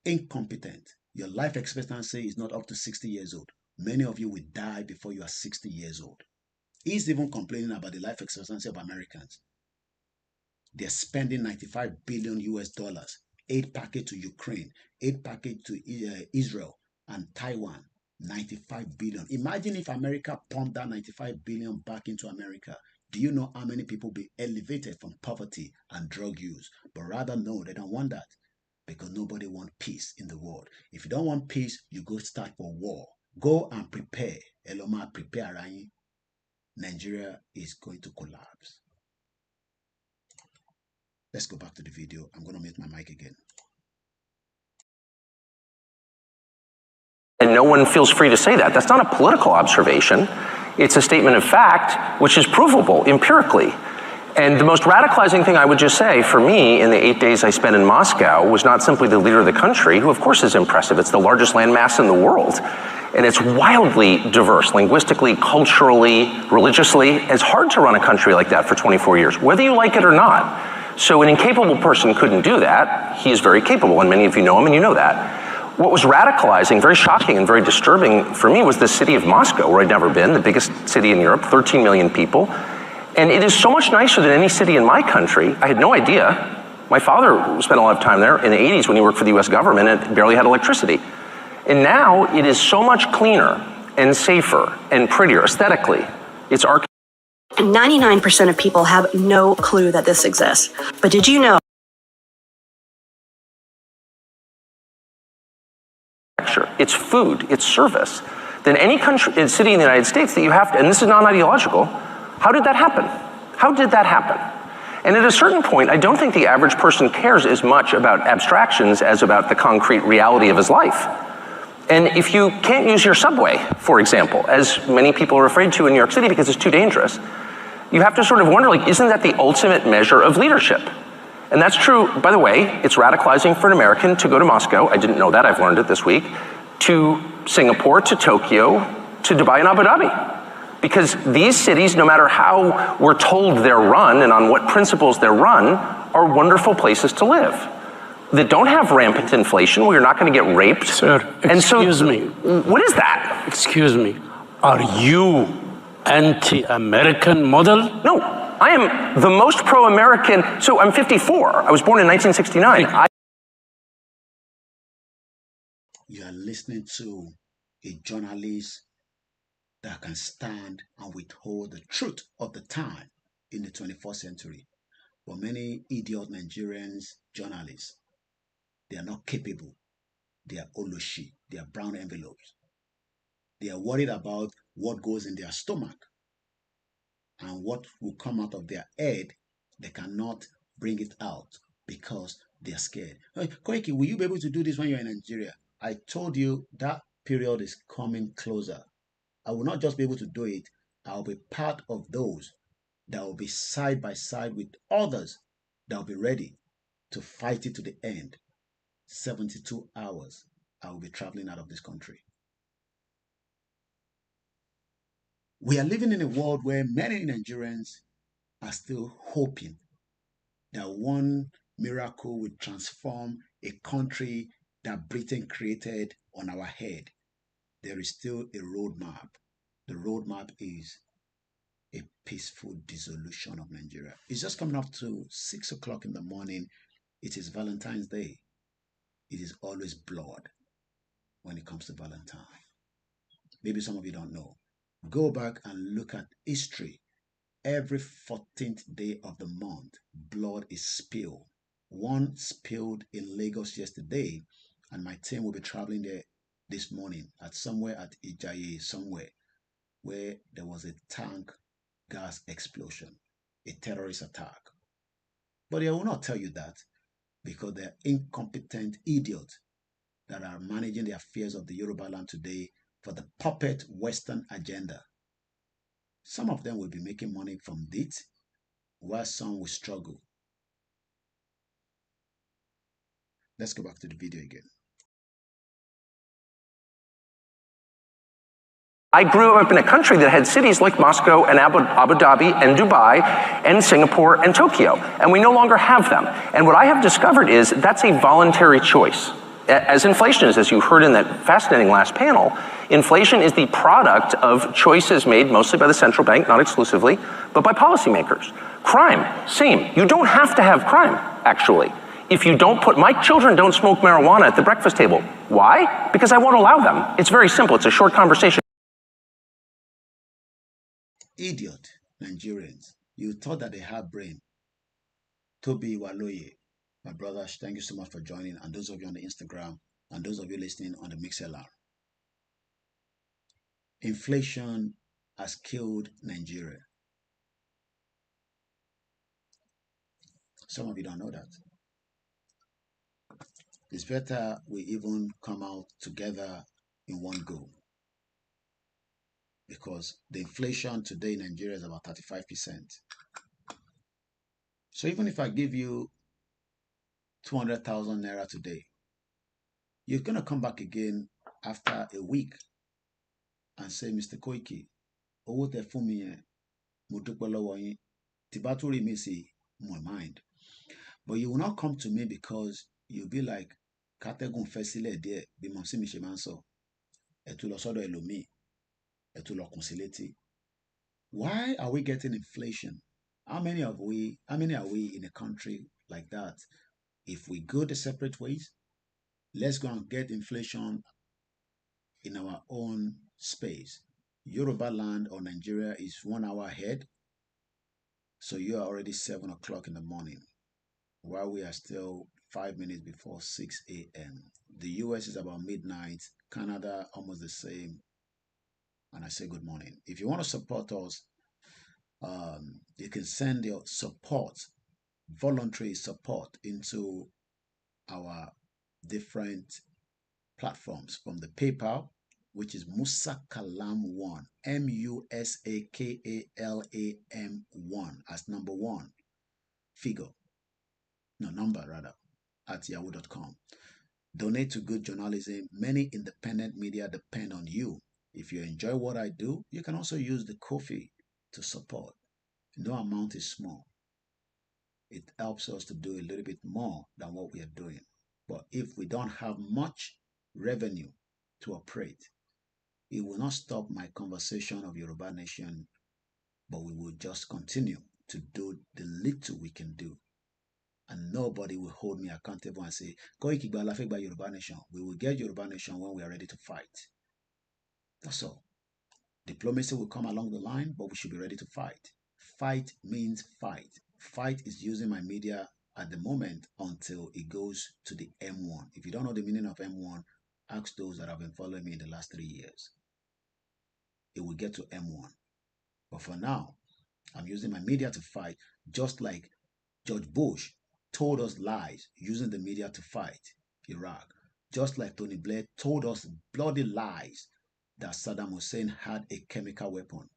Incompetent. Your life expectancy is not up to 60 years old. Many of you will die before you are 60 years old. He's even complaining about the life expectancy of Americans. They're spending $95 billion US, aid package to Ukraine, aid package to Israel and Taiwan, 95 billion. Imagine if America pumped that 95 billion back into America. Do you know how many people will be elevated from poverty and drug use? But rather, no, they don't want that because nobody wants peace in the world. If you don't want peace, you go start for war. Go and prepare. Eloma, prepare. Nigeria is going to collapse. Let's go back to the video. I'm going to mute my mic again. And no one feels free to say that. That's not a political observation. It's a statement of fact, which is provable empirically. And the most radicalizing thing I would just say for me in the 8 days I spent in Moscow was not simply the leader of the country, who of course is impressive. It's the largest landmass in the world. And it's wildly diverse, linguistically, culturally, religiously. It's hard to run a country like that for 24 years, whether you like it or not. So an incapable person couldn't do that. He is very capable, and many of you know him and you know that. What was radicalizing, very shocking and very disturbing for me was the city of Moscow, where I'd never been, the biggest city in Europe, 13 million people. And it is so much nicer than any city in my country. I had no idea. My father spent a lot of time there in the 80s when he worked for the US government and barely had electricity. And now it is so much cleaner and safer and prettier aesthetically. It's 99% of people have no clue that this exists. But did you know? It's food, it's service. Than any country, city in the United States that you have to, and this is non-ideological, how did that happen? How did that happen? And at a certain point, I don't think the average person cares as much about abstractions as about the concrete reality of his life. And if you can't use your subway, for example, as many people are afraid to in New York City because it's too dangerous, you have to sort of wonder, like, isn't that the ultimate measure of leadership? And that's true, by the way, it's radicalizing for an American to go to Moscow, I didn't know that, I've learned it this week, to Singapore, to Tokyo, to Dubai and Abu Dhabi. Because these cities, no matter how we're told they're run and on what principles they're run, are wonderful places to live. That don't have rampant inflation, where you're not going to get raped. Sir, excuse me. What is that? Excuse me. Are you anti-American model? No, I am the most pro-American. So I'm 54. I was born in 1969. You are listening to a journalist that can stand and withhold the truth of the time in the 21st century. But many idiot Nigerians journalists, they are not capable. They are oloshi. They are brown envelopes. They are worried about what goes in their stomach and what will come out of their head. They cannot bring it out because they're scared. Hey, Koiki, will you be able to do this when you're in Nigeria? I told you that period is coming closer. I will not just be able to do it, I'll be part of those that will be side by side with others that will be ready to fight it to the end. 72 hours, I will be traveling out of this country. We are living in a world where many Nigerians are still hoping that one miracle will transform a country that Britain created on our head. There is still a roadmap. The roadmap is a peaceful dissolution of Nigeria. It's just coming up to 6 o'clock in the morning. It is Valentine's Day. It is always blood when it comes to Valentine. Maybe some of you don't know. Go back and look at history. Every 14th day of the month, blood is spilled. One spilled in Lagos yesterday, and my team will be traveling there this morning at somewhere at Ijaye, somewhere where there was a tank gas explosion, a terrorist attack. But I will not tell you that because they're incompetent idiots that are managing the affairs of the Yoruba land today for the puppet Western agenda. Some of them will be making money from it, while some will struggle. Let's go back to the video again. I grew up in a country that had cities like Moscow and Abu Dhabi and Dubai and Singapore and Tokyo, and we no longer have them. And what I have discovered is that's a voluntary choice. As inflation is, as you heard in that fascinating last panel, inflation is the product of choices made mostly by the central bank, not exclusively, but by policymakers. Crime, same. You don't have to have crime, actually. If you don't put, my children don't smoke marijuana at the breakfast table. Why? Because I won't allow them. It's very simple. It's a short conversation. Idiot Nigerians. You thought that they had brain. Toby Waloye, my brother, thank you so much for joining. And those of you on the Instagram, and those of you listening on the MixLR. Inflation has killed Nigeria. Some of you don't know that. It's better we even come out together in one go. Because the inflation today in Nigeria is about 35%. So even if I give you 200,000 naira today, you're going to come back again after a week and say, Mr. Koiki, owó tẹ́ fún mi yẹn, mo dúpẹ́ lọ́wọ́ yín, tí bá tún rí mi sí my mind. But you will not come to me because you'll be like, kátẹ́gùn fẹ́ sílẹ̀ díẹ̀ bí mo sì mi ṣe máa ń sọ. Ẹ tún lọ sọ́dọ̀ ẹlòmíì, ẹ tún lọ kùn sí létí. Why are we getting inflation? How many are we in a country like that? If we go the separate ways, let's go and get inflation in our own space. Yoruba land or Nigeria is 1 hour ahead. So you are already 7 o'clock in the morning, while we are still 5 minutes before 6 a.m. The US is about midnight, Canada almost the same. And I say good morning. If you want to support us, you can send your support, voluntary support, into our different platforms, from the PayPal, which is Musakalam1, MUSAKALAM1 as number rather, at yahoo.com. Donate to good journalism. Many independent media depend on you. If you enjoy what I do, you can also use the Kofi to support. No amount is small. It helps us to do a little bit more than what we are doing. But if we don't have much revenue to operate, it will not stop my conversation of Yoruba Nation, but we will just continue to do the little we can do. And nobody will hold me accountable and say, Koiki gba Yoruba Nation. We will get Yoruba Nation when we are ready to fight. That's all. Diplomacy will come along the line, but we should be ready to fight. Fight means fight. Fight is using my media at the moment until it goes to the M1. If you don't know the meaning of M1, ask those that have been following me in the last 3 years. It will get to M1. But for now, I'm using my media to fight, just like George Bush told us lies using the media to fight Iraq, just like Tony Blair told us bloody lies that Saddam Hussein had a chemical weapon.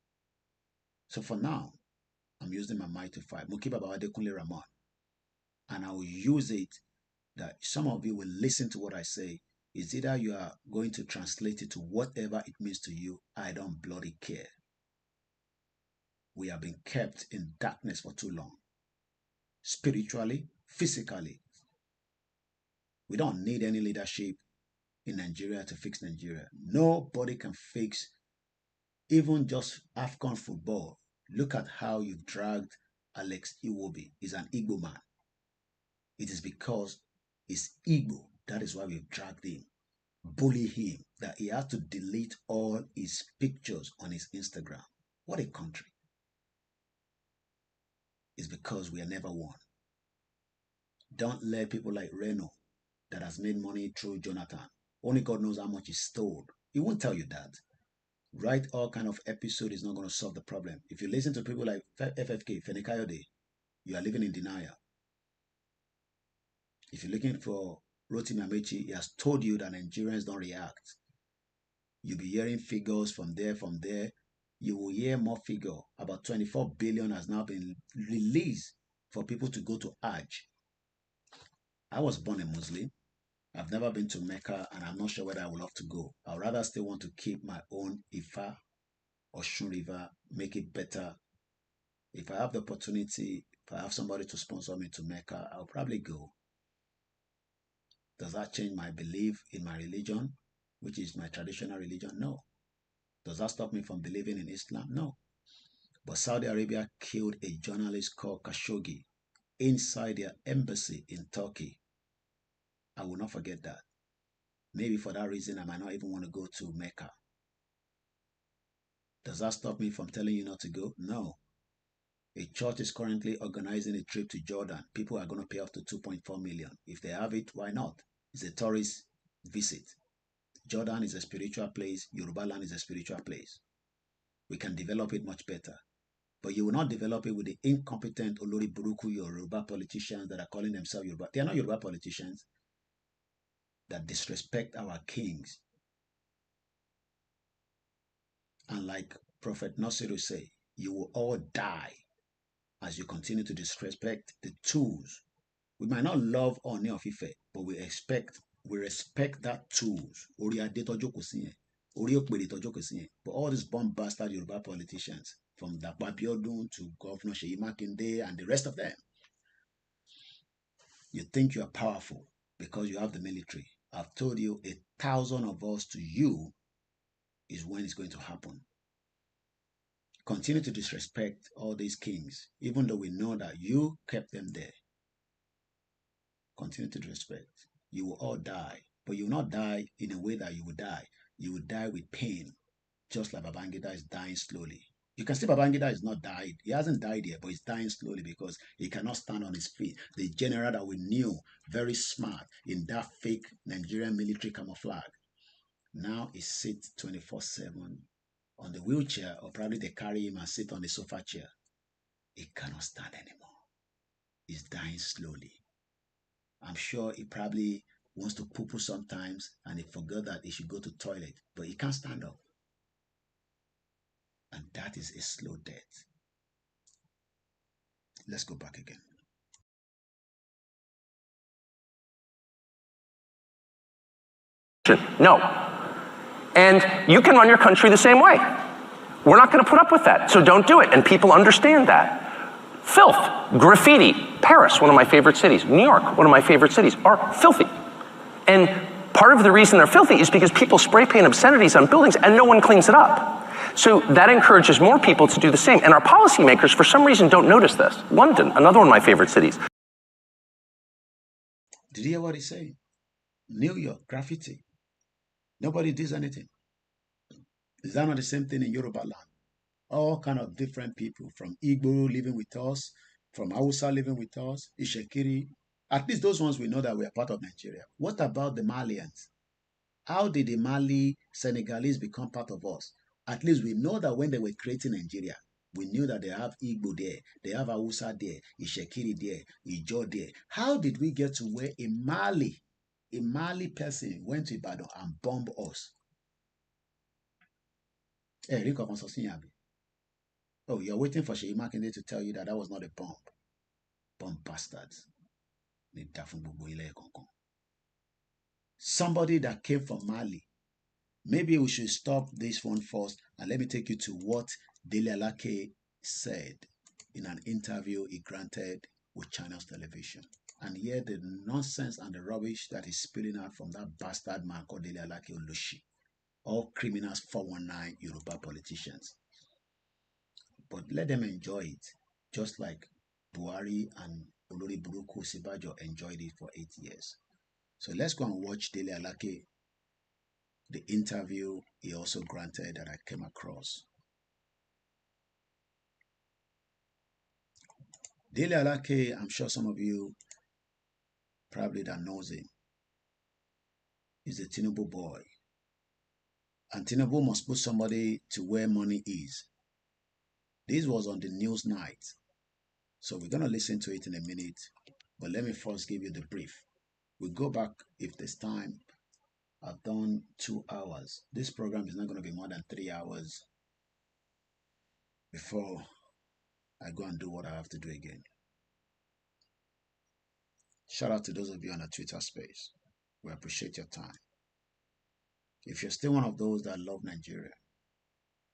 So for now, I'm using my mind to fight. Mukiba Bawadekunle Rahman. And I will use it that some of you will listen to what I say. It's either you are going to translate it to whatever it means to you. I don't bloody care. We have been kept in darkness for too long. Spiritually, physically. We don't need any leadership in Nigeria to fix Nigeria. Nobody can fix even just AFCON football. Look at how you've dragged Alex Iwobi. He's an Igbo man. It is because he's Igbo. That is why we've dragged him. Bully him that he has to delete all his pictures on his Instagram. What a country. It's because we are never one. Don't let people like Reno that has made money through Jonathan. Only God knows how much he stole. He won't tell you that. Write all kind of episode is not going to solve the problem. If you listen to people like FFK, Fenekayode, you are living in denial. If you're looking for Rotimi Amechi, he has told you that Nigerians don't react. You'll be hearing figures from there. You will hear more figure. About 24 billion has now been released for people to go to Hajj. I was born a Muslim. I've never been to Mecca, and I'm not sure whether I would love to go. I would rather still want to keep my own Ifa or Shun River, make it better. If I have the opportunity, if I have somebody to sponsor me to Mecca, I'll probably go. Does that change my belief in my religion, which is my traditional religion? No. Does that stop me from believing in Islam? No. But Saudi Arabia killed a journalist called Khashoggi inside their embassy in Turkey. I will not forget that. Maybe for that reason, I might not even want to go to Mecca. Does that stop me from telling you not to go? No. A church is currently organizing a trip to Jordan. People are going to pay up to 2.4 million. If they have it, why not? It's a tourist visit. Jordan is a spiritual place. Yoruba land is a spiritual place. We can develop it much better. But you will not develop it with the incompetent Olori Buruku Yoruba politicians that are calling themselves Yoruba. They are not Yoruba politicians that disrespect our kings. And like Prophet Nasiru say, you will all die as you continue to disrespect the tools. We might not love Ooni of Ife, but we respect that tools. But all these bomb bastard Yoruba politicians, from Dapo Abiodun to Governor Seyi Makinde and the rest of them, you think you are powerful because you have the military. I've told you 1,000 of us to you is when it's going to happen. Continue to disrespect all these kings, even though we know that you kept them there. Continue to disrespect. You will all die, but you will not die in a way that you will die. You will die with pain, just like Babangida is dying slowly. You can see Babangida is not died. He hasn't died yet, but he's dying slowly because he cannot stand on his feet. The general that we knew, very smart in that fake Nigerian military camouflage, now he sits 24/7 on the wheelchair, or probably they carry him and sit on the sofa chair. He cannot stand anymore. He's dying slowly. I'm sure he probably wants to poo-poo sometimes and he forgot that he should go to the toilet, but he can't stand up. And that is a slow death. Let's go back again. No. And you can run your country the same way. We're not going to put up with that, so don't do it. And people understand that. Filth, graffiti, Paris, one of my favorite cities, New York, one of my favorite cities, are filthy. And part of the reason they're filthy is because people spray paint obscenities on buildings and no one cleans it up. So that encourages more people to do the same. And our policymakers, for some reason, don't notice this. London, another one of my favorite cities. Did you hear what he's saying? New York, graffiti. Nobody does anything. Is that not the same thing in Yoruba land? All kind of different people, from Igbo living with us, from Hausa living with us, Ishekiri. At least those ones we know that we are part of Nigeria. What about the Malians? How did the Mali Senegalese become part of us? At least we know that when they were creating Nigeria, We knew that they have Igbo there, they have Hausa there, Ishekiri there, Ijo there. How did we get to where a Mali person went to Ibadan and bombed us? Oh, you're waiting for Sheyi Makinde to tell you that that was not a bomb. Bomb bastards. Somebody that came from Mali. Maybe we should stop this one first and let me take you to what Dele Alake said in an interview he granted with Channels Television. And hear the nonsense and the rubbish that is spilling out from that bastard man called Dele Alake Olushi. All criminals, 419 Yoruba politicians. But let them enjoy it, just like Buhari and Olori Buruku Sibajo enjoyed it for 8 years. So let's go and watch Dele Alake, the interview he also granted that I came across. Dele Alake, I'm sure some of you probably that knows him, is a Tinubu boy. And Tinubu must put somebody to where money is. This was on the news night. So we're going to listen to it in a minute. But let me first give you the brief. We'll go back if there's time. I've done 2 hours. This program is not going to be more than 3 hours before I go and do what I have to do again. Shout out to those of you on the Twitter space. We appreciate your time. If you're still one of those that love Nigeria,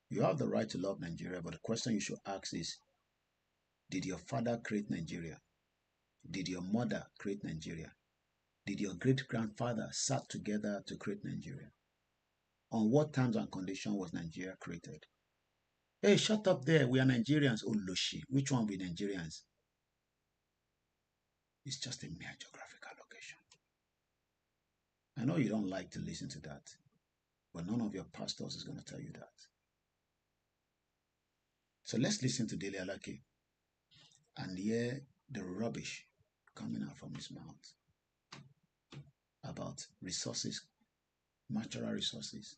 you have the right to love Nigeria, but the question you should ask is, did your father create Nigeria? Did your mother create Nigeria? Did your great-grandfather sat together to create Nigeria? On what terms and conditions was Nigeria created? Hey, shut up there. We are Nigerians. Oh, Loshi. Which one we Nigerians? It's just a mere geographical location. I know you don't like to listen to that, but none of your pastors is going to tell you that. So let's listen to Dele Alake and hear the rubbish coming out from his mouth about resources, natural resources.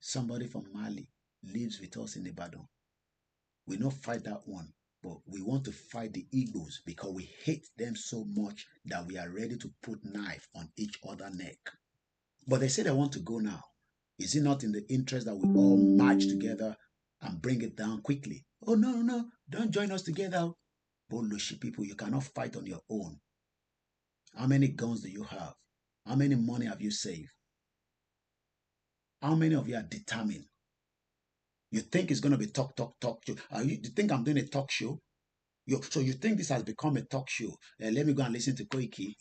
Somebody from Mali lives with us in Ibadan. We don't fight that one, but we want to fight the Igbos because we hate them so much that we are ready to put knife on each other's neck. But they say they want to go now. Is it not in the interest that we all march together and bring it down quickly? Oh, no, don't join us together. Bullshit people, you cannot fight on your own. How many guns do you have? How many money have you saved? How many of you are determined? You think it's going to be talk show? You think I'm doing a talk show? So you think this has become a talk show? Let me go and listen to Koiki.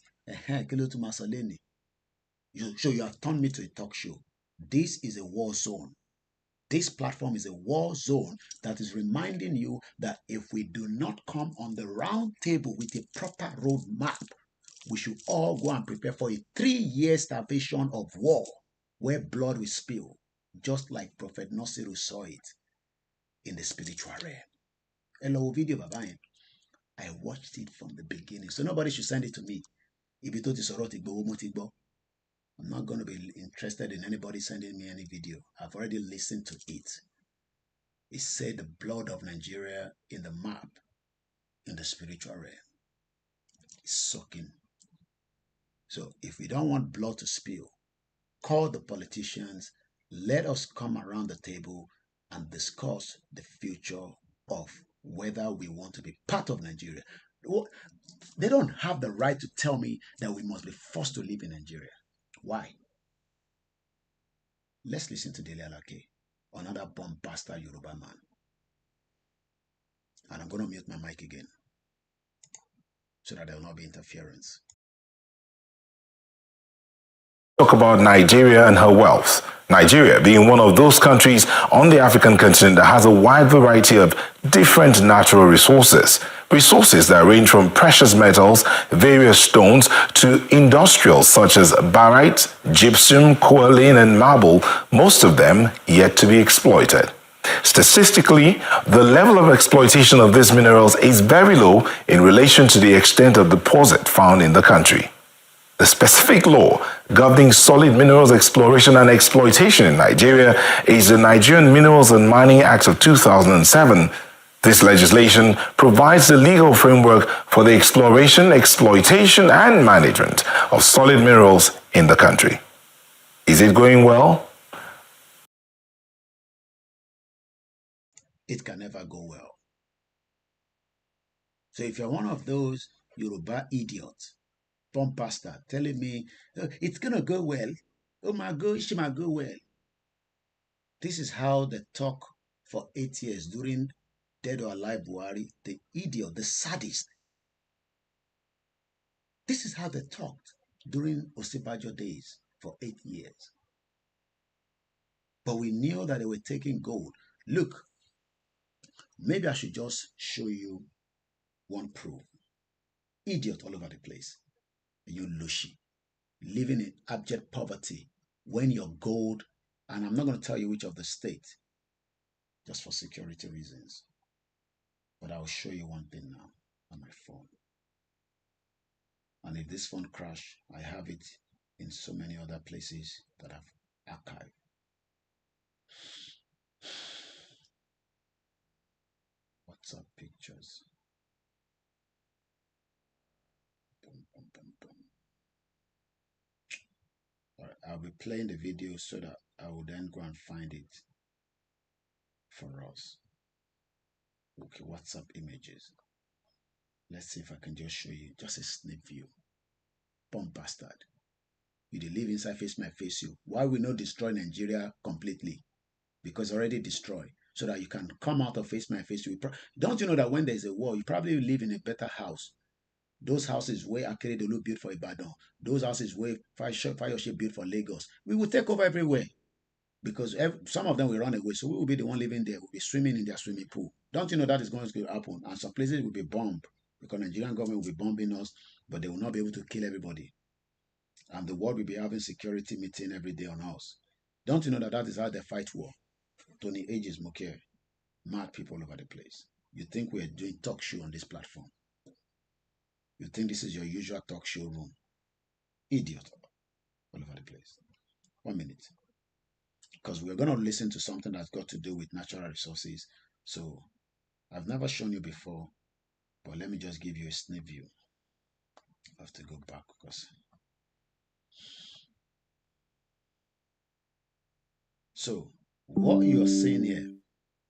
So you have turned me to a talk show. This is a war zone. This platform is a war zone that is reminding you that if we do not come on the round table with a proper roadmap, we should all go and prepare for a 3-year starvation of war where blood will spill, just like Prophet Nasiru saw it in the spiritual realm. Hello, video, Baba. I watched it from the beginning, so nobody should send it to me. I'm not going to be interested in anybody sending me any video. I've already listened to it. It said the blood of Nigeria in the map, in the spiritual realm. It's sucking. So if we don't want blood to spill, call the politicians, let us come around the table and discuss the future of whether we want to be part of Nigeria. They don't have the right to tell me that we must be forced to live in Nigeria. Why? Let's listen to Dele Alake, another bombastic Yoruba man. And I'm going to mute my mic again so that there will not be interference. Talk about Nigeria and her wealth. Nigeria being one of those countries on the African continent that has a wide variety of different natural resources. Resources that range from precious metals, various stones, to industrials such as barite, gypsum, kaolin, and marble, most of them yet to be exploited. Statistically, the level of exploitation of these minerals is very low in relation to the extent of deposit found in the country. The specific law governing solid minerals exploration and exploitation in Nigeria is the Nigerian Minerals and Mining Act of 2007, This legislation provides the legal framework for the exploration, exploitation, and management of solid minerals in the country. Is it going well? It can never go well. So if you're one of those Yoruba idiots, bomb pastor, telling me, oh, it's going to go well, oh my God, she might go well. This is how they talk for 8 years during Dead or Alive Buhari, the idiot, the sadist. This is how they talked during Osibajo days for 8 years. But we knew that they were taking gold. Look, maybe I should just show you one proof. Idiot all over the place. You Lushi, living in abject poverty when your gold, and I'm not going to tell you which of the state, just for security reasons. But I'll show you one thing now on my phone. And if this phone crash, I have it in so many other places that I've archived. WhatsApp pictures. Boom, boom, boom, boom. All right, I'll be playing the video so that I will then go and find it for us. Okay, WhatsApp images. Let's see if I can just show you just a snip view. Bomb bastard. You dey live inside face my face you. Why we not destroy Nigeria completely? Because already destroyed. So that you can come out of face my face you. Don't you know that when there's a war, you probably live in a better house? Those houses where Akeredolu built for Ibadan. Those houses where Fayoshe built for Lagos. We will take over everywhere. Because some of them will run away. So we will be the one living there. We'll be swimming in their swimming pool. Don't you know that is going to happen? And some places will be bombed. Because Nigerian government will be bombing us. But they will not be able to kill everybody. And the world will be having security meeting every day on us. Don't you know that that is how they fight war? Tony Ages Moke. Mad people all over the place. You think we're doing talk show on this platform? You think this is your usual talk show room? Idiot. All over the place. 1 minute. Because we're going to listen to something that's got to do with natural resources. So, I've never shown you before, but let me just give you a snip view. I have to go back because... So, what you're seeing here,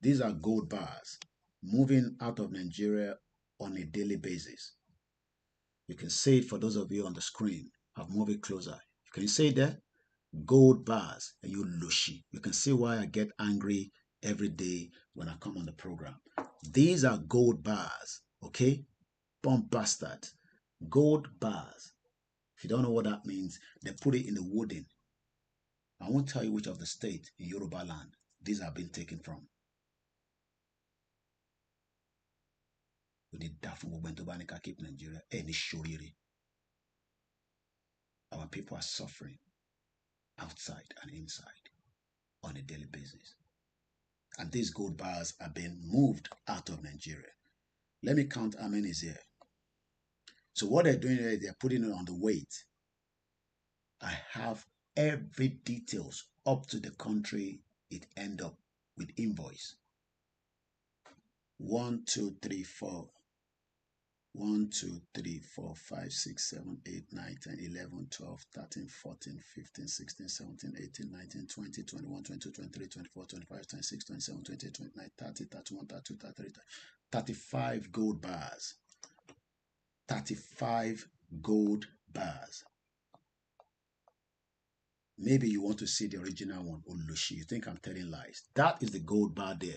these are gold bars moving out of Nigeria on a daily basis. You can see it for those of you on the screen. I've moved it closer. Can you see it there? Gold bars, and you lushi. You can see why I get angry every day when I come on the program. These are gold bars, okay? Bomb bastard. Gold bars. If you don't know what that means, they put it in the wooden. I won't tell you which of the state in Yoruba land these have been taken from. We need that from Ubentobanika keep Nigeria. Any shoriri. Our people are suffering outside and inside on a daily basis. And these gold bars are being moved out of Nigeria. Let me count how many is here. So what they're doing is they're putting it on the weight. I have every details up to the country it end up with invoice. 1, 2, 3, 4. 1, 2, 3, 4, 5, 6, 7, 8, 9, 10, 11, 12, 13, 14, 15, 16, 17, 18, 19, 20, 21, 22, 23, 24, 25, 26, 27, 28, 29, 30, 31, 32, 33, 35 gold bars. 35 gold bars. Maybe you want to see the original one, Olushi. You think I'm telling lies. That is the gold bar there.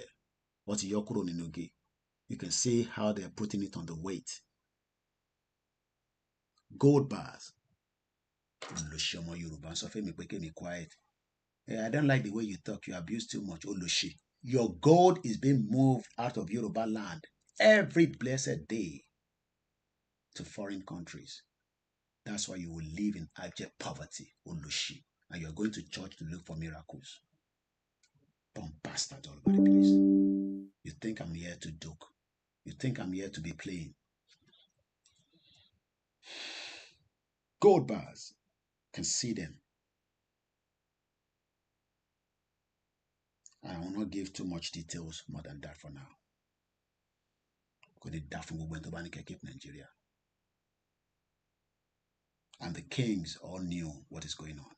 What's Yokuro Ninogi? You can see how they're putting it on the weight. Gold bars. Olushi Omo Yoruba. So me quiet. I don't like the way you talk. You abuse too much. Olushi. Your gold is being moved out of Yoruba land every blessed day to foreign countries. That's why you will live in abject poverty, Olushi. And you're going to church to look for miracles. Bomb bastard all over the place. You think I'm here to joke. You think I'm here to be playing. Gold bars. Can see them. I will not give too much details more than that for now. keep Nigeria. And the kings all knew what is going on.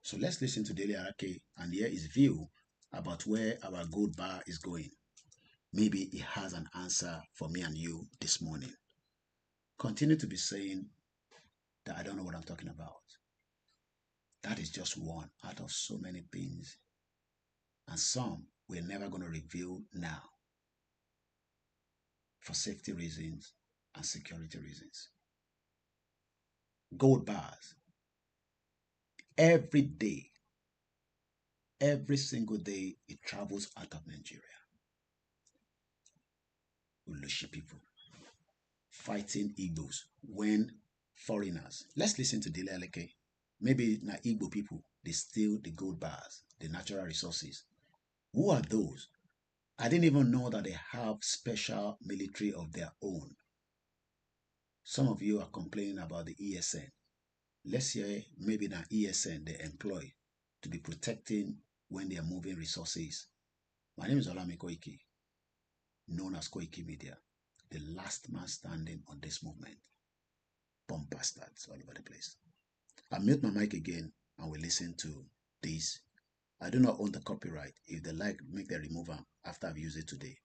So let's listen to Dele Arake and hear his view about where our gold bar is going. Maybe he has an answer for me and you this morning. Continue to be saying that I don't know what I'm talking about. That is just one out of so many things. And some we're never going to reveal now for safety reasons and security reasons. Gold bars. Every day, every single day, it travels out of Nigeria. Ulushi people fighting Igbos when foreigners. Let's listen to Dele Aleke. Maybe na Igbo people, they steal the gold bars, the natural resources. Who are those? I didn't even know that they have special military of their own. Some of you are complaining about the ESN. Let's hear maybe the ESN they employ to be protecting when they are moving resources. My name is OLAYOMI Koiki, known as KOIKIMEDIA, the last man standing on this movement. Bomb bastards all over the place. I mute my mic again and we listen to this. I do not own the copyright. If they like, make them remove them after I've used it today.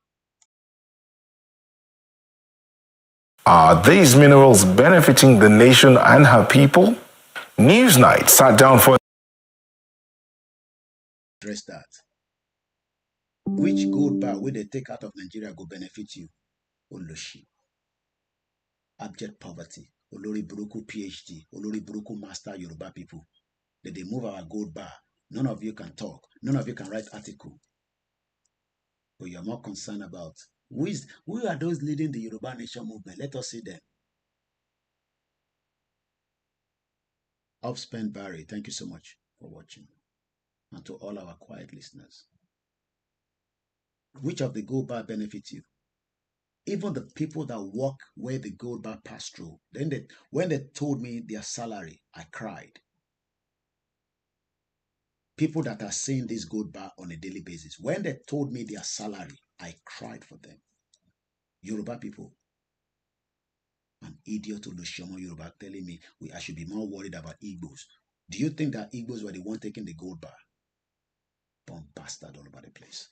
Are these minerals benefiting the nation and her people? Newsnight sat down for address that. Which gold bar will they take out of Nigeria go benefit you? Oloshi. Abject poverty. Olori Buruku PhD. Olori Buruku Master Yoruba people. That they move our gold bar. None of you can talk. None of you can write article. But you are more concerned about who are those leading the Yoruba Nation movement? Let us see them. Upspent Barry, thank you so much for watching. And to all our quiet listeners. Which of the gold bar benefits you? Even the people that walk where the gold bar passed through, when they told me their salary, I cried. People that are seeing this gold bar on a daily basis, when they told me their salary, I cried for them. Yoruba people. An idiot Olusegun Yoruba telling me I should be more worried about Igbos. Do you think that Igbos were the one taking the gold bar? Bomb bastard all over the place.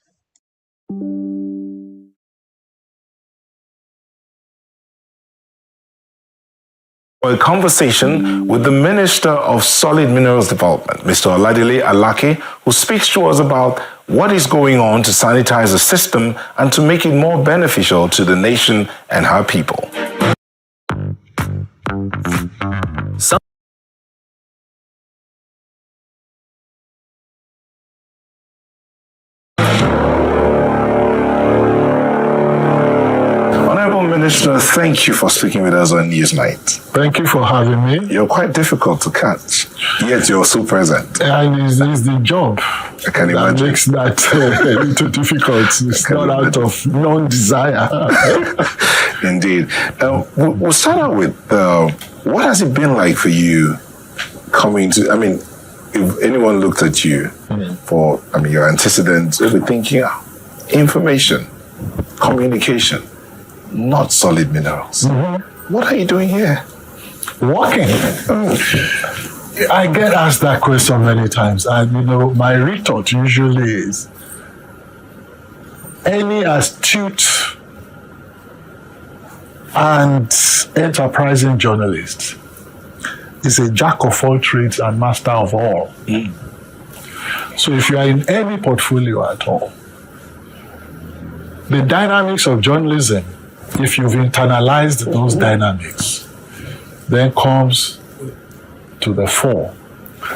a conversation with the Minister of Solid Minerals Development, Mr. Oladile Alake, who speaks to us about what is going on to sanitize the system and to make it more beneficial to the nation and her people. Minister, thank you for speaking with us on Newsnight. Thank you for having me. You're quite difficult to catch, yet you're so present. And it's the job that makes that a little difficult. It's not out of non-desire. Indeed. We'll start out with, what has it been like for you coming to, if anyone looked at you for, your antecedents, they'll be thinking, information, communication, not solid minerals. Mm-hmm. What are you doing here? Working. I get asked that question many times, and my retort usually is, any astute and enterprising journalist is a jack of all trades and master of all. Mm. So if you are in any portfolio at all, the dynamics of journalism, if you've internalized those dynamics, then comes to the fore.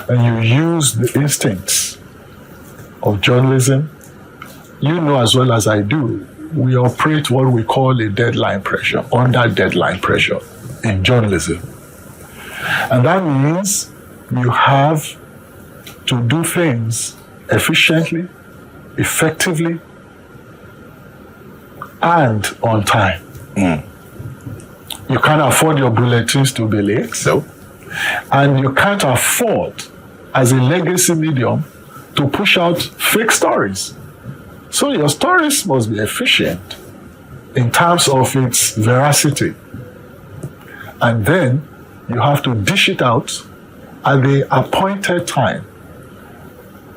And you use the instincts of journalism. You know as well as I do, we operate what we call a deadline pressure, under deadline pressure in journalism. And that means you have to do things efficiently, effectively, and on time. Mm. You can't afford your bulletins to be late. No. And you can't afford, as a legacy medium, to push out fake stories. So your stories must be efficient, in terms of its veracity. And then you have to dish it out at the appointed time.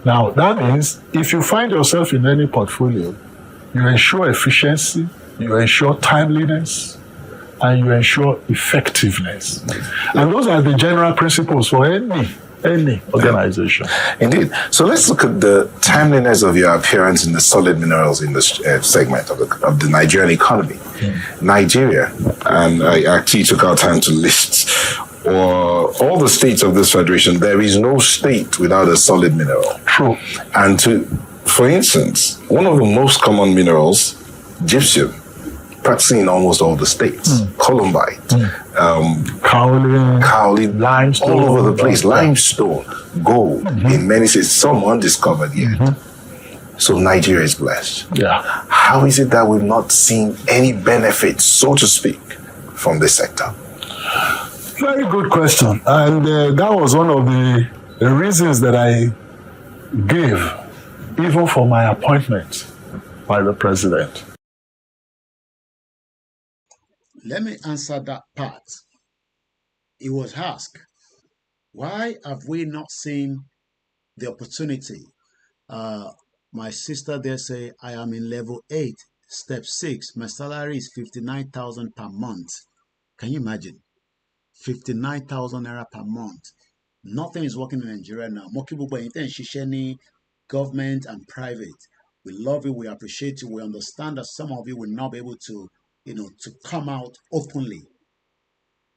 Now, that means if you find yourself in any portfolio, you ensure efficiency, you ensure timeliness, and you ensure effectiveness. And those are the general principles for any organization. Indeed. So let's look at the timeliness of your appearance in the solid minerals in this segment of the Nigerian economy. Nigeria, and I actually took our time to list all the states of this federation. There is no state without a solid mineral. True. And for instance, one of the most common minerals, gypsum, practicing in almost all the states. Columbite, kaolin, limestone, all over the place. Limestone, gold, in many states, some undiscovered yet. So Nigeria is blessed. Yeah. How is it that we've not seen any benefits, so to speak, from this sector? Very good question. And that was one of the reasons that I gave, even for my appointment by the president. Let me answer that part. It was asked, why have we not seen the opportunity? My sister there say, I am in level 8, step 6. My salary is 59,000 per month. Can you imagine? 59,000 naira per month. Nothing is working in Nigeria now. More people government and private. We love you, we appreciate you, we understand that some of you will not be able to to come out openly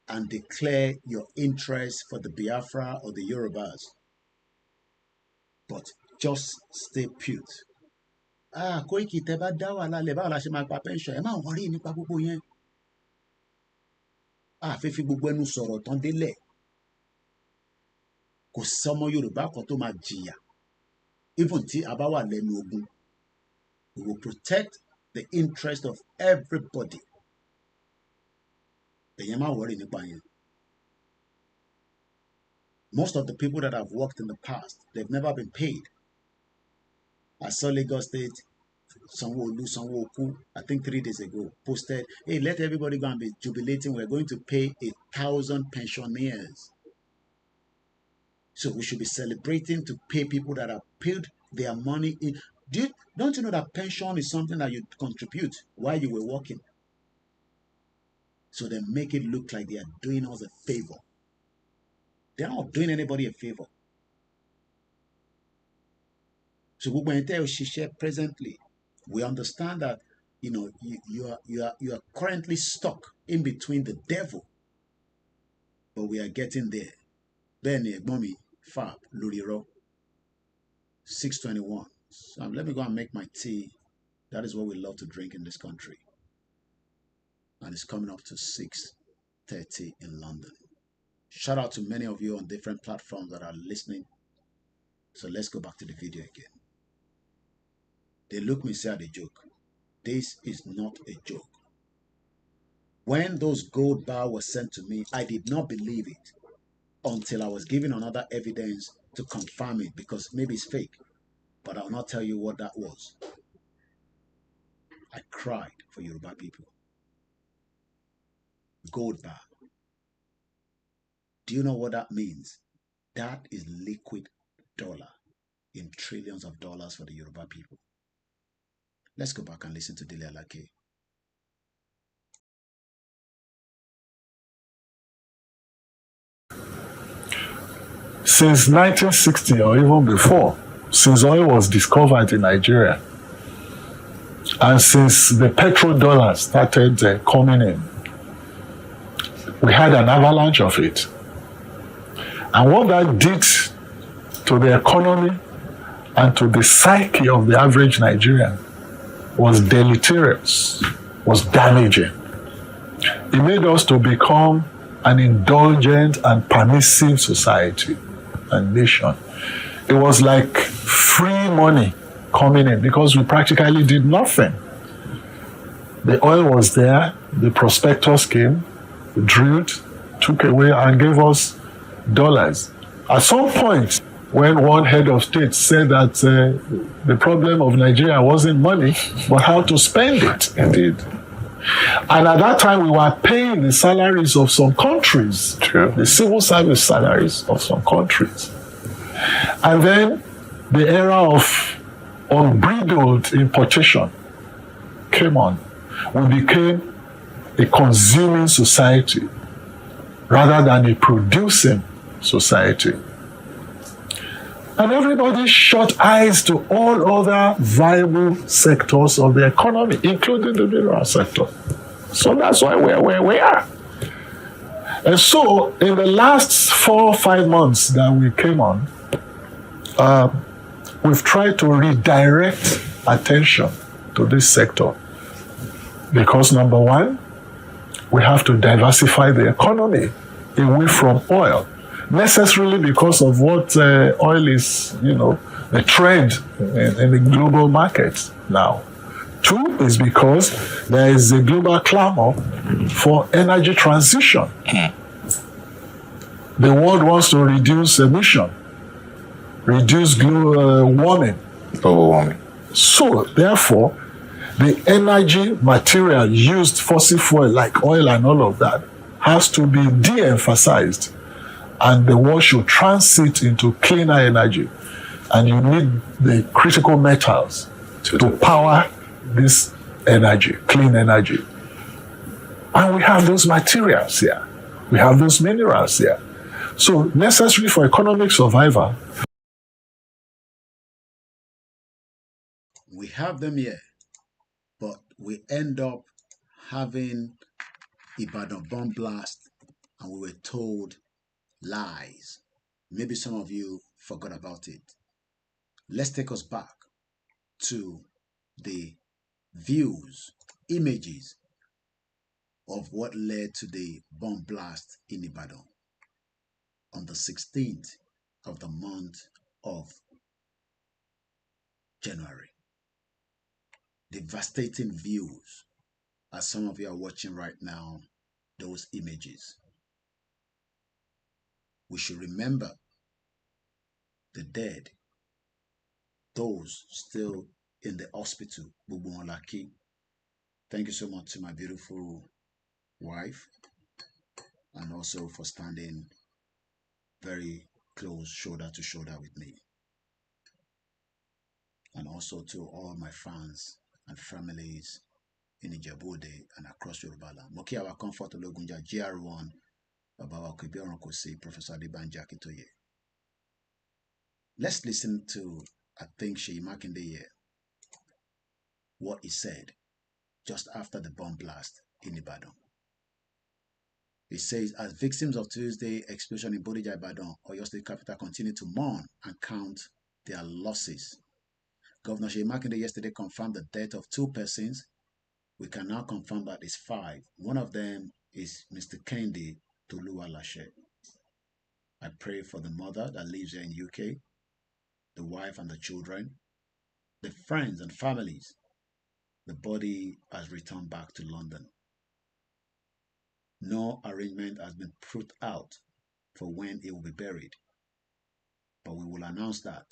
and declare your interest for the Biafra or the Yorubas. But just stay put. Koiki tẹ́ bá dá wàhálà lẹ̀ báwo la ṣe máa gba pension? Ẹ má worry nípa gbogbo yẹn. Fífi gbogbo ẹnu sọ̀rọ̀ tán délẹ̀. Kò sọ́mọ Yorùbá kan tó máa jìyà. Even tí a bá wà lẹ́nu ogun. We will protect the interest of everybody. Most of the people that have worked in the past, they've never been paid. I saw Lagos State, Sanwo-Olu, I think 3 days ago, posted, hey, let everybody go and be jubilating. We're going to pay 1,000 pensioners. So we should be celebrating to pay people that have paid their money in. Don't you know that pension is something that you contribute while you were working? So they make it look like they are doing us a favor. They're not doing anybody a favor. So presently, we understand that you are currently stuck in between the devil, but we are getting there. Benny Egbomi Fab Luriro 621. So let me go and make my tea. That is what we love to drink in this country. And it's coming up to 6:30 in London. Shout out to many of you on different platforms that are listening. So let's go back to the video again. They look me say they joke. This is not a joke. When those gold bars were sent to me, I did not believe it until I was given another evidence to confirm it, because maybe it's fake. But I'll not tell you what that was. I cried for Yoruba people. Gold bar. Do you know what that means? That is liquid dollar in trillions of dollars for the Yoruba people. Let's go back and listen to Dele Alake. Since 1960 or even before, since oil was discovered in Nigeria, and since the petrodollar started coming in, we had an avalanche of it. And what that did to the economy and to the psyche of the average Nigerian was deleterious, was damaging. It made us to become an indulgent and permissive society and nation. It was like free money coming in because we practically did nothing. The oil was there, the prospectors came, drilled, took away and gave us dollars. At some point, when one head of state said that the problem of Nigeria wasn't money, but how to spend it. Indeed. And at that time, we were paying the salaries of some countries, the civil service salaries of some countries. And then the era of unbridled importation came on. We became a consuming society rather than a producing society. And everybody shut eyes to all other viable sectors of the economy, including the mineral sector. So that's why we're where we are. And so in the last 4 or 5 months that we came on, we've tried to redirect attention to this sector. Because number one, we have to diversify the economy away from oil. Necessarily because of what oil is, the trend in the global market now. 2 is because there is a global clamor for energy transition. The world wants to reduce emission, reduce global warming. So, therefore, the energy material used, fossil fuel like oil and all of that, has to be de-emphasized. And the world should transit into cleaner energy. And you need the critical metals to power this energy, clean energy. And we have those materials here. We have those minerals here. So necessary for economic survival. We have them here, but we end up having Ibadan bomb blast, and we were told lies. Maybe some of you forgot about it. Let's take us back to the views, images of what led to the bomb blast in Ibadan on the 16th of the month of January. Devastating views, as some of you are watching right now, those images. We should remember the dead, those still in the hospital. Thank you so much to my beautiful wife, and also for standing very close, shoulder to shoulder with me. And also to all my fans and families in Ijebu-Ode and across Yoruba land. Moki our comfort Ologunja GR1, Babawa Kibion Kosi, Professor Adebanja Akitoye. Let's listen to, I think, Sheyi Makinde here, what he said just after the bomb blast in Ibadan. He says, as victims of Tuesday explosion in Bodija, Ibadan, Oyo State capital continue to mourn and count their losses. Governor Sheyi Makinde yesterday confirmed the death of 2 persons. We can now confirm that it's 5. One of them is Mr. Kendi Toluwalashe. I pray for the mother that lives here in UK, the wife and the children, the friends and families. The body has returned back to London. No arrangement has been put out for when it will be buried, but we will announce that.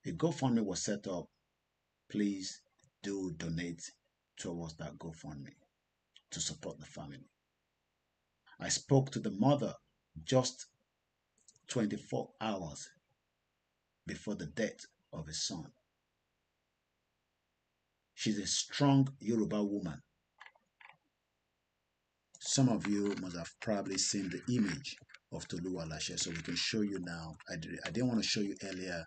A GoFundMe was set up. Please do donate towards that GoFundMe to support the family. I spoke to the mother just 24 hours before the death of his son. She's a strong Yoruba woman. Some of you must have probably seen the image of Toluwalashe, so we can show you now. I didn't want to show you earlier,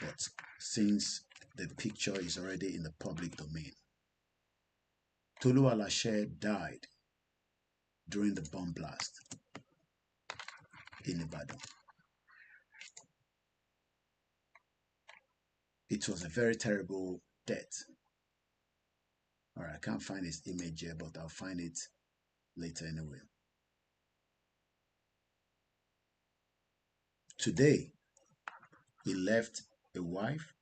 but since the picture is already in the public domain. Toluwalashe died during the bomb blast in Ibadan. It was a very terrible death. All right, I can't find his image here, but I'll find it later anyway. Today, he left a wife,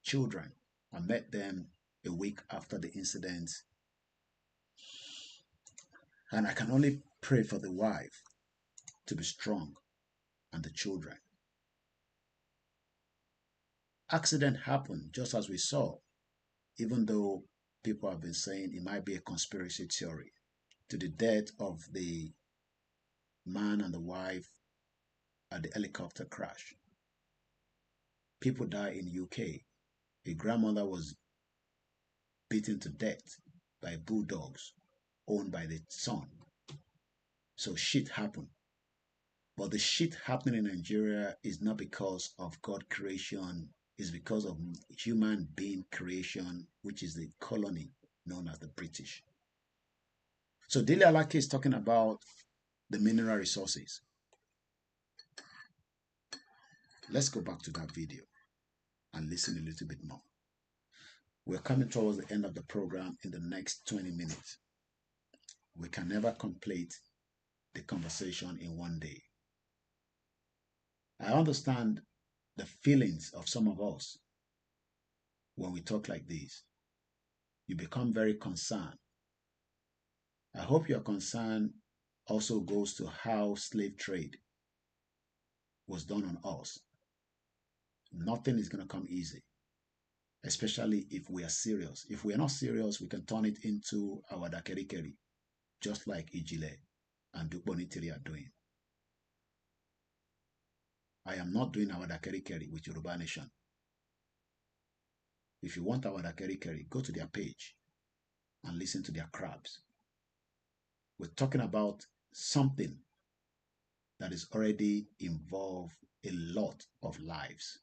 children. I met them a week after the incident. And I can only pray for the wife to be strong and the children. Accident happened just as we saw, even though people have been saying it might be a conspiracy theory to the death of the man and the wife at the helicopter crash. People died in UK. A grandmother was beaten to death by bulldogs owned by the son. So shit happened. But the shit happening in Nigeria is not because of God creation, it's because of human being creation, which is the colony known as the British. So Dele Alake is talking about the mineral resources. Let's go back to that video and listen a little bit more. We're coming towards the end of the program in the next 20 minutes. We can never complete the conversation in one day. I understand the feelings of some of us when we talk like this. You become very concerned. I hope your concern also goes to how slave trade was done on us. Nothing is going to come easy, especially if we are serious. If we are not serious, we can turn it into our dakerikeri, just like Ijile and Dukbonitiri are doing. I am not doing our dakerikeri with Yoruba Nation. If you want our dakerikeri, go to their page and listen to their crabs. We're talking about something that is already involved a lot of lives.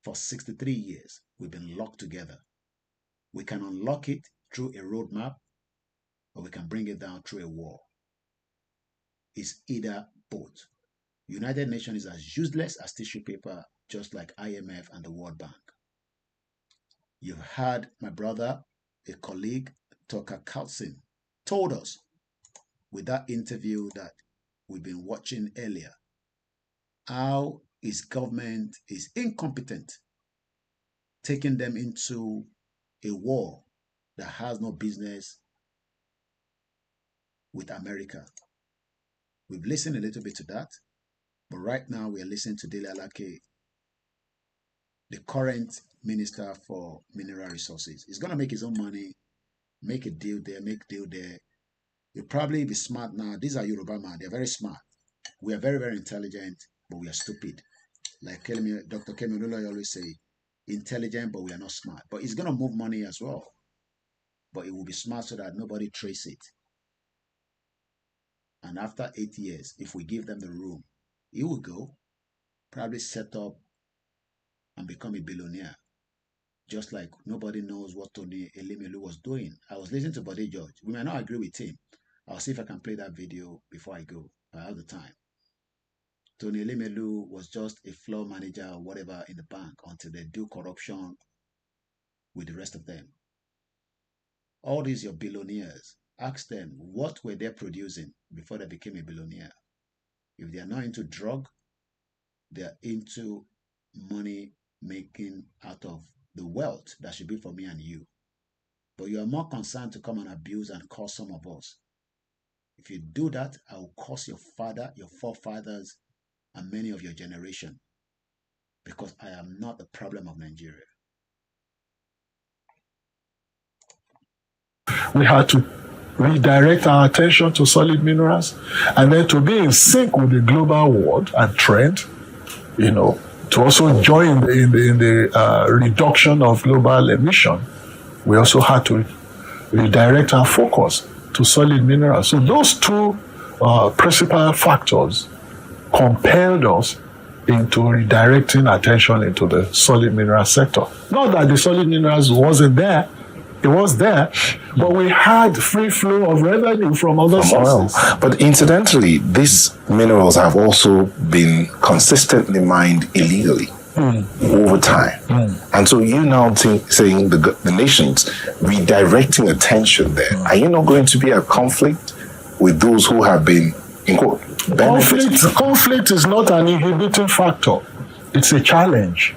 For 63 years, we've been locked together. We can unlock it through a roadmap, or we can bring it down through a war. It's either both. United Nations is as useless as tissue paper, just like IMF and the World Bank. You've heard my brother, a colleague, Tucker Carlson, told us with that interview that we've been watching earlier, how his government is incompetent, taking them into a war that has no business with America. We've listened a little bit to that, but right now we are listening to Dele Alake, the current Minister for Mineral Resources. He's going to make his own money, make a deal there, make a deal there. He'll probably be smart now. These are Yoruba man. They're very smart. We are very, very intelligent, but we are stupid. Like Dr. Kemi Olunloyo always say, intelligent, but we are not smart. But he's going to move money as well. But it will be smart so that nobody trace it. And after 8 years, if we give them the room, he will go, probably set up and become a billionaire. Just like nobody knows what Tony Elumelu was doing. I was listening to Bode George. We may not agree with him. I'll see if I can play that video before I go. I have the time. Tony Elumelu was just a floor manager or whatever in the bank until they do corruption with the rest of them. All these your billionaires, ask them what were they producing before they became a billionaire. If they are not into drug, they are into money making out of the wealth that should be for me and you. But you are more concerned to come and abuse and curse some of us. If you do that, I will curse your father, your forefathers, and many of your generation, because I am not the problem of Nigeria. We had to redirect our attention to solid minerals, and then to be in sync with the global world and trend, to also join in the reduction of global emission. We also had to redirect our focus to solid minerals. So those two principal factors compelled us into redirecting attention into the solid mineral sector. Not that the solid minerals wasn't there, it was there, but we had free flow of revenue from other sources. Oil. But incidentally, these minerals have also been consistently mined illegally over time. And so you now saying the nations redirecting attention there. Are you not going to be a conflict with those who have been, in quote, benefiting? Conflict is not an inhibiting factor. It's a challenge.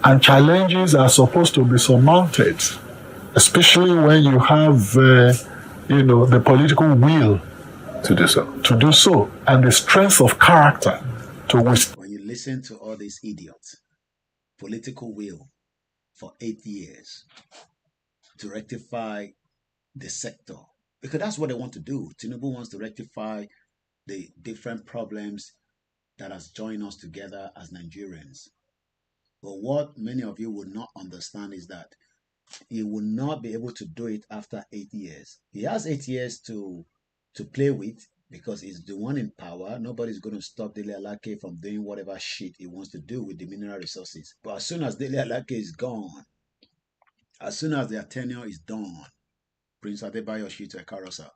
And challenges are supposed to be surmounted, especially when you have, the political will to do so. And the strength of character to withstand. When you listen to all these idiots, political will, for 8 years to rectify the sector, because that's what they want to do. Tinubu wants to rectify the different problems that has joined us together as Nigerians. But what many of you would not understand is that he will not be able to do it after 8 years. He has 8 years to play with because he's the one in power. Nobody's going to stop Dele Alake from doing whatever shit he wants to do with the mineral resources. But as soon as Dele Alake is gone, as soon as their tenure is done, Prince Adebayo Shito Ekarosa,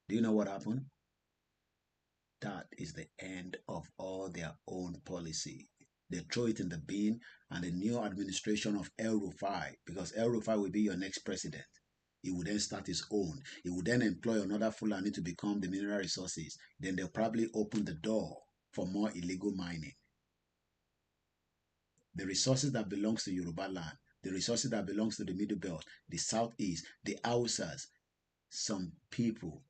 do you know what happened? That is the end of all their own policy. They throw it in the bin, and the new administration of El Rufai, because El Rufai will be your next president. He will then start his own. He will then employ another Fulani to become the mineral resources. Then they'll probably open the door for more illegal mining. The resources that belongs to Yoruba land, the resources that belongs to the Middle Belt, the Southeast, the Hausas, some people,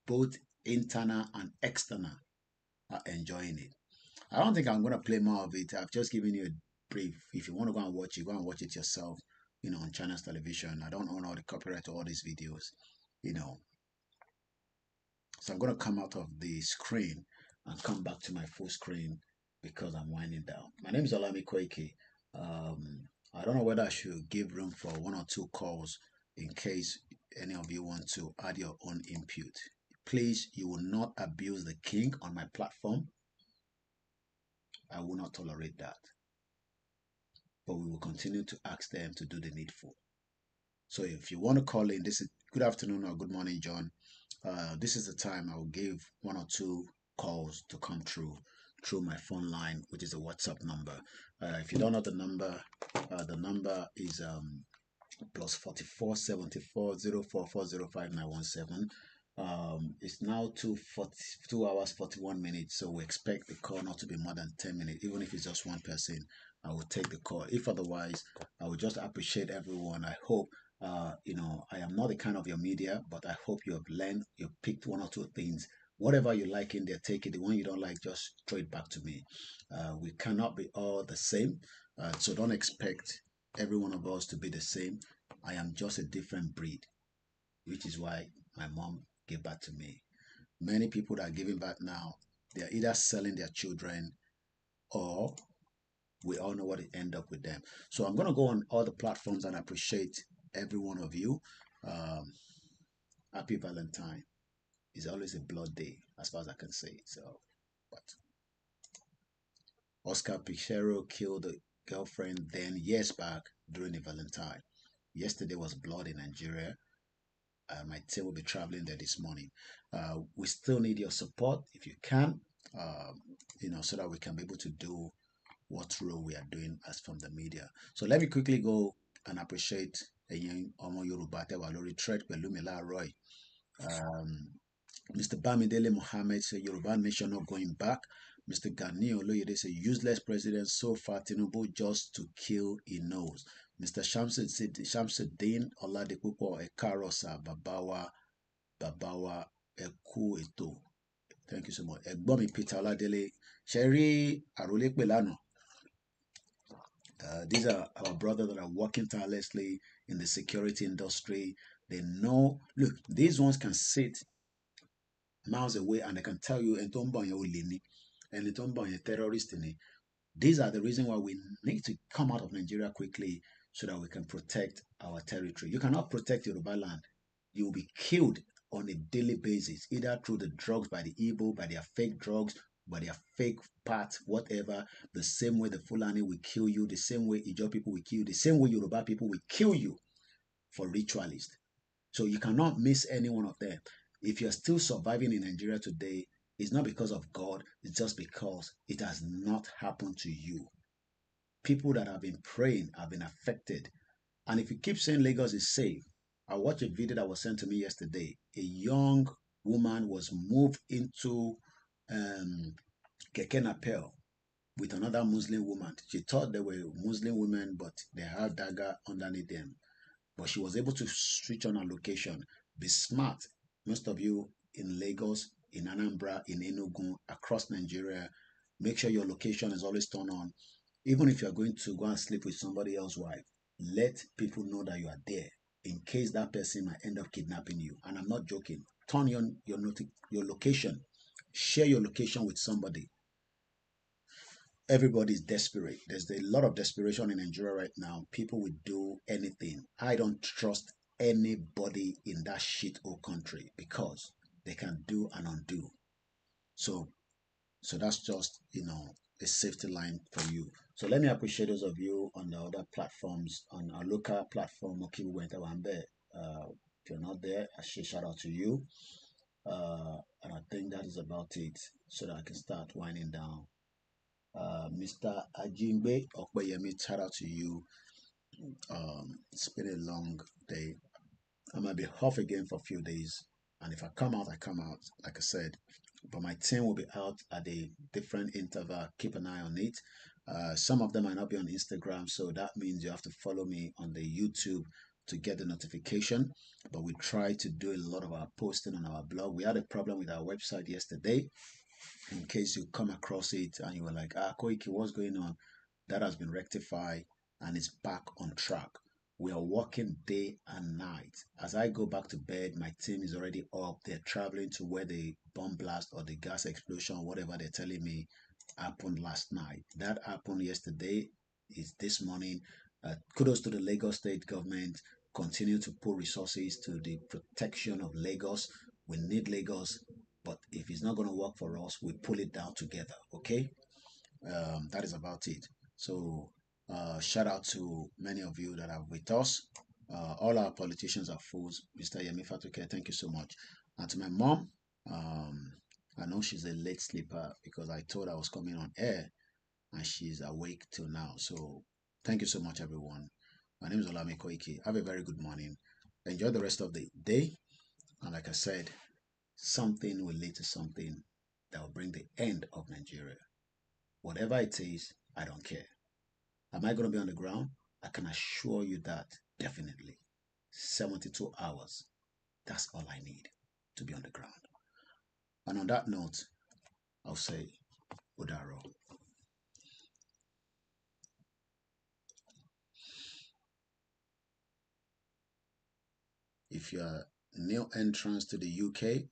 both internal and external, are enjoying it. I don't think I'm going to play more of it. I've just given you a brief. If you want to go and watch it yourself, on China's television. I don't own all the copyright to all these videos, So I'm going to come out of the screen and come back to my full screen because I'm winding down. My name is OLAYOMI Koiki. I don't know whether I should give room for 1 or 2 calls in case any of you want to add your own input. Please, you will not abuse the king on my platform. I will not tolerate that. But we will continue to ask them to do the needful. So if you want to call in, this is good afternoon or good morning, John. This is the time I will give 1 or 2 calls to come through my phone line, which is a WhatsApp number. If you don't know the number is +44 74 044 05917. It's now 2 hours 41 minutes, so we expect the call not to be more than 10 minutes. Even if it's just one person, I will take the call. If otherwise, I will just appreciate everyone. I hope I am not the kind of your media, but I hope you have learned, you picked 1 or 2 things. Whatever you like in there, take it. The one you don't like, just throw it back to me. We cannot be all the same, so don't expect every one of us to be the same. I am just a different breed, which is why my mom gave back to me. Many people that are giving back now, they are either selling their children or we all know what it end up with them. So I'm going to go on all the platforms and appreciate every one of you. Happy Valentine. It's always a blood day as far as I can say. So, but Oscar Pichero killed a girlfriend then years back during a Valentine. Yesterday was blood in Nigeria. My team will be traveling there this morning. We still need your support if you can, so that we can be able to do what role we are doing as from the media. So let me quickly go and appreciate Omo Yoruba Tewa Lori Thread Pelumila Roy. Mr. Bamidele Mohammed said Yoruba nation not going back. Mr. Gani Oloyede said useless president so far, Tinubu just to kill he knows. Mr. Shamsuddin Oladepupo Ekarosa Babawa Eku Eto. Thank you so much. Egbomi Peter Oladele Sherry Arole Pelano. These are our brothers that are working tirelessly in the security industry. They know, look, these ones can sit miles away and they can tell you, terrorist. These are the reasons why we need to come out of Nigeria quickly so that we can protect our territory. You cannot protect Yoruba land. You will be killed on a daily basis, either through the drugs by the Igbo, by their fake drugs, by their fake parts, whatever. The same way the Fulani will kill you, the same way Ijaw people will kill you, the same way Yoruba people will kill you for ritualists. So you cannot miss any one of them. If you're still surviving in Nigeria today, it's not because of God, it's just because it has not happened to you. People that have been praying have been affected. And if you keep saying Lagos is safe, I watched a video that was sent to me yesterday. A young woman was moved into Keke Napel with another Muslim woman. She thought they were Muslim women, but they have dagger underneath them. But she was able to switch on her location. Be smart. Most of you in Lagos, in Anambra, in Enugu, across Nigeria, make sure your location is always turned on. Even if you're going to go and sleep with somebody else's wife, let people know that you are there in case that person might end up kidnapping you. And I'm not joking. Turn your location. Share your location with somebody. Everybody is desperate. There's a lot of desperation in Nigeria right now. People will do anything. I don't trust anybody in that shit hole country because they can do and undo. So that's just, a safety line for you. So let me appreciate those of you on the other platforms, on our local platform, Okibu Wentawambe. If you're not there, I should shout out to you. And I think that is about it so that I can start winding down. Mr. Ajimbe Okbayemi, shout out to you. It's been a long day. I might be off again for a few days. And if I come out, I come out, like I said. But my team will be out at a different interval. Keep an eye on it. Some of them might not be on Instagram, so that means you have to follow me on the YouTube to get the notification. But we try to do a lot of our posting on our blog. We had a problem with our website yesterday. In case you come across it and you were like, Koiki, what's going on? That has been rectified and it's back on track. We are working day and night. As I go back to bed, my team is already up. They're traveling to where the bomb blast or the gas explosion, whatever they're telling me, happened last night. That happened yesterday. Is this morning. Kudos to the Lagos state government. Continue to put resources to the protection of Lagos. We need Lagos, but if it's not going to work for us, we pull it down together. Okay, that is about it. So shout out to many of you that are with us. All our politicians are fools. Mr. Yemi Fatuke, thank you so much. And to my mom, I know she's a late sleeper because I told her I was coming on air and she's awake till now. So thank you so much, everyone. My name is OLAYOMI Koiki. Have a very good morning. Enjoy the rest of the day. And like I said, something will lead to something that will bring the end of Nigeria. Whatever it is, I don't care. Am I going to be on the ground? I can assure you that definitely. 72 hours. That's all I need to be on the ground. And on that note, I'll say Udaro. If you're new entrance to the UK,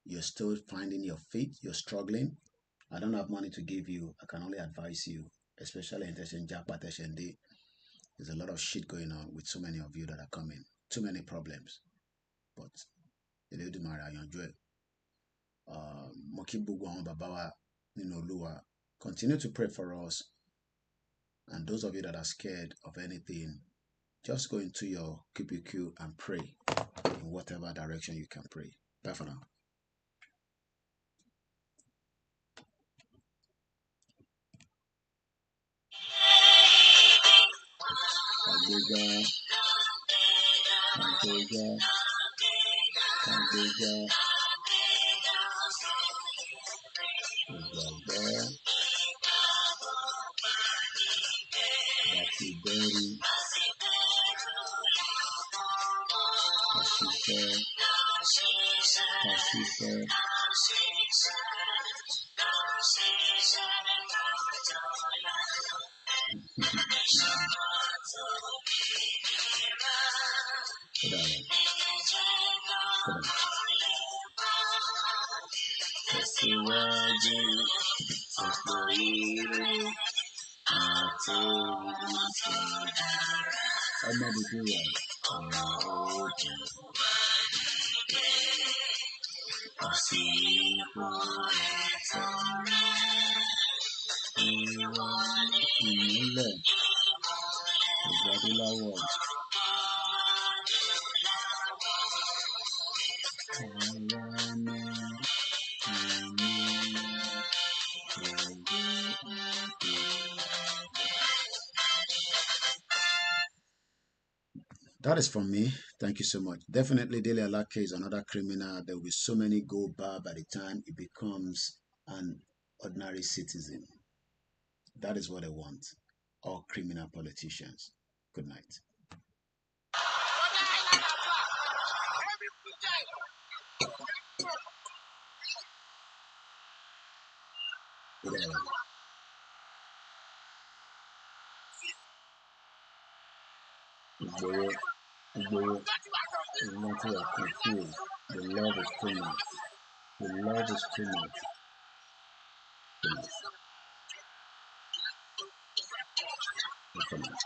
you're still finding your feet, you're struggling, I don't have money to give you. I can only advise you, especially in Teshen. There's a lot of shit going on with so many of you that are coming. Too many problems. But continue to pray for us. And those of you that are scared of anything, just go into your QPQ and pray in whatever direction you can pray. Bye for now. That is from me. Thank you so much. Definitely, Dele Alake is another criminal. There will be so many go bar by the time it becomes an ordinary citizen. That is what I want. All criminal politicians. Good night. Igboho, Igboho, are confused. The love is too much. The love is too much. Too much.